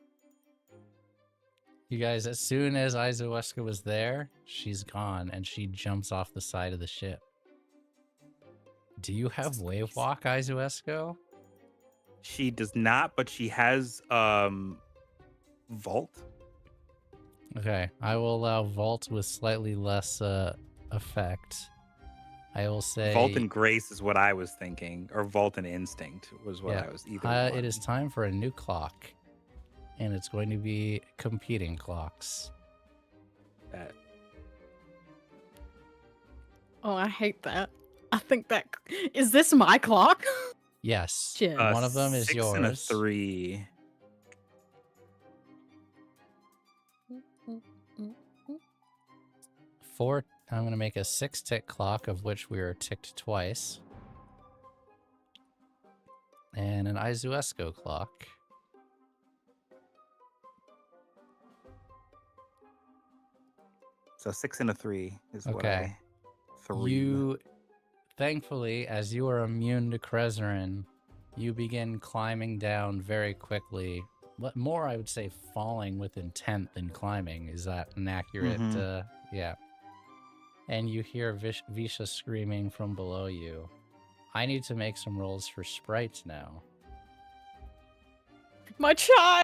You guys, as soon as Izuesca was there, she's gone, and she jumps off the side of the ship. Do you have wave walk, Izuesco? She does not, but she has vault. Okay, I will allow vault with slightly less effect. I will say Vault and grace is what I was thinking, or vault and instinct was what I was either. It is time for a new clock, and it's going to be competing clocks. Oh, I hate that. I think that is this my clock? Yes, Shit. one of them is 6 yours. and a 3. Four. I'm going to make a 6-tick clock, of which we are ticked twice. And an Izuesco clock. So 6 and a 3 is what Okay. I threw. You, thankfully, as you are immune to Krezerin, you begin climbing down very quickly. More, I would say, falling with intent than climbing. Is that an accurate? Yeah. And you hear Visha screaming from below you. I need to make some rolls for sprites now. My child!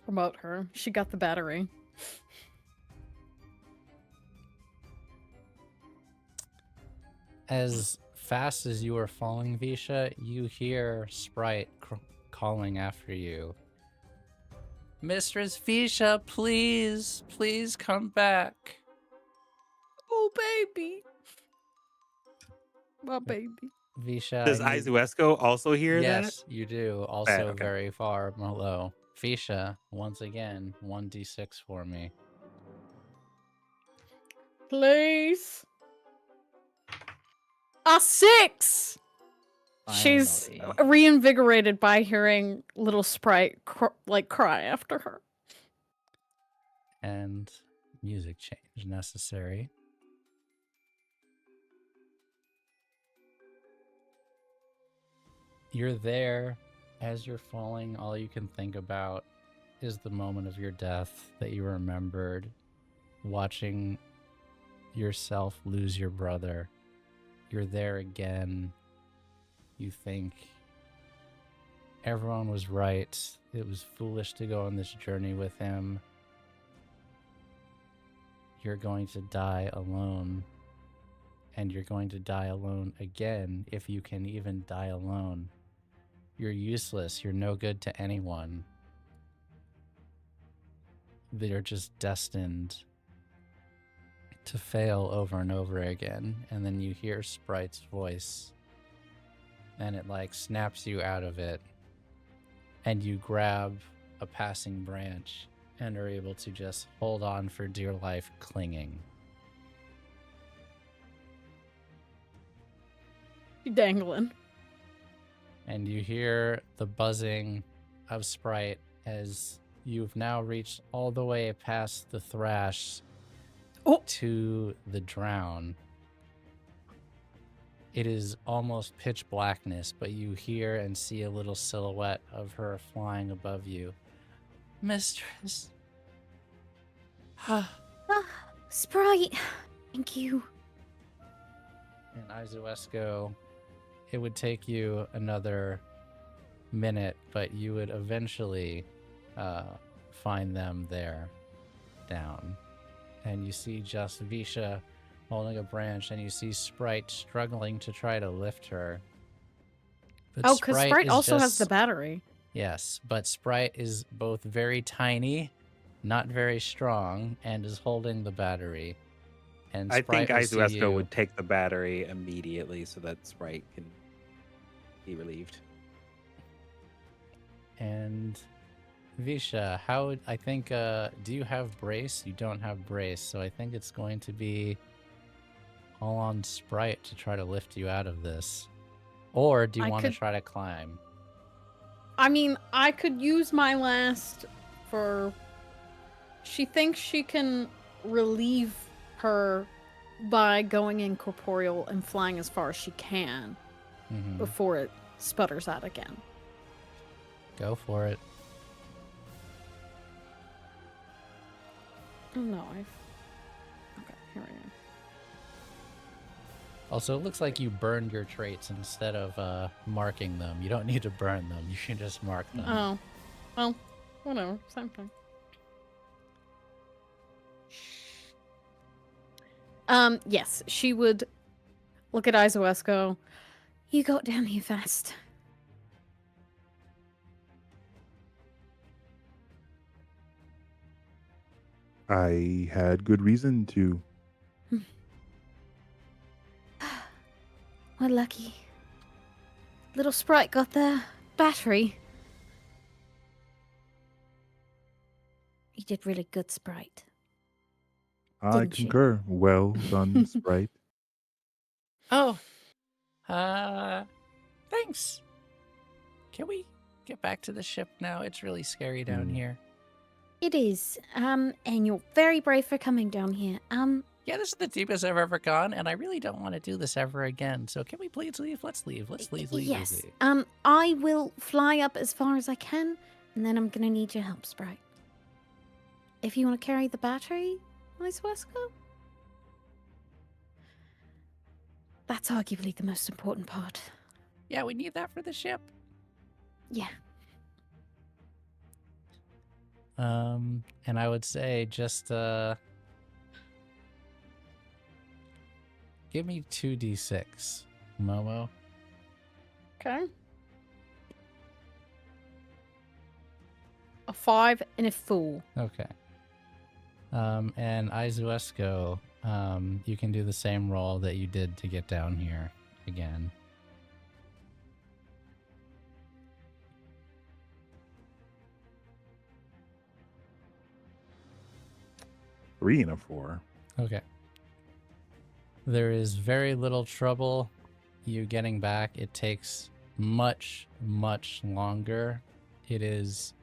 Promote her. She got the battery. As fast as you are falling, Visha, you hear Sprite calling after you. Mistress Visha, please, please come back. Oh, baby. My baby. Visha. Does Izuesco also hear that? Yes, you do. Also very far below. Visha, once again, 1d6 for me. Please. A 6! She's reinvigorated by hearing little Sprite cry after her. And music change necessary. You're there. As you're falling, all you can think about is the moment of your death that you remembered, watching yourself lose your brother. You're there again. You think everyone was right. It was foolish to go on this journey with him. You're going to die alone. And you're going to die alone again if you can even die alone. You're useless. You're no good to anyone. They're just destined to fail over and over again. And then you hear Sprite's voice. And it snaps you out of it. And you grab a passing branch and are able to just hold on for dear life, clinging. She dangling. And you hear the buzzing of Sprite as you've now reached all the way past the thrash to the drown. It is almost pitch blackness, but you hear and see a little silhouette of her flying above you. Mistress. Sprite. Thank you. And Izuesco, it would take you another minute, but you would eventually find them there, down. And you see just Visha holding a branch, and you see Sprite struggling to try to lift her. But Oh, because Sprite is also has just- the battery. Yes, but Sprite is both very tiny, not very strong, and is holding the battery. And I Sprite think will see Izuesco you- would take the battery immediately so that Sprite can be relieved. And Visha, I think, do you have brace? You don't have brace, so I think it's going to be all on Sprite to try to lift you out of this. Or do you want to try to climb? I mean, I could use my last for... She thinks she can relieve her by going incorporeal and flying as far as she can before it sputters out again. Go for it. Oh no, okay, here I am. Also, it looks like you burned your traits instead of marking them. You don't need to burn them. You can just mark them. Oh. Well, whatever. Same thing. Yes, she would look at Izuesco. You got down here fast. I had good reason to. We're lucky. Little Sprite got the battery. You did really good, Sprite. I Didn't she? concur. Well done, Sprite. Oh. Thanks. Can we get back to the ship now? It's really scary down here. It is. And you're very brave for coming down here. Yeah, this is the deepest I've ever gone, and I really don't want to do this ever again. So can we please leave? Let's leave. Let's leave. Yes. I will fly up as far as I can, and then I'm gonna need your help, Sprite. If you want to carry the battery, Izuesco? That's arguably the most important part. Yeah, we need that for the ship. Yeah. And I would say just give me 2d6, Momo. Okay. A 5 and a 4. Okay. And Izuesco, you can do the same roll that you did to get down here again. Three and a 4. Okay. There is very little trouble you getting back. It takes much, much longer. It is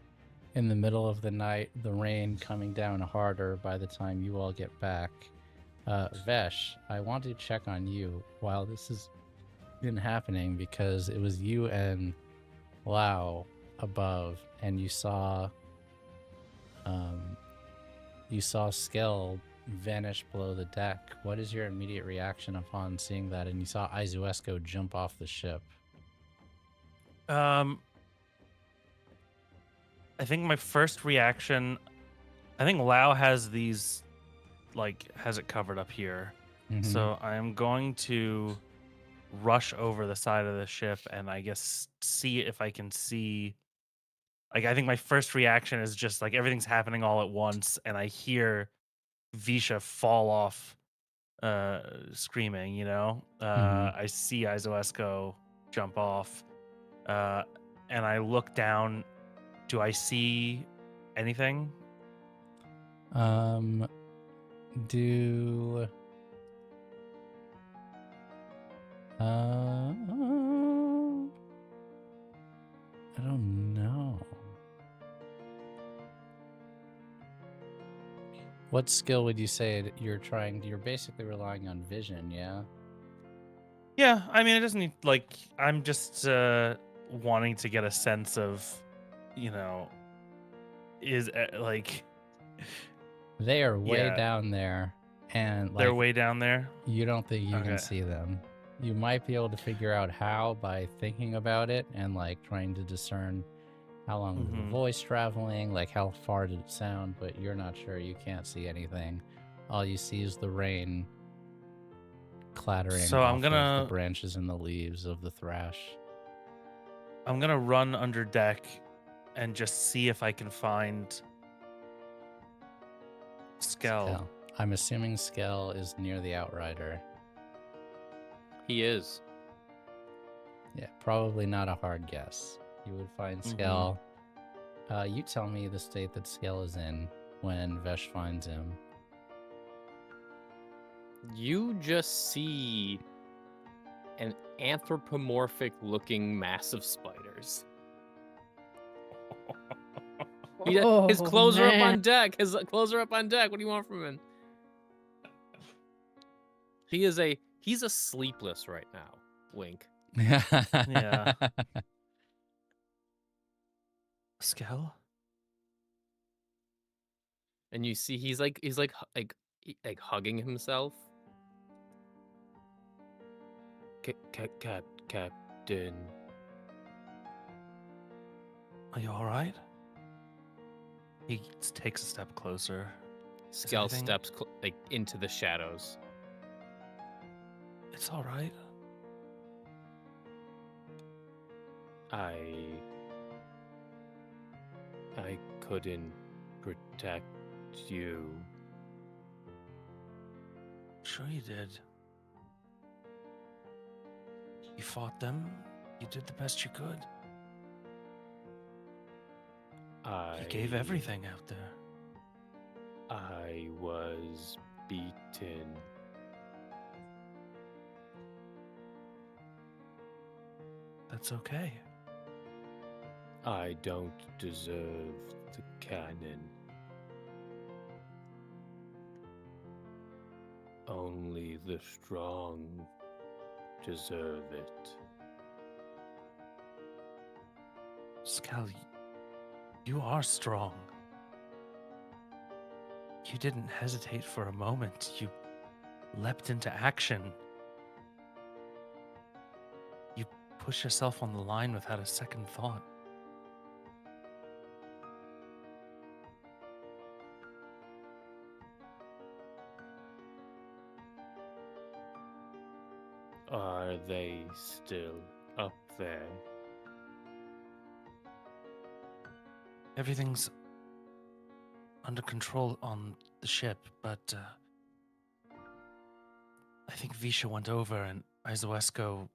in the middle of the night, the rain coming down harder by the time you all get back. Vesh, I want to check on you while this has been happening because it was you and Lao above, and you saw Skell vanish below the deck. What is your immediate reaction upon seeing that? And you saw Izuesco jump off the ship. I think my first reaction, I think Lao has these, has it covered up here. So I'm going to rush over the side of the ship and I guess see if I can see. I think my first reaction is just everything's happening all at once, and I hear Visha fall off, screaming. I see Izuesco jump off, and I look down. Do I see anything? Do What skill would you say you're trying? You're basically relying on vision, yeah? Yeah, I mean, it doesn't need, like, I'm just wanting to get a sense of, is like, They are way Yeah. down there, and they're like way down there. you don't think you can Okay. see them. You might be able to figure out how by thinking about it and like trying to discern how long is the Mhm. voice traveling, like how far did it sound, but you're not sure. You can't see anything. All you see is the rain clattering So off I'm gonna of the branches and the leaves of the thrash. run under deck and just see if I can find Skell. I'm assuming Skell is near the Outrider. He is. Yeah, probably not a hard guess. You would find Skell. You tell me the state that Skell is in when Vesh finds him. You just see an anthropomorphic-looking mass of spiders. His clothes are up on deck. His clothes are up on deck. What do you want from him? He's a sleepless right now. Wink. Yeah. Skell? And you see he's like hugging himself. Captain. Are you all right? He takes a step closer. Skell anything- steps into the shadows. It's all right. I couldn't protect you. Sure you did. You fought them. You did the best you could. You gave everything out there. I was beaten. That's okay. I don't deserve the cannon. Only the strong deserve it. Skell, you are strong. You didn't hesitate for a moment. You leapt into action. You pushed yourself on the line without a second thought. Are they still up there? Everything's under control on the ship, but I think Visha went over and Izoesko,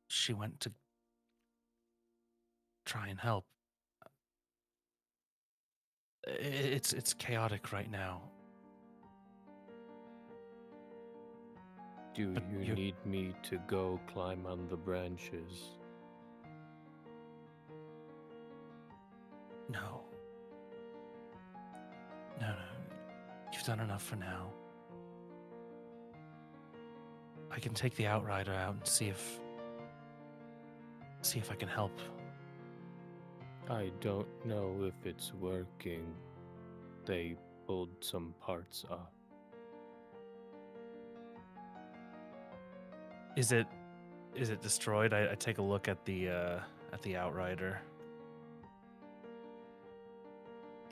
she went to try and help. It's chaotic right now. Do But you need me to go climb on the branches? No. No. You've done enough for now. I can take the Outrider out and see if I can help. I don't know if it's working. They pulled some parts off. Is it destroyed? I take a look at the Outrider.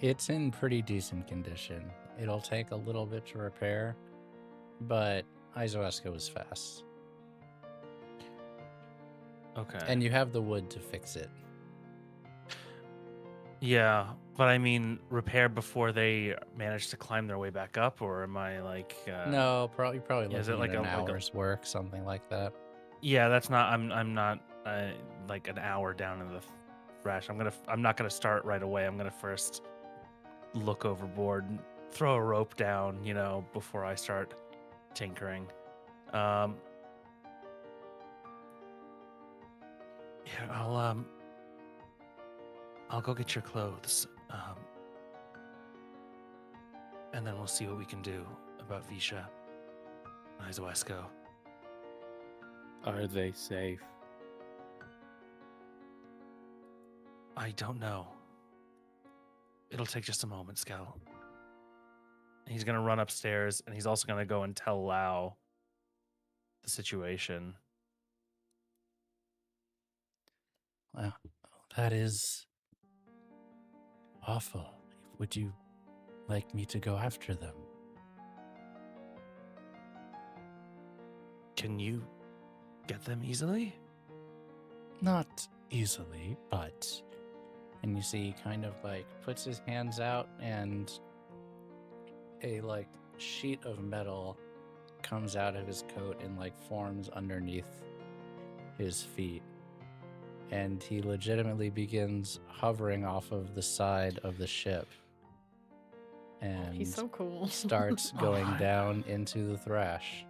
It's in pretty decent condition. It'll take a little bit to repair, but Izoesko is fast. Okay. And you have the wood to fix it. Yeah, but I mean, repair before they manage to climb their way back up, or am I like? No, probably looking is it like at an like hour's work, something like that. Yeah, that's not. I'm not like an hour down in the thrash. I'm not gonna start right away. I'm gonna first look overboard, and throw a rope down, before I start tinkering. Yeah, I'll go get your clothes. and then we'll see what we can do about Visha and Izoesco. Are they safe? I don't know. It'll take just a moment, Scal. He's going to run upstairs, and he's also going to go and tell Lau the situation. Well, that is awful. Would you like me to go after them? Can you get them easily? Not easily, but... And you see he kind of like puts his hands out and a like sheet of metal comes out of his coat and like forms underneath his feet. And he legitimately begins hovering off of the side of the ship. And He's so cool. starts going down into the thrash.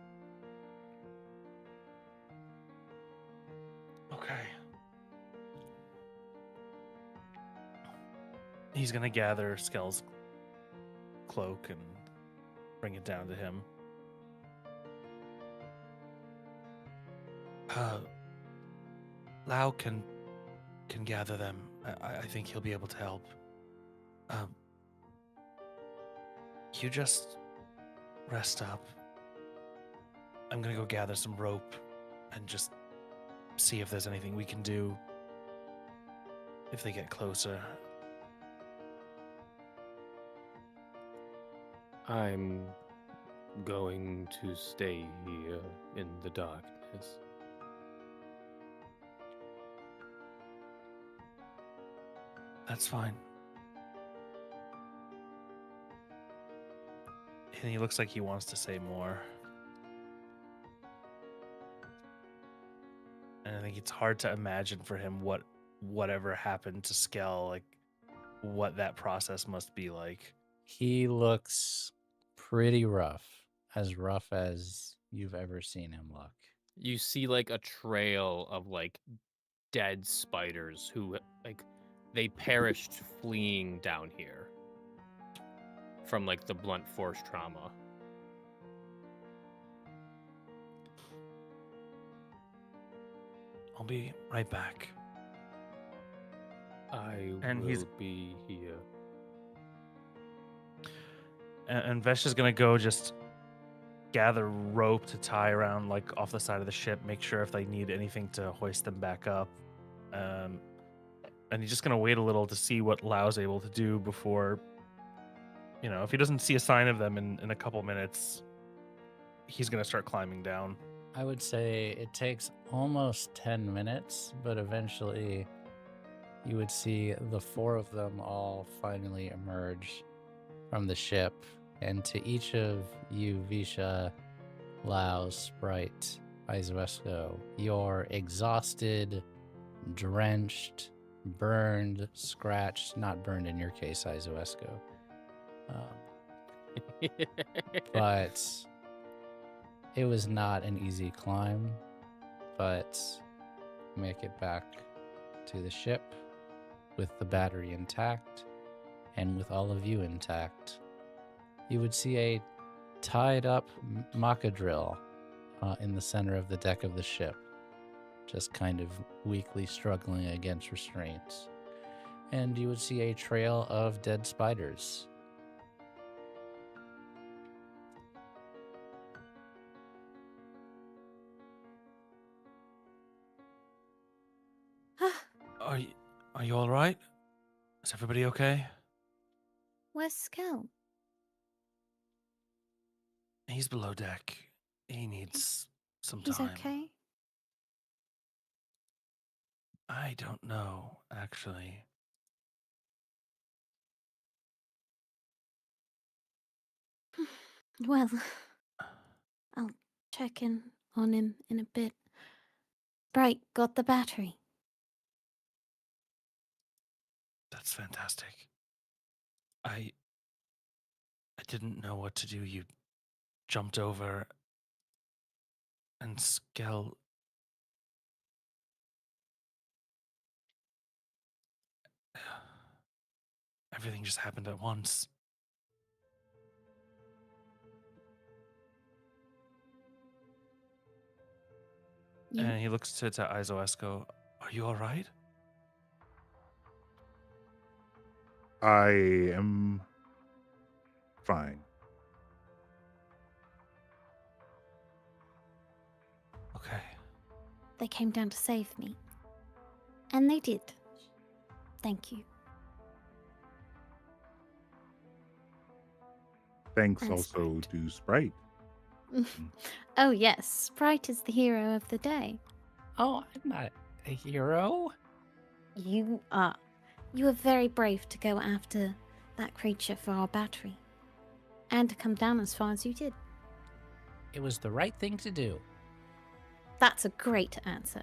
Okay. He's going to gather Skell's cloak and bring it down to him. Lau can gather them. I think he'll be able to help. You just rest up. I'm going to go gather some rope and just see if there's anything we can do if they get closer. I'm going to stay here in the darkness. That's fine. And he looks like he wants to say more. And I think it's hard to imagine for him whatever happened to Skell, like what that process must be like. He looks pretty rough as you've ever seen him look. You see like a trail of like dead spiders who like they perished fleeing down here from like the blunt force trauma. I'll be right back. I And will he's- be here. And Vesh is gonna go just gather rope to tie around like off the side of the ship, make sure if they need anything to hoist them back up. And he's just gonna wait a little to see what Lau's able to do before, if he doesn't see a sign of them in a couple minutes, he's gonna start climbing down. I would say it takes almost 10 minutes, but eventually you would see the four of them all finally emerge from the ship. And to each of you, Visha, Lau, Sprite, Izoesco, you're exhausted, drenched, burned, scratched, not burned in your case, Izoesco. But it was not an easy climb, but make it back to the ship with the battery intact and with all of you intact. You would see a tied up Makadrill in the center of the deck of the ship, just kind of weakly struggling against restraints. And you would see a trail of dead spiders. Are you all right? Is everybody okay? Where's Skell? He's below deck. He needs some He's time. okay? I don't know, actually. Well, I'll check in on him in a bit. Bright, got the battery. That's fantastic. I didn't know what to do. You jumped over and Skell. Everything just happened at once. You, And he looks to Izoesco. Are you all right? I am fine. Okay. They came down to save me. And they did. Thank you. Thanks And also Sprite. to Sprite. Oh, yes, Sprite is the hero of the day. Oh, I'm not a hero. You are. You were very brave to go after that creature for our battery. And to come down as far as you did. It was the right thing to do. That's a great answer.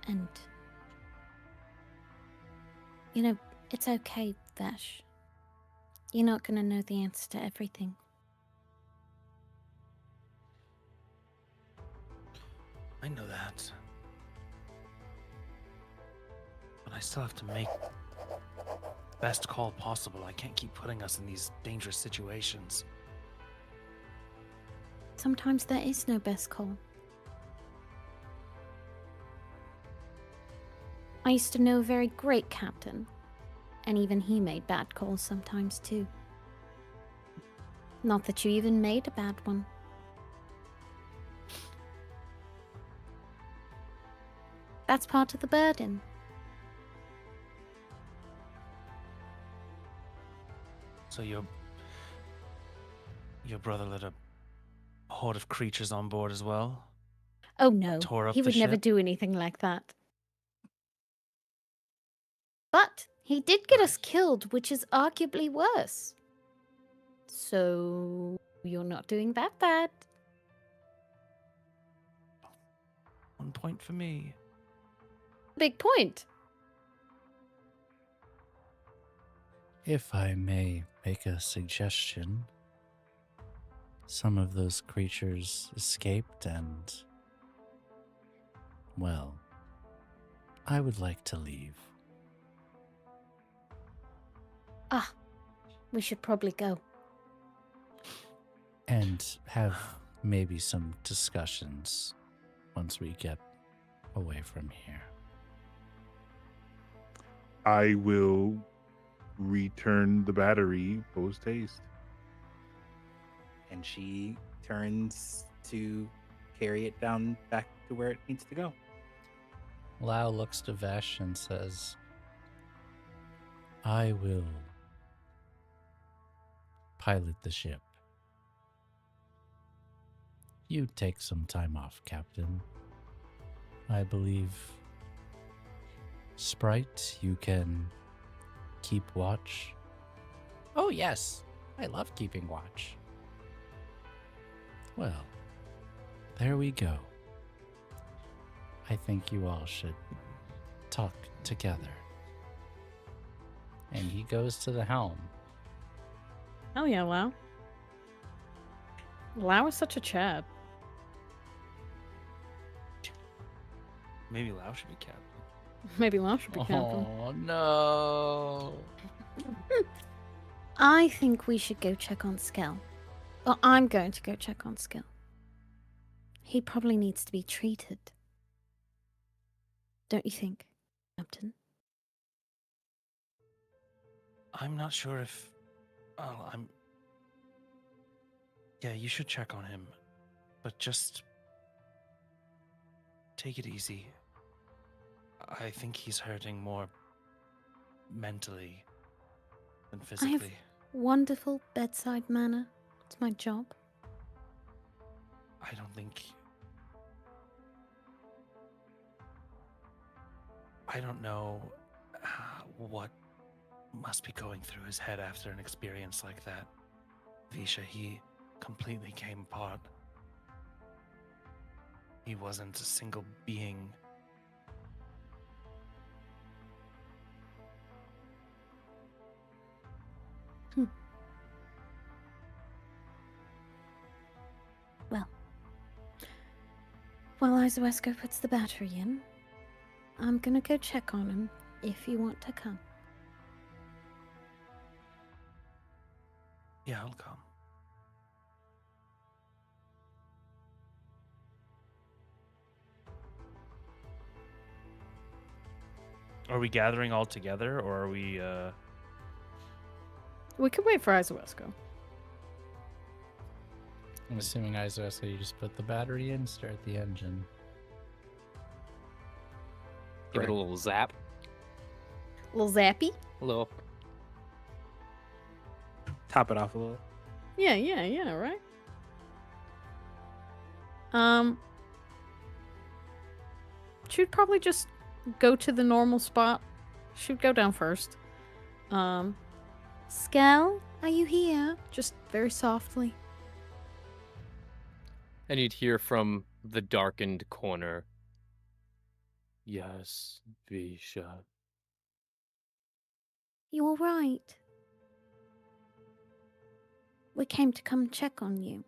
And, you know, it's okay, Vash. You're not going to know the answer to everything. I know that. But I still have to make the best call possible. I can't keep putting us in these dangerous situations. Sometimes there is no best call. I used to know a very great captain, and even he made bad calls sometimes too. Not that you even made a bad one. That's part of the burden. So your brother led a horde of creatures on board as well? Oh no, Tore up he the would never ship? do anything like that. But he did get us killed, which is arguably worse. So you're not doing that bad. 1 point for me. Big point. If I may make a suggestion, some of those creatures escaped and, well, I would like to leave. Ah, we should probably go. And have maybe some discussions once we get away from here. I will return the battery post haste. And she turns to carry it down back to where it needs to go. Lau looks to Vesh and says, I will pilot the ship. You take some time off, Captain. I believe, Sprite, you can keep watch. Oh, yes. I love keeping watch. Well, there we go. I think you all should talk together. And he goes to the helm. Oh yeah, Lau. Lau is such a Chad. Maybe Lau should be captain. Maybe Lau should be captain. Oh, no. I think we should go check on Skell. Or I'm going to go check on Skell. He probably needs to be treated. Don't you think, Captain? I'm not sure if... Oh, Yeah, you should check on him. But just... take it easy. I think he's hurting more mentally than I physically. have wonderful bedside manner. It's my job. I don't think... I don't know what must be going through his head after an experience like that. Visha, he completely came apart. He wasn't a single being. While Izoesco puts the battery in, I'm gonna go check on him if you want to come. Yeah, I'll come. Are we gathering all together, or are we? We could wait for Izoesco. I'm assuming Izoesco, you just put the battery in, start the engine. Give it a little zap. Little zappy? A little. Top it off a little. Yeah, right? She'd probably just go to the normal spot. She'd go down first. Skell, are you here? Just very softly. And you'd hear from the darkened corner. Yes, Visha. You all right? We came to come check on you.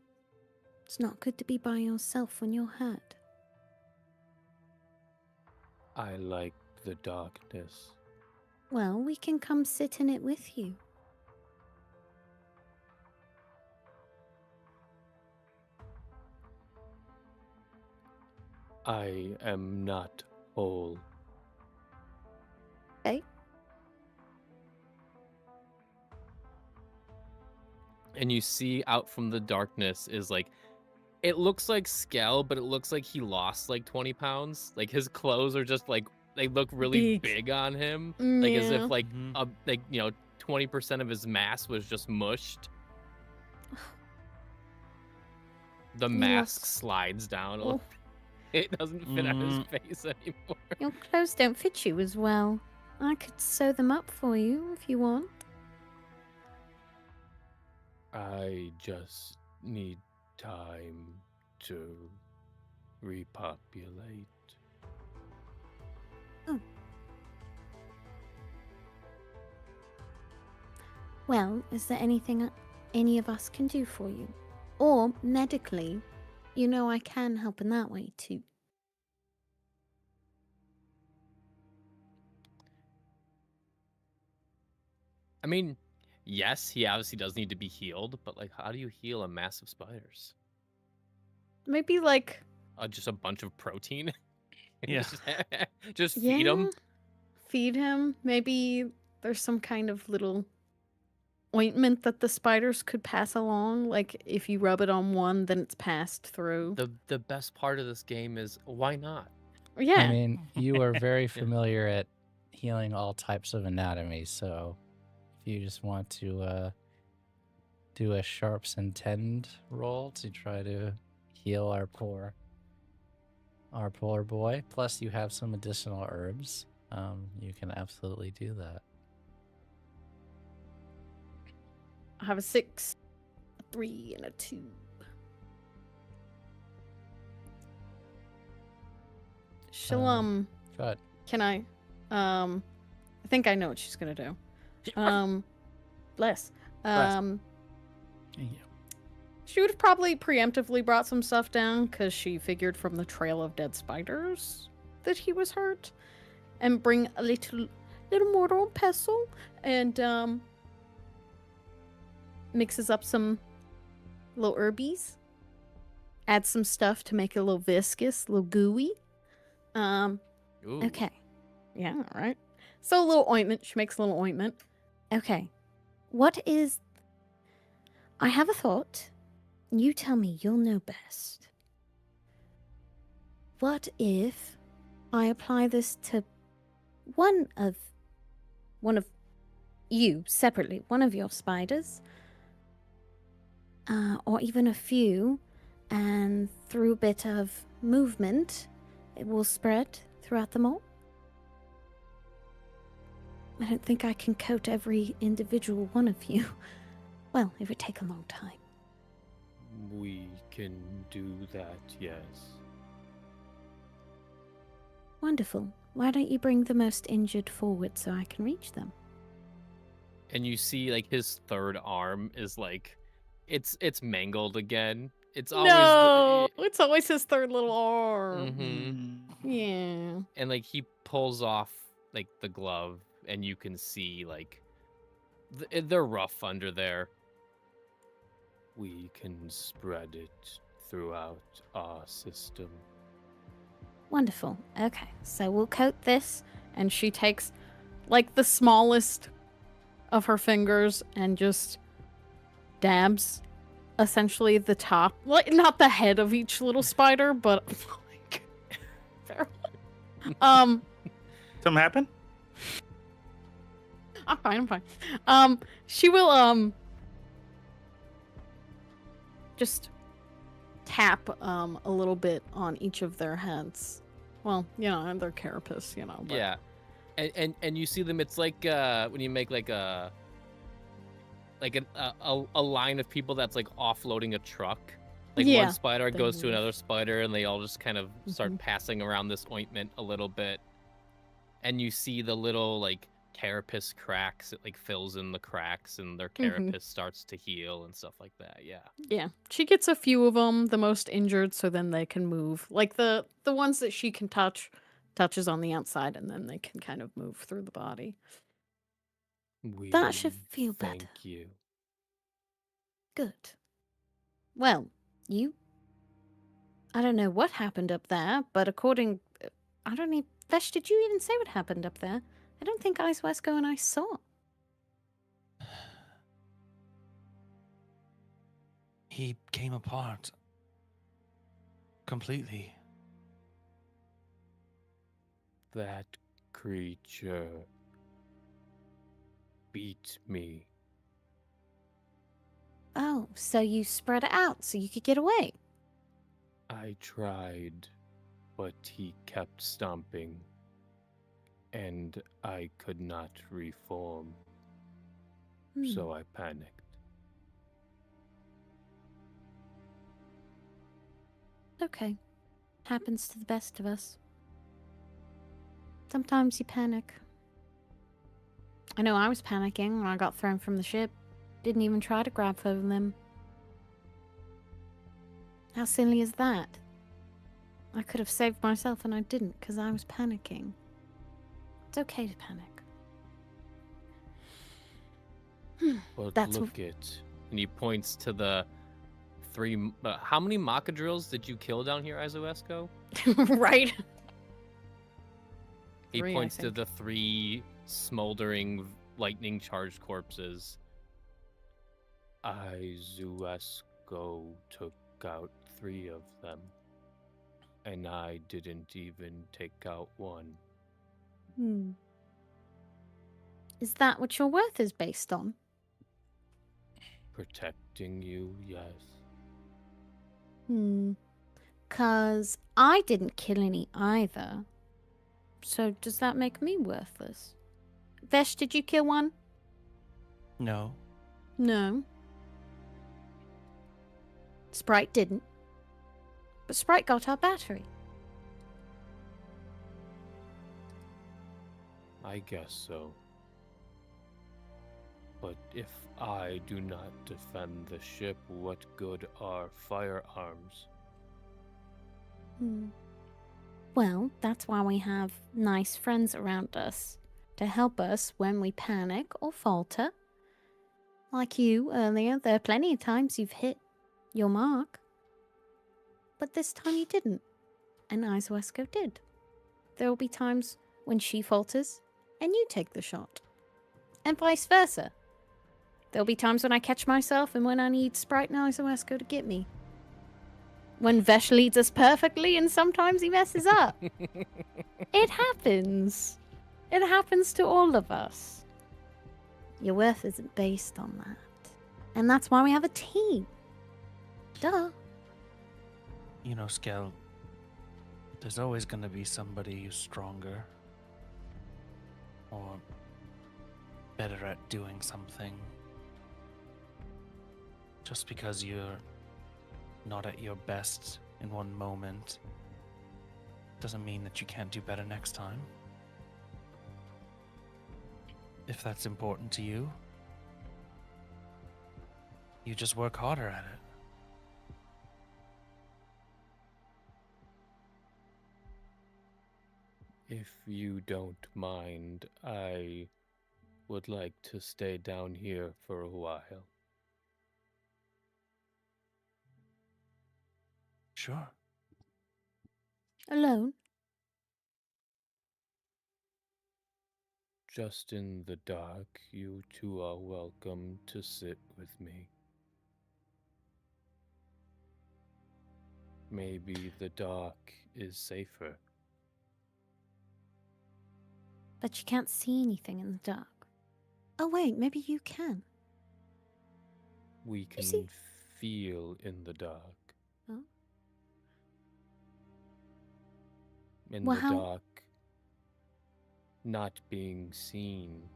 It's not good to be by yourself when you're hurt. I like the darkness. Well, we can come sit in it with you. I am not whole. Okay. And you see out from the darkness is like, it looks like Skell, but it looks like he lost like 20 pounds. Like his clothes are just like, they look really big on him. Like as if like, 20% of his mass was just mushed. The mask slides down a little. It doesn't fit on his face anymore. Your clothes don't fit you as well. I could sew them up for you if you want. I just need time to repopulate. Oh. Well, is there anything any of us can do for you? Or medically, you know I can help in that way too. I mean, yes, he obviously does need to be healed, but like, how do you heal a mass of spiders? Maybe like just a bunch of protein. Yeah. just feed him. Feed him. Maybe there's some kind of little ointment that the spiders could pass along. Like if you rub it on one, then it's passed through. The best part of this game is why not? Yeah. I mean, you are very familiar at healing all types of anatomy, so if you just want to do a sharps and tend roll to try to heal our poor boy, plus you have some additional herbs, you can absolutely do that. I have a 6, a 3, and a 2. She'll Go ahead. Can I think I know what she's gonna do. Bless. Thank you. She would have probably preemptively brought some stuff down because she figured from the trail of dead spiders that he was hurt, and bring a little mortar and pestle, and mixes up some little herbies, add some stuff to make it a little viscous, a little gooey. Okay. Yeah, all right. So a little ointment. She makes a little ointment. Okay. What is... I have a thought. You tell me, you'll know best. What if I apply this to one of you separately, one of your spiders, or even a few, and through a bit of movement, it will spread throughout them all? I don't think I can coat every individual one of you. Well, it would take a long time. We can do that, yes. Wonderful. Why don't you bring the most injured forward so I can reach them? And you see, like, his third arm is like, it's mangled again. It's always it's always his third little arm. Mm-hmm. Yeah. And like he pulls off like the glove, and you can see like they're rough under there. We can spread it throughout our system. Wonderful. Okay, so we'll coat this, and she takes like the smallest of her fingers and just dabs essentially the top, like not the head of each little spider, but Something happened? I'm fine. She will just tap a little bit on each of their heads. Well, and their carapace, but... Yeah, and you see them. It's like when you make like a line of people that's like offloading a truck. Like Yeah, one spider they goes to move. another spider, and they all just kind of start passing around this ointment a little bit. And you see the little like carapace cracks. It like fills in the cracks, and their carapace starts to heal and stuff like that. Yeah. Yeah, she gets a few of them, the most injured, so then they can move. Like the ones that she can touches on the outside, and then they can kind of move through the body. That should feel better. Thank you. Good. Well, I don't know what happened up there, but Vesh, did you even say what happened up there? I don't think Ice Wesco and I saw. He came apart. Completely. That creature beat me. Oh, so you spread it out so you could get away? I tried, but he kept stomping, and I could not reform, so I panicked. Okay. Happens to the best of us. Sometimes you panic. I know I was panicking when I got thrown from the ship. Didn't even try to grab hold of them. How silly is that? I could have saved myself and I didn't because I was panicking. It's okay to panic. But That's look it. And he points to the 3... how many Makadrills did you kill down here, Izoesco? Right? He 3, I points to think. the 3 smoldering, lightning-charged corpses. Izoesco took out 3 of them. And I didn't even take out 1. Is that what your worth is based on? Protecting you, yes. 'Cause I didn't kill any either. So does that make me worthless? Vesh, did you kill one? No. No. Sprite didn't. But Sprite got our battery. I guess so. But if I do not defend the ship, what good are firearms? Well, that's why we have nice friends around us to help us when we panic or falter. Like you earlier, there are plenty of times you've hit your mark. But this time you didn't, and Izoesco did. There will be times when she falters and you take the shot. And vice versa. There'll be times when I catch myself and when I need Sprite and Izoesco to get me. When Vesh leads us perfectly and sometimes he messes up. It happens. It happens to all of us. Your worth isn't based on that. And that's why we have a team. Duh. You know, Skell, there's always going to be somebody who's stronger or better at doing something. Just because you're not at your best in one moment doesn't mean that you can't do better next time. If that's important to you, you just work harder at it. If you don't mind, I would like to stay down here for a while. Sure. Alone? Just in the dark, you two are welcome to sit with me. Maybe the dark is safer. But you can't see anything in the dark. Oh, wait, maybe you can. We can see- feel in the dark. Oh. In Well, the how- dark, not being seen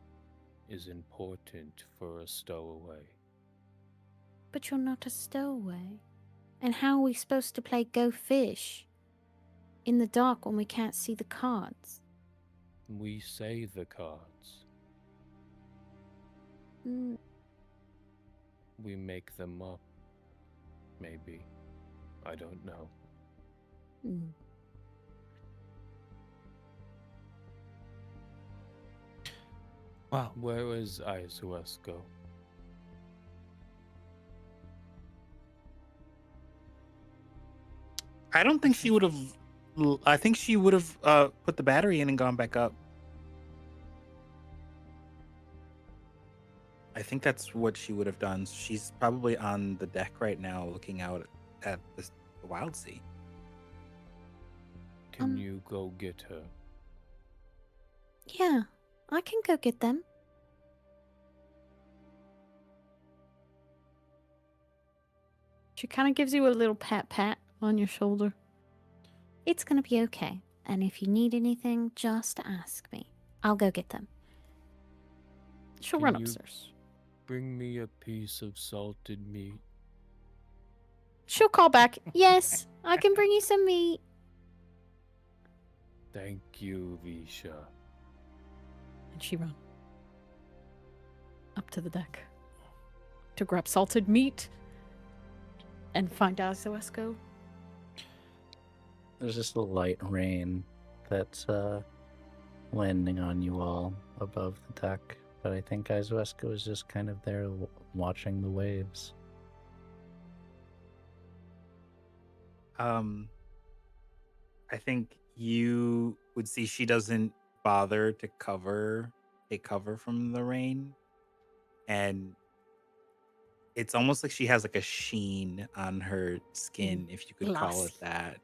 is important for a stowaway. But you're not a stowaway. And how are we supposed to play Go Fish in the dark when we can't see the cards? We say the cards. Mm, We make them up. Maybe. I don't know. mm. Wow. Where is Izuesco? I don't think she would have. I think she would have put the battery in and gone back up. I think that's what she would have done. She's probably on the deck right now, looking out at the Wildsea. Can you go get her? Yeah, I can go get them. She kind of gives you a little pat on your shoulder. It's gonna be okay. And if you need anything, just ask me. I'll go get them. She'll Can run you- upstairs. Bring me a piece of salted meat. She'll call back. Yes, I can bring you some meat. Thank you, Visha. And she run up to the deck to grab salted meat and find Izuesco. There's just a light rain that's landing on you all above the deck. But I think Izuesco is just kind of there watching the waves. I think you would see she doesn't bother to take cover from the rain, and it's almost like she has like a sheen on her skin, if you could call it Glossy. that.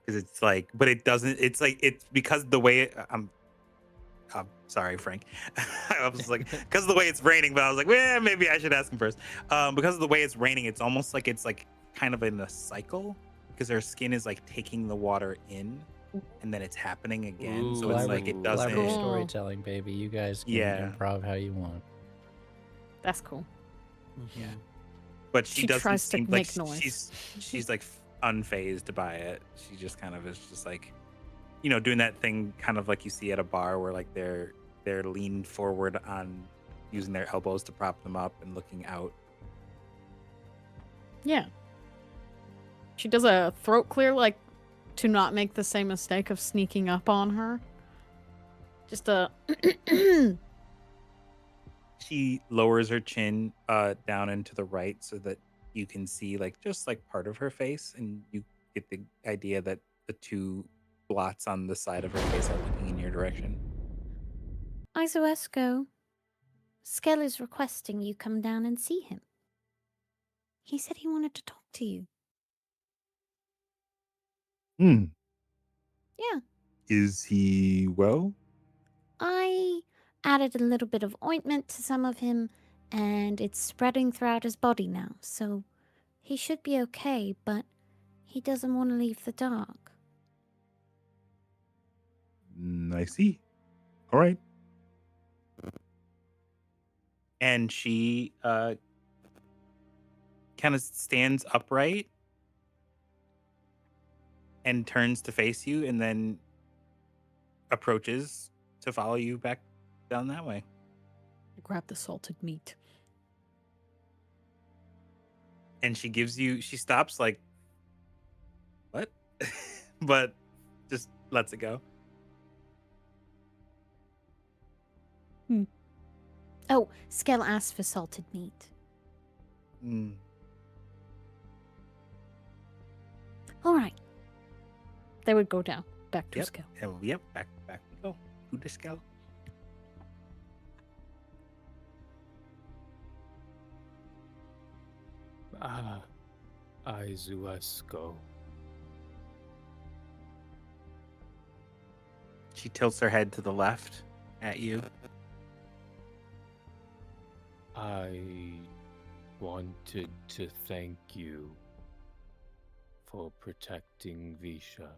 Because it's like, but it doesn't. It's like it's because the way I'm sorry, Frank. I was like, because of the way it's raining, but I was like, well, maybe I should ask him first. Because of the way it's raining, it's almost like it's like kind of in a cycle because her skin is like taking the water in and then it's happening again. So it's like it doesn't. Clever Cool. storytelling, baby. You guys can Yeah. improv how you want. That's cool. Yeah. But she She doesn't tries to seem make like noise. she's like unfazed by it. She just kind of is just like, you know, doing that thing kind of like you see at a bar where like they're leaned forward on using their elbows to prop them up and looking out. Yeah. She does a throat clear, like, to not make the same mistake of sneaking up on her. Just a. She lowers her chin down and to the right so that you can see like just like part of her face, and you get the idea that the two blots on the side of her face are looking in your direction. Izuesco, Skell is requesting you come down and see him. He said he wanted to talk to you. Hmm. Yeah. Is he well? I added a little bit of ointment to some of him, and it's spreading throughout his body now, so he should be okay, but he doesn't want to leave the dark. I see. All right. And she kind of stands upright and turns to face you and then approaches to follow you back down that way. Grab the salted meat. And she stops like, what? But just lets it go. Oh, Skell asked for salted meat. Mm. All right. They would go down, back to Yep. Skell. Yep, back we go. Who the scale? Ah, Izuesco. She tilts her head to the left at you. I wanted to thank you for protecting Visha.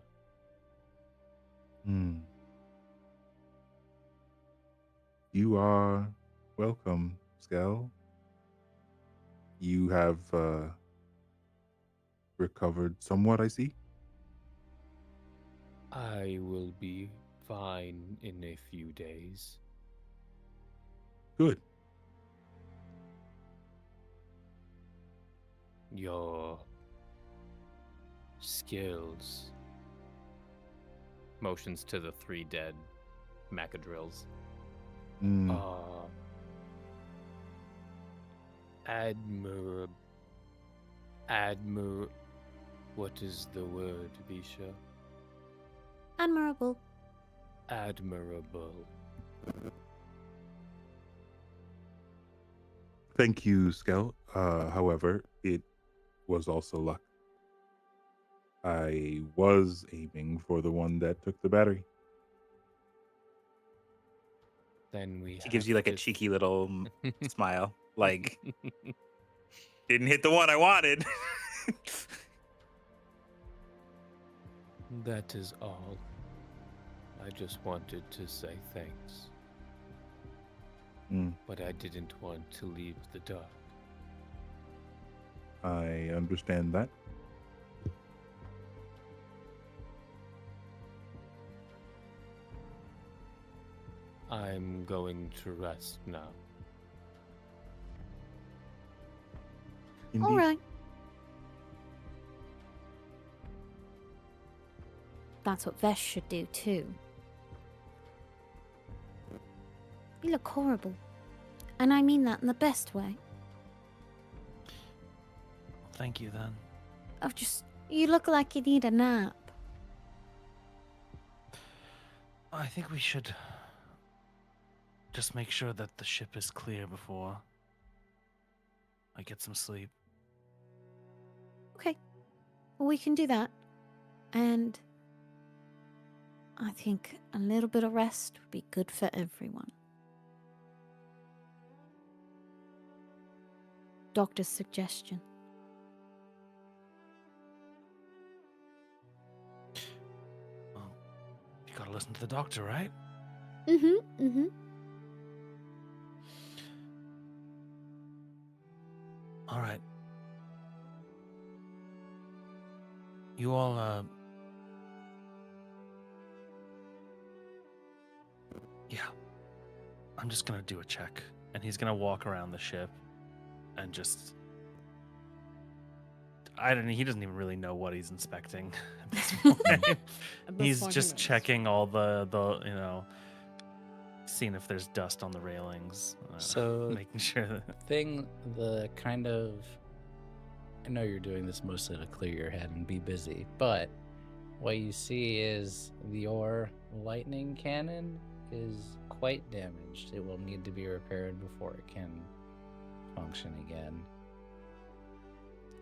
You are welcome, Skell. You have recovered somewhat, I see. I will be fine in a few days. Good. Your skills. Motions to the 3 dead macadrills. What is the word, Visha? Admirable. Admirable. Thank you, Skell. However, it was also luck. I was aiming for the one that took the battery. Then we She gives you like a cheeky little smile. Like, didn't hit the one I wanted. That is all. I just wanted to say thanks. But I didn't want to leave the dark. I understand that. I'm going to rest now. Indeed. All right. That's what Vesh should do too. You look horrible. And I mean that in the best way. Thank you, then. You look like you need a nap. I think we should just make sure that the ship is clear before I get some sleep. Okay. Well, we can do that. And I think a little bit of rest would be good for everyone. Doctor's suggestion. Well, you gotta listen to the doctor, right? Mm-hmm. All right. You all, yeah. I'm just gonna do a check. And he's gonna walk around the ship and just... he doesn't even really know what he's inspecting at this point. He's just checking all the seeing if there's dust on the railings. So making sure that... I know you're doing this mostly to clear your head and be busy, but what you see is your lightning cannon is quite damaged. It will need to be repaired before it can function again.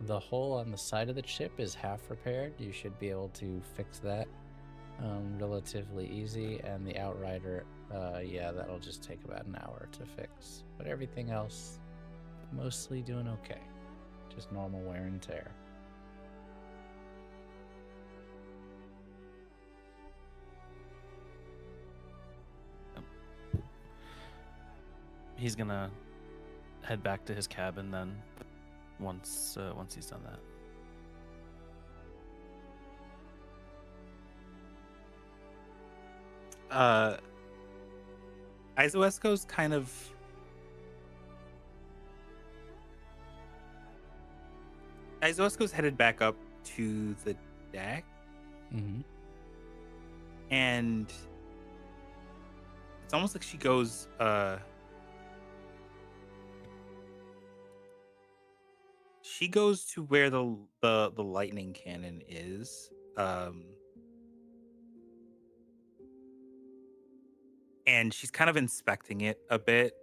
The hole on the side of the ship is half repaired. You should be able to fix that relatively easy. And the outrider, that'll just take about an hour to fix. But everything else, mostly doing okay. Just normal wear and tear. He's gonna head back to his cabin then, once he's done that. Izuesco's kind of... Izuesco's headed back up to the deck. Mm-hmm. And it's almost like she goes... She goes to where the lightning cannon is. And she's kind of inspecting it a bit.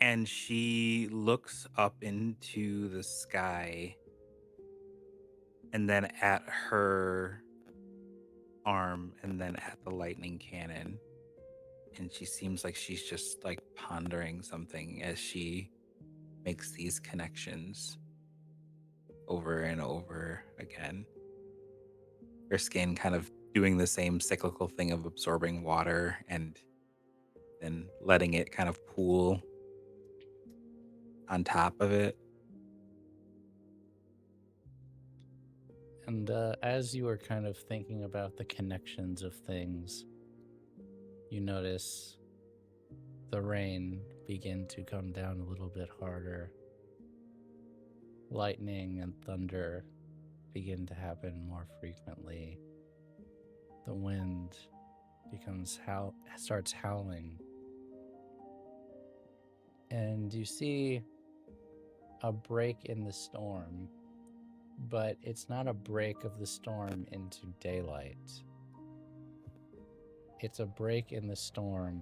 and she looks up into the sky and then at her arm and then at the lightning cannon. And she seems like she's just like pondering something as she makes these connections over and over again. Her skin kind of doing the same cyclical thing of absorbing water and then letting it kind of pool on top of it. And as you are kind of thinking about the connections of things, you notice the rain begin to come down a little bit harder. Lightning and thunder begin to happen more frequently. The wind starts howling. And you see a break in the storm, but it's not a break of the storm into daylight. It's a break in the storm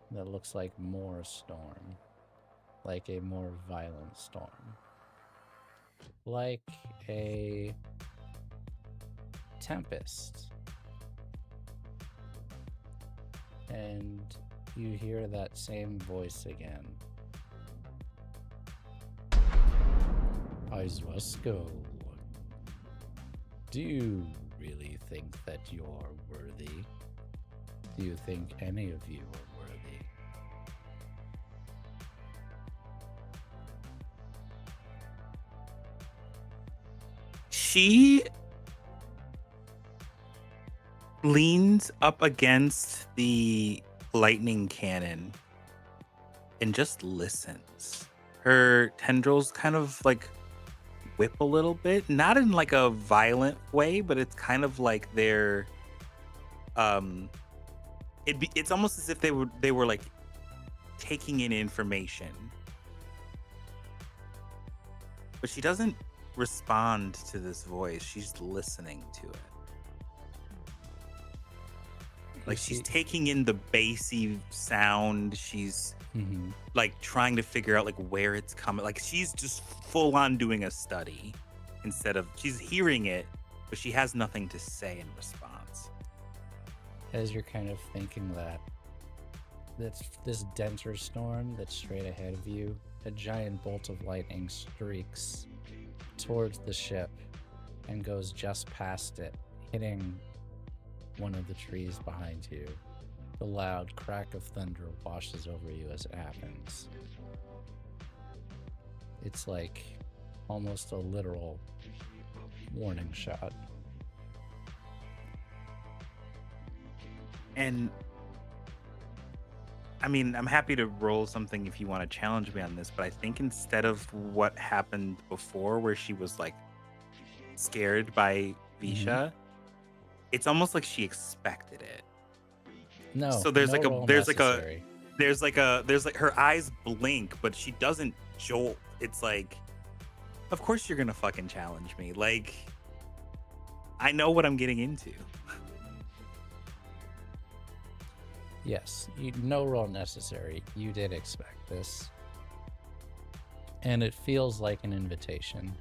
that looks like more storm, like a more violent storm, like a tempest. And you hear that same voice again. Iswasko, do you really think that you're worthy? Do you think any of you are worthy? She leans up against the lightning cannon and just listens. Her tendrils kind of like whip a little bit, not in like a violent way, but it's kind of like they're it's almost as if they were like taking in information. But she doesn't respond to this voice. She's listening to it. Like she's taking in the bassy sound. She's like trying to figure out like where it's coming. Like she's just full on doing a study instead of she's hearing it, but she has nothing to say in response. As you're kind of thinking that's this denser storm that's straight ahead of you, a giant bolt of lightning streaks towards the ship and goes just past it, hitting one of the trees behind you. The loud crack of thunder washes over you as it happens. It's like almost a literal warning shot. And I mean, I'm happy to roll something if you want to challenge me on this, but I think instead of what happened before where she was like scared by Visha, it's almost like she expected it. No. So there's no like a roll there's necessary. like her eyes blink, but she doesn't jolt. It's like, of course you're gonna fucking challenge me. Like, I know what I'm getting into. Yes, no roll necessary. You did expect this. And it feels like an invitation.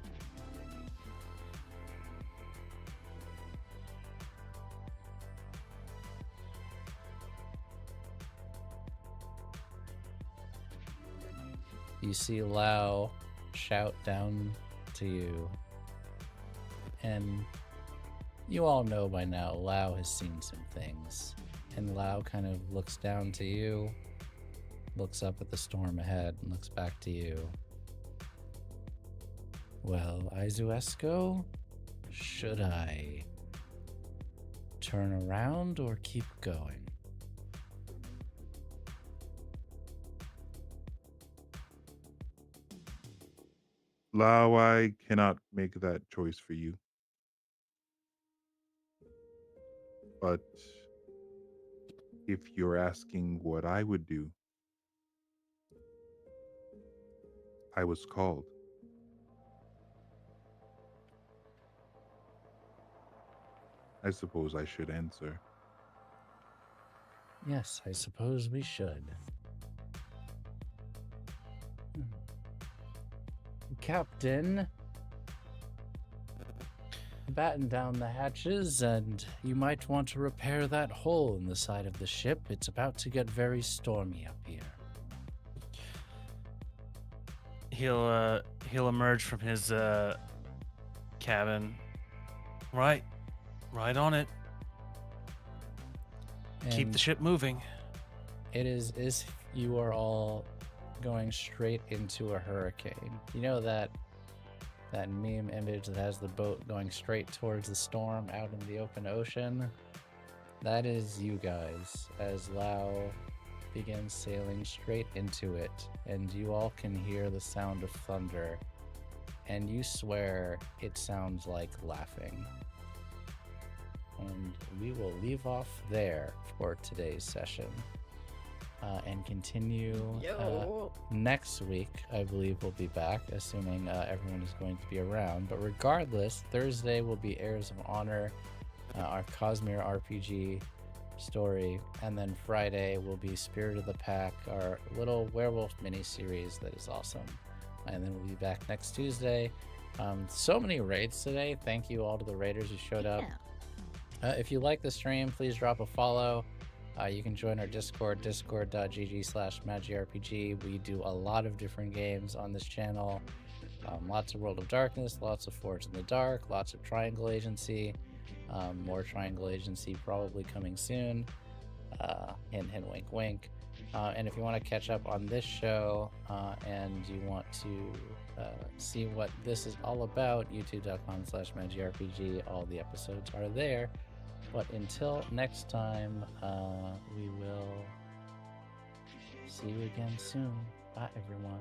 You see Lao shout down to you. And you all know by now, Lao has seen some things. And Lao kind of looks down to you, looks up at the storm ahead, and looks back to you. Well, Izuesko, should I turn around or keep going? Lao, I cannot make that choice for you. But if you're asking what I would do, I was called. I suppose I should answer. Yes, I suppose we should. Captain, batten down the hatches, and you might want to repair that hole in the side of the ship. It's about to get very stormy up here. He'll emerge from his cabin. Right on it. Keep the And ship moving. it is as you are all going straight into a hurricane. You know that meme image that has the boat going straight towards the storm out in the open ocean? That is you guys, as Lao begins sailing straight into it, and you all can hear the sound of thunder, and you swear it sounds like laughing. And we will leave off there for today's session. And continue next week. I believe we'll be back, assuming everyone is going to be around. But regardless, Thursday will be Heirs of Honor, our Cosmere RPG story, and then Friday will be Spirit of the Pack, our little werewolf mini-series that is awesome. And then we'll be back next Tuesday. So many raids today. Thank you all to the raiders who showed up. If you like the stream, please drop a follow. You can join our Discord, discord.gg/magirpg. We do a lot of different games on this channel. Lots of World of Darkness, lots of Forge in the Dark, lots of Triangle Agency. More Triangle Agency probably coming soon. Hint, hint, wink, wink. And if you want to catch up on this show and you want to see what this is all about, youtube.com/magirpg. All the episodes are there. But until next time, we will see you again soon. Bye, everyone.